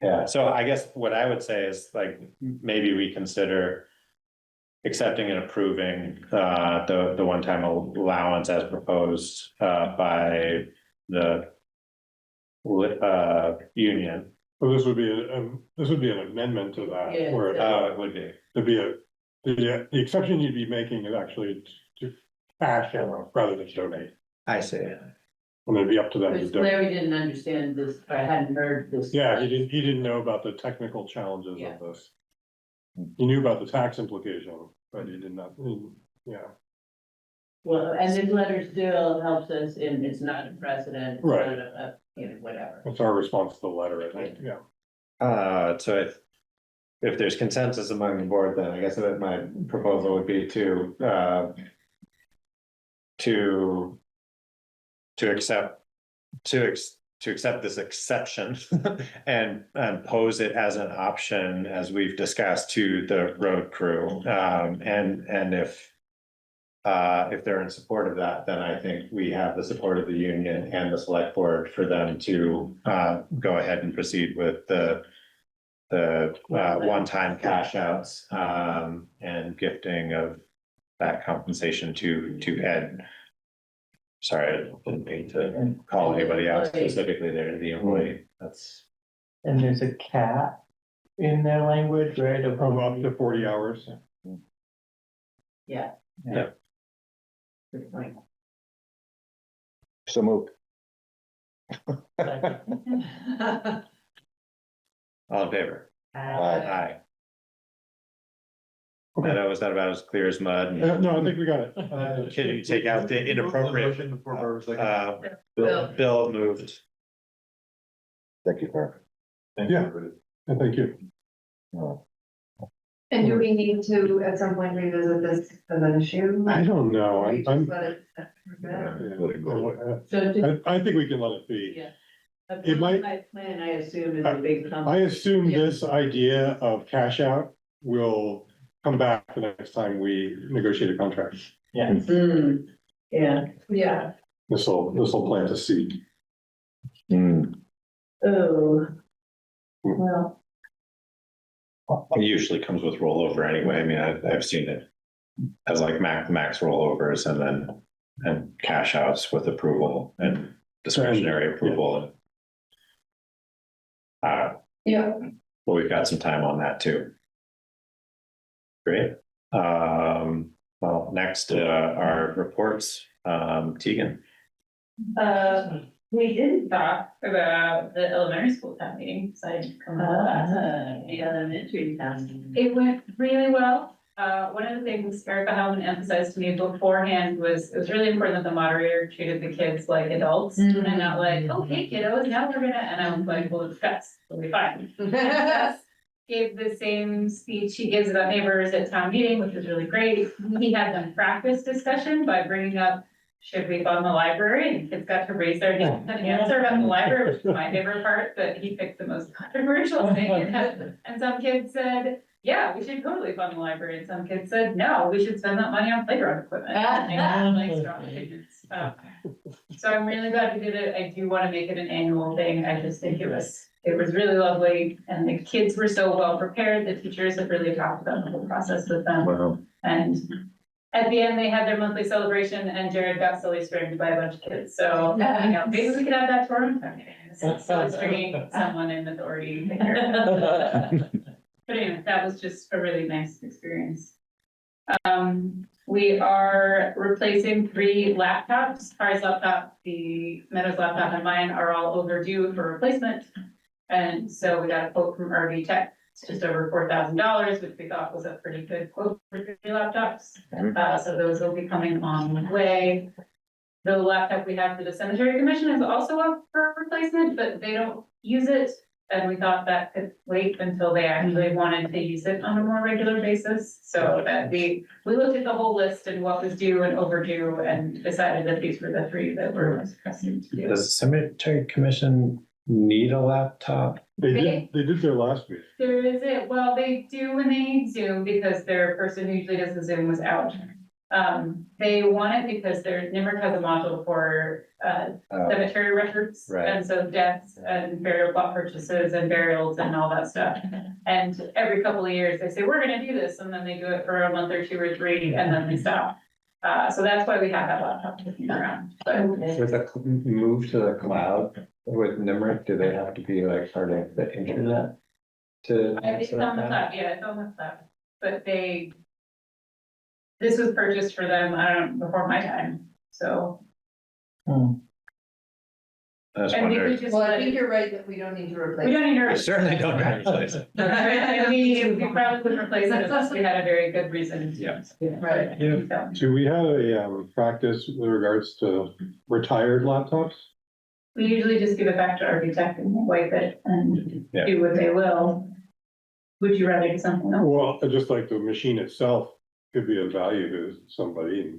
Yeah, so I guess what I would say is like maybe we consider accepting and approving the one-time allowance as proposed by the union. So this would be an amendment to that, Yeah. where It would be. the exception you'd be making is actually to cash out rather than donate. I see. And it'd be up to them to Because do. Larry didn't understand this, or hadn't heard this. Yeah, he didn't know about the technical challenges Yeah. of this. He knew about the tax implication, but he did not, yeah. Well, and this letter still helps us in, it's not a precedent. It's Right. not you know, whatever. That's our response to the letter, I think, yeah. So if there's consensus among the board, then I guess that my proposal would be to accept, to accept this exception and pose it as an option, as we've discussed, to the road crew. And if they're in support of that, then I think we have the support of the union and the select board for them to go ahead and proceed with the one-time cash outs and gifting of that compensation to Ed. Sorry, I didn't mean to call anybody out specifically there, the employee, that's. And there's a cap in their language, right? Of Up to 40 hours. Yeah. Yeah. Good point. So moved. All in favor? Aye. Okay. I know, is that about as clear as mud? No, I think we got it. Can you take out the inappropriate? Motion for second. Bill moved. Thank you, Clark. Thank Yeah. you, everybody. Thank you. And do we need to at some point revisit this as an issue? I don't know, We just I'm. let it- So just, I think we can let it be. yeah. It might- My plan, I assume, is a big I company. assume this idea of cash out will come back the next time we negotiate a contract. Yeah. Yeah, Yeah. This will plant a seed. oh. Well, It usually comes with rollover anyway. I mean, I've seen it as like max rollovers and cash outs with approval and discretionary approval. Yeah. Well, we've got some time on that too. Great. Well, next, our reports, Tegan. We didn't talk about the elementary school town meeting, so I didn't come to that. the elementary town. It went really well. One of the things Erica Hellman emphasized to me beforehand was, it was really important that the moderator treated the kids like adults and not like, okay, kiddos, now we're gonna, and I was like, well, that's, we'll be fine. Gave the same speech he gives about neighbors at town meeting, which was really great. He had them practice discussion by bringing up, should we fund the library? And kids got to raise their hand and answer about the library, which was my favorite part, but he picked the most controversial thing. And some kids said, yeah, we should totally fund the library. And some kids said, no, we should spend that money on playground equipment. And they had like strong opinions. So I'm really glad we did it. I do want to make it an annual thing. I just think it was really lovely. And the kids were so well prepared. The teachers have really talked about the whole process with them. Wow. And at the end, they had their monthly celebration and Jared got silly stringed by a bunch of kids. So, you know, maybe we could add that to our own town meeting. Silly stringing someone in authority figure. But anyway, that was just a really nice experience. We are replacing 3 laptops. Kari's laptop, the Meadows laptop, and mine are all overdue for replacement. And so we got a quote from RV Tech. It's just over $4,000, which we thought was a pretty good quote for 3 laptops. So those will be coming on the way. The laptop we have for the cemetery commission is also up for replacement, but they don't use it. And we thought that could wait until they actually wanted to use it on a more regular basis. So that we looked at the whole list and what was due and overdue and decided that these were the 3 that were most pressing to do. Does the cemetery commission need a laptop? They did their last meeting. There is it, well, they do when they need Zoom because their person who usually does the Zoom was out. They want it because Nimerick has a module for cemetery records. Right. And so deaths and burial plot purchases and burials and all that stuff. And every couple of years they say, we're gonna do this, and then they do it for a month or 2 or 3, and then they stop. So that's why we have that laptop kicking around. But With a move to the cloud with Nimerick, do they have to be like part of the internet? To it's on the cloud, yeah, it's on the cloud, but this was purchased for them, I don't know, before my time, so. I was And we wondering. could just. Well, I think you're right that we don't need to replace. We don't need to. I certainly don't replace it. We probably could replace it unless we had a very good reason. Yeah. Right. Yeah. Do we have a practice with regards to retired laptops? We usually just give it back to architect and wipe it and Yeah. do what they will. Would you rather do something else? Well, just like the machine itself could be of value to somebody.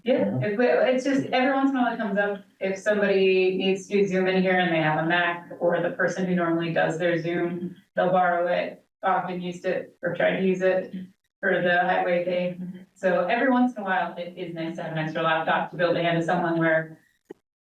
Yeah, it's just every once in a while it comes up, if somebody needs to Zoom in here and they have a Mac, or the person who normally does their Zoom, they'll borrow it, often used it or try to use it for the highway thing. So every once in a while, it is nice to have an extra laptop to be able to hand to someone where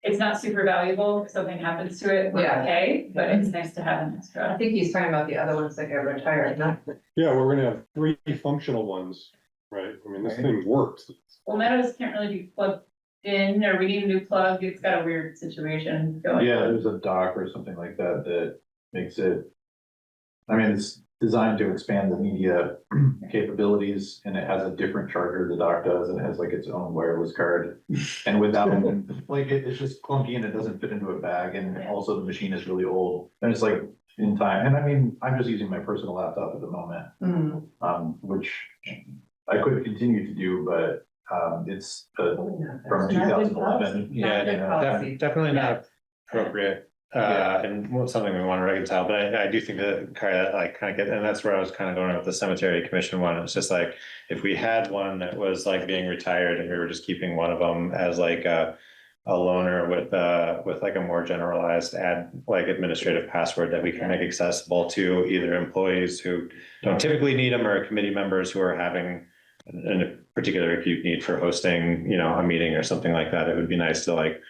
it's not super valuable, if something happens to it, we're Yeah. okay, but it's nice to have an I extra. think he's talking about the other ones that get retired, not. Yeah, we're gonna have 3 functional ones, right? I mean, this thing works. Well, Meadows can't really be plugged in, or we need a new plug, it's got a weird situation going. Yeah, there's a dock or something like that that makes it. I mean, it's designed to expand the media capabilities, and it has a different charger the dock does, and it has like its own wireless card. And without, like, it's just clunky and it doesn't fit into a bag, and also the machine is really old, and it's like in time, and I mean, I'm just using my personal laptop at the moment. Which I could continue to do, but it's from 2011. Yeah, definitely not appropriate. And something we want to reconcile, but I do think that kind of get, and that's where I was kind of going with the cemetery commission one. It's just like, if we had one that was like being retired and we were just keeping one of them as like a loaner with like a more generalized administrative password that we can make accessible to either employees who don't typically need them, or committee members who are having a particular acute need for hosting, a meeting or something like that. It would be nice to like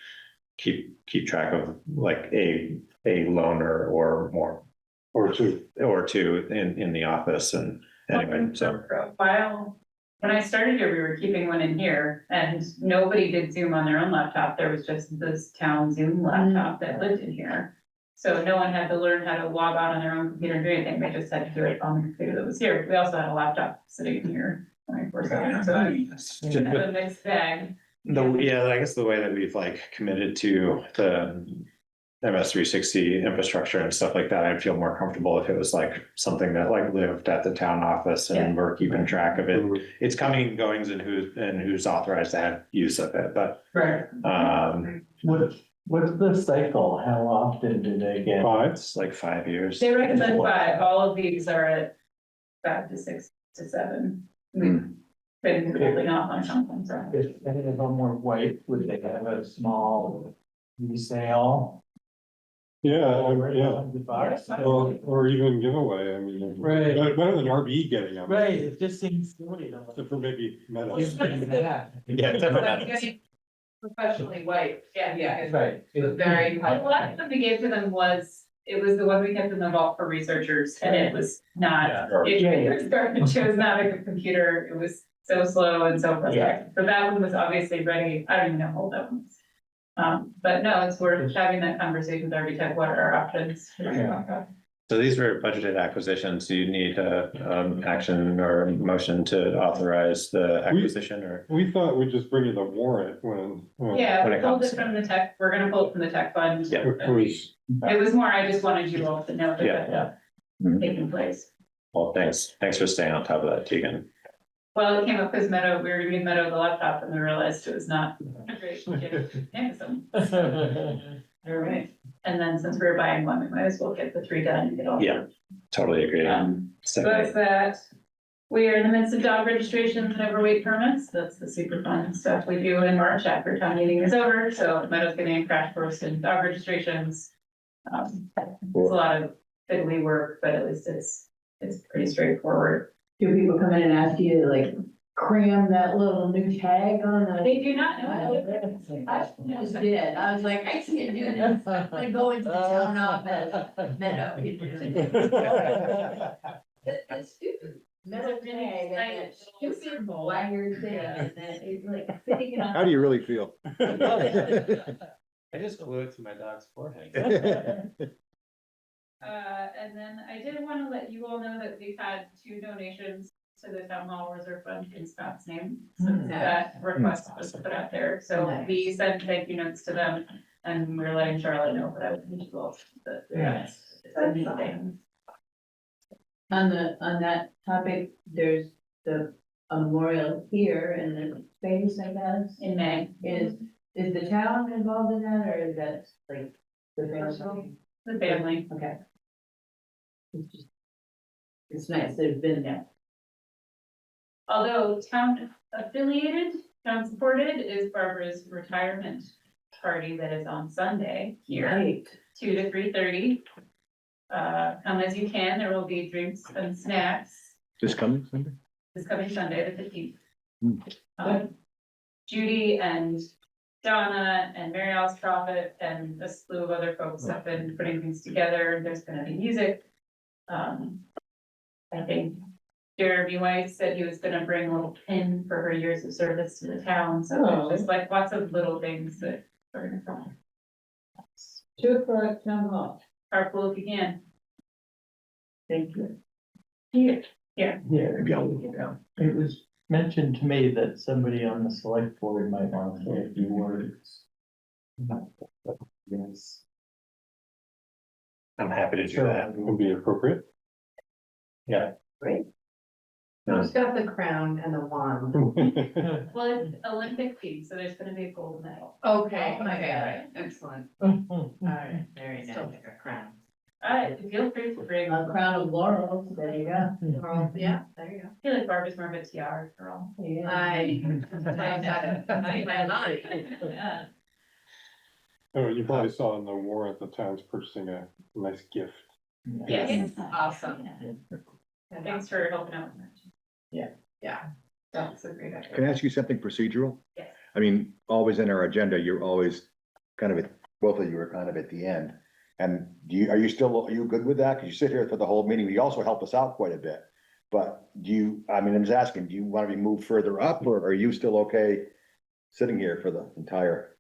keep track of like a loaner or more, Or two. in the office. And anyway, so For a while, when I started here, we were keeping one in here, and nobody did Zoom on their own laptop. There was just this town Zoom laptop that lived in here. So no one had to learn how to log on their own computer and do anything. They just had to do it on the computer that was here. We also had a laptop sitting here 24/7. So it's a mixed bag. I guess the way that we've like committed to the MS360 infrastructure and stuff like that, I'd feel more comfortable if it was like something that like lived at the town office and we're keeping track of it. It's coming and goings and who's authorized to have use of it, but Right. What's the cycle? How often do they get? It's like 5 years. They recommend 5. All of these are at 5 to 6 to 7. We've been holding off on something, so. If any of them were white, would they have a small resale? Yeah, yeah. Or- Or even giveaway, I mean. Right. Better than RB getting them. Right, it just seems silly. Except for maybe Meta. Yeah, definitely. Professionally white, yeah. Right. It was very. The last one we gave to them was the one we kept in the vault for researchers, and it was not, it was not a good computer, it was so slow and so frustrating. So that one was obviously ready, I don't even know how old that one was. But no, it's worth having that conversation with architect, what are our options? So these were budgeted acquisitions. Do you need action or motion to authorize the acquisition or? We thought we'd just bring you the warrant when. Yeah, When we it pulled comes. it from the tech, we're gonna pull it from the tech fund. Yeah. It was, It was more, I just wanted you all to know that Yeah. that's taking place. Well, thanks for staying on top of that, Tegan. Well, it came up because we were gonna give Meadow the laptop and we realized it was not a great gift to Amazon. All right, and then since we're buying one, we might as well get the 3 done and get all. Yeah, totally agree. So that's that. We are in the midst of dog registrations and overweight permits. That's the super fun stuff we do in March after town meeting is over. So Meadow's getting a crash course in dog registrations. It's a lot of fiddly work, but at least it's pretty straightforward. Do people come in and ask you to like cram that little new tag on the? They do not know. I just did. I was like, I can't do this. I'm gonna go into the town office. Meadow. That's stupid. Meadow tag and that stupid wire thing and then it's like fitting it on. How do you really feel? I just glue it to my dog's forehead. And then I did want to let you all know that we've had 2 donations to the town hall reserve fund in Scott's name. So that request was put out there. So we sent thank you notes to them and we're letting Charlotte know, but I would need to go. It's a new thing. On that topic, there's the memorial here in the space, I guess. In May. Is the town involved in that, or is that like the family? The family. Okay. It's nice, there's been that. Although town affiliated, town supported is Barbara's retirement party that is on Sunday here, Right. 2 to 3:30. Come as you can, there will be drinks and snacks This coming Sunday? this coming Sunday, the 15th. Hmm. Judy and Donna and Mary Alice Prophet and a slew of other folks have been putting things together. There's gonna be music. I think Jeremy White said he was gonna bring a little pin for her years of service to the town, so there's just like lots of little things that are gonna come. 2 o'clock town hall. Carpool if you can. Thank you. Here. Yeah, Maybe I'll look it down. it was mentioned to me that somebody on the select board might want to say a few words. Yes. I'm happy to do that. Would be appropriate. Yeah. Great. Who's got the crown and the wand? Well, it's Olympic theme, so there's gonna be a gold medal. Okay, Oh my okay, excellent. Alright, very nice. Still pick a crown. Feel free to bring. A crown of laurels, there you go. Well, yeah, there you go. I feel like Barbara's more of a tiara girl. Yeah. I Yeah. Oh, you probably saw in the warrant, the town's purchasing a nice gift. Yes. Awesome. Thanks for helping out with that. Yeah. That's a great idea. Can I ask you something procedural? Yes. I mean, always in our agenda, you're always kind of both of you are kind of at the end. And are you good with that? Cause you sit here for the whole meeting. You also help us out quite a bit. But I'm just asking, do you want to be moved further up or are you still okay sitting here for the entire?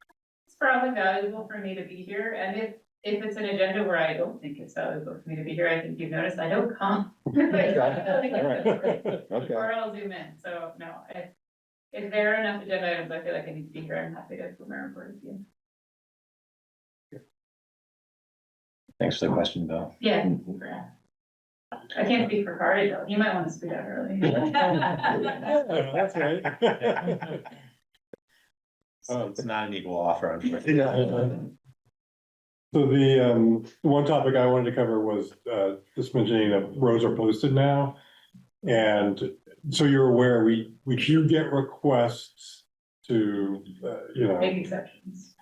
It's probably valuable for me to be here, and if it's an agenda where I don't think it's valuable for me to be here, I think you've noticed I don't come. Okay. Or I'll zoom in, so no, if there are enough agenda items, I feel like I need to be here, I'm happy to come and report with you. Thanks for the question, Bill. Yeah. I can't speak for Cardi though, you might want to speak out early. That's right. It's not an equal offer, unfortunately. So the one topic I wanted to cover was just mentioning that roads are posted now. And so you're aware, we do get requests to, Big exceptions.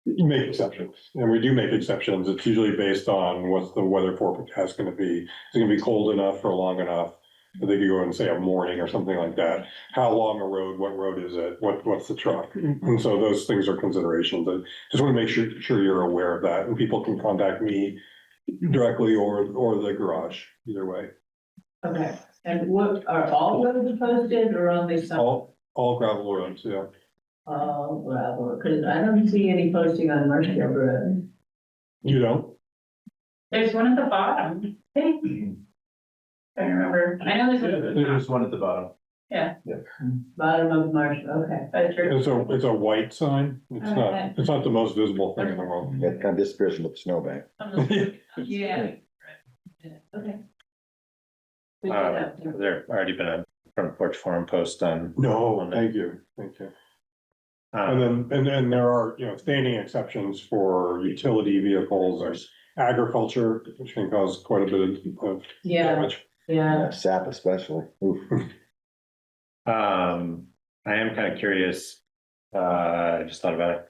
make exceptions. And we do make exceptions. It's usually based on what's the weather forecast gonna be. Is it gonna be cold enough or long enough? That they could go and say a morning or something like that. How long a road, what road is it? What's the truck? And so those things are considerations. I just want to make sure you're aware of that and people can contact me directly or the garage, either way. Okay, and what, are all roads posted or only some? All gravel roads, yeah. All gravel, cause I don't see any posting on Marshall Road. You don't? There's one at the bottom, I think. I don't remember, I know there's. There's one at the bottom. Bottom of Marshall, okay. It's a white sign. Okay. It's not the most visible thing in the world. That kind of disappears into the snowbank. Yeah. Okay. There already been a front porch forum post on. No, thank you. And then there are, standing exceptions for utility vehicles, there's agriculture, which can cause quite a bit of Yeah, damage. yeah. Sap especially. Oof. I am kind of curious, I just thought about it.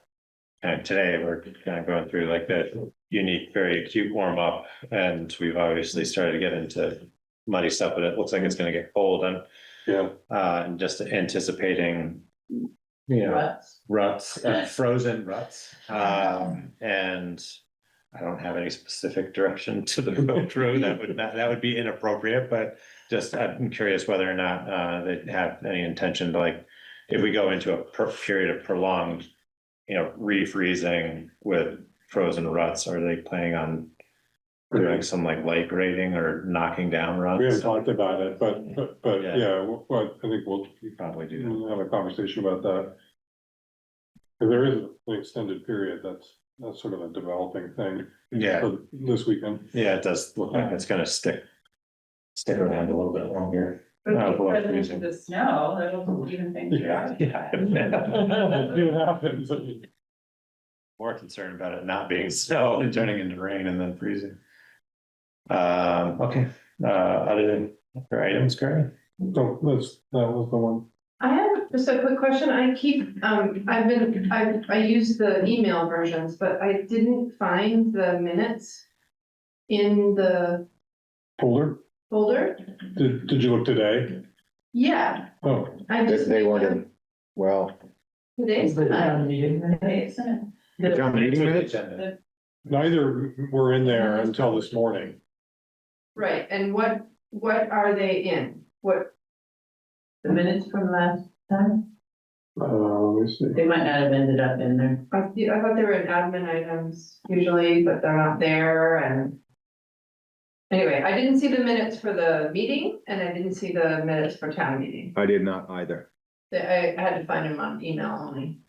Kind of today, we're kind of going through like the unique, very acute warm up, and we've obviously started to get into muddy stuff, but it looks like it's gonna get cold and. Yeah. And just anticipating, ruts, frozen ruts. And I don't have any specific direction to the road through, that would be inappropriate, but just, I'm curious whether or not, they have any intention to like, if we go into a period of prolonged, refreezing with frozen ruts, are they planning on doing some like light grading or knocking down runs. We haven't talked about it, but Yeah. yeah, well, I think we'll Probably do that. have a conversation about that. 'Cause there is an extended period, that's sort of a developing thing Yeah, for this weekend. yeah, it does look like it's gonna stick around a little bit longer. But Oh, the boy, president freezing. of the snow, that'll even things out. Yeah. It happens. More concerned about it not being snow and turning into rain and then freezing. Okay, other items, Gary? So that was the one. I have just a quick question. I keep, I use the email versions, but I didn't find the minutes in the Folder, folder. did you look today? Yeah, Oh, I just. They weren't in, well, Today's the night. the town meeting minutes? neither were in there until this morning. Right, and what are they in? What, The minutes from last time, Let me see. they might not have ended up in there. I thought they were in admin items usually, but they're not there and. Anyway, I didn't see the minutes for the meeting and I didn't see the minutes for town meeting. I did not either. I had to find them on email only.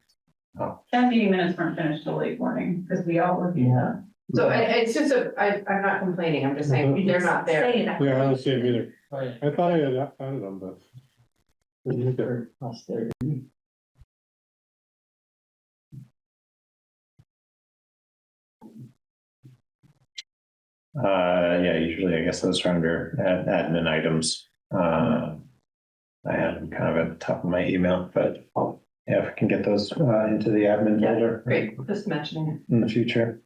Town meeting minutes weren't finished till late morning, because we all were. Yeah. So it's just I'm not complaining, I'm just saying they're not there. Yeah, I don't see him either. I thought I had found them, but. didn't look there. Yeah, usually I guess those are under admin items. I have them kind of at the top of my email, but yeah, if we can get those into the admin Yeah, folder. Great, just mentioning In the future.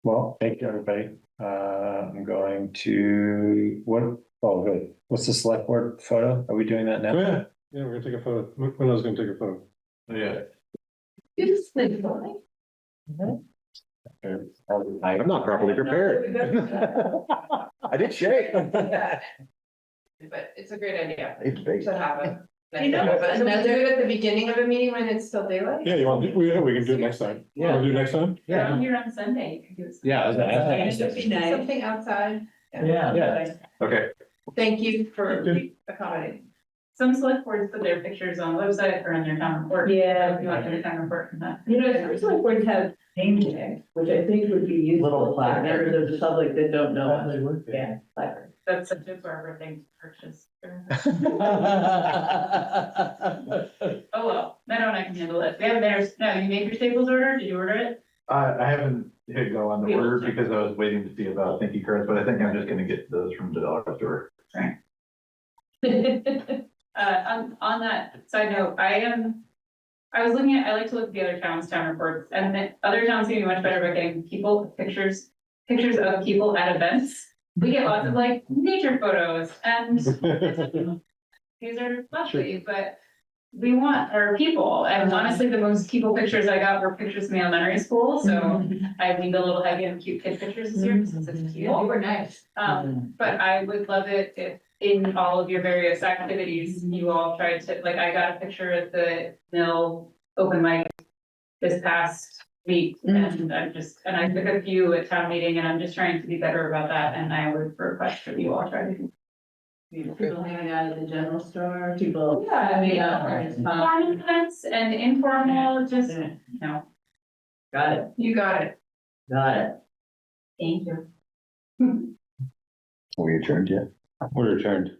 Well, thank you, everybody. I'm going to, good. What's the select board photo? Are we doing that Oh, now? yeah, yeah, we're gonna take a photo. When I was gonna take a photo. Yeah. it. It's like, funny. I'm not properly prepared. I did shake. But it's a great idea It's big. to have it. You know, But another do it at the beginning of a meeting when it's still daylight? Yeah, you want, we can do it next time. Yeah. Wanna do it next time? Around here on Sunday, you could do it. Yeah, Something outside. Yeah. Okay, Thank you for accommodating. Some select boards put their pictures on the website or in their town report. Yeah. If you want the town report from that. You know, some select boards have name tags, which I think would be useful Little for plaque. members of the public that don't know us. Yeah, placard. That's such a Barbara thing to purchase. Oh, well, no, I can handle it. We have theirs. No, you made your Staples order? Did you order it? I haven't hit go on the order because I was waiting to see about thank you cards, but I think I'm just gonna get those from the dollar store. On that side note, I was looking at, I like to look at the other towns' town reports, and the other towns seem to be much better about getting pictures of people at events. We get lots of like nature photos and these are lovely, but we want our people. And honestly, the most people pictures I got were pictures from the elementary school, so I leaned a little heavy on cute kid pictures this year since it's cute. Oh, we're nice. But I would love it if in all of your various activities, you all tried to, like, I got a picture at the mill open mic this past week, and I took a few at town meeting, and I'm just trying to be better about that, and I would request that you all try to do. People hanging out at the general store, people. Yeah, I mean, farm events and informal, just, Yeah. you know, Got it, You got it. got it. thank you. We adjourned yet? We're adjourned.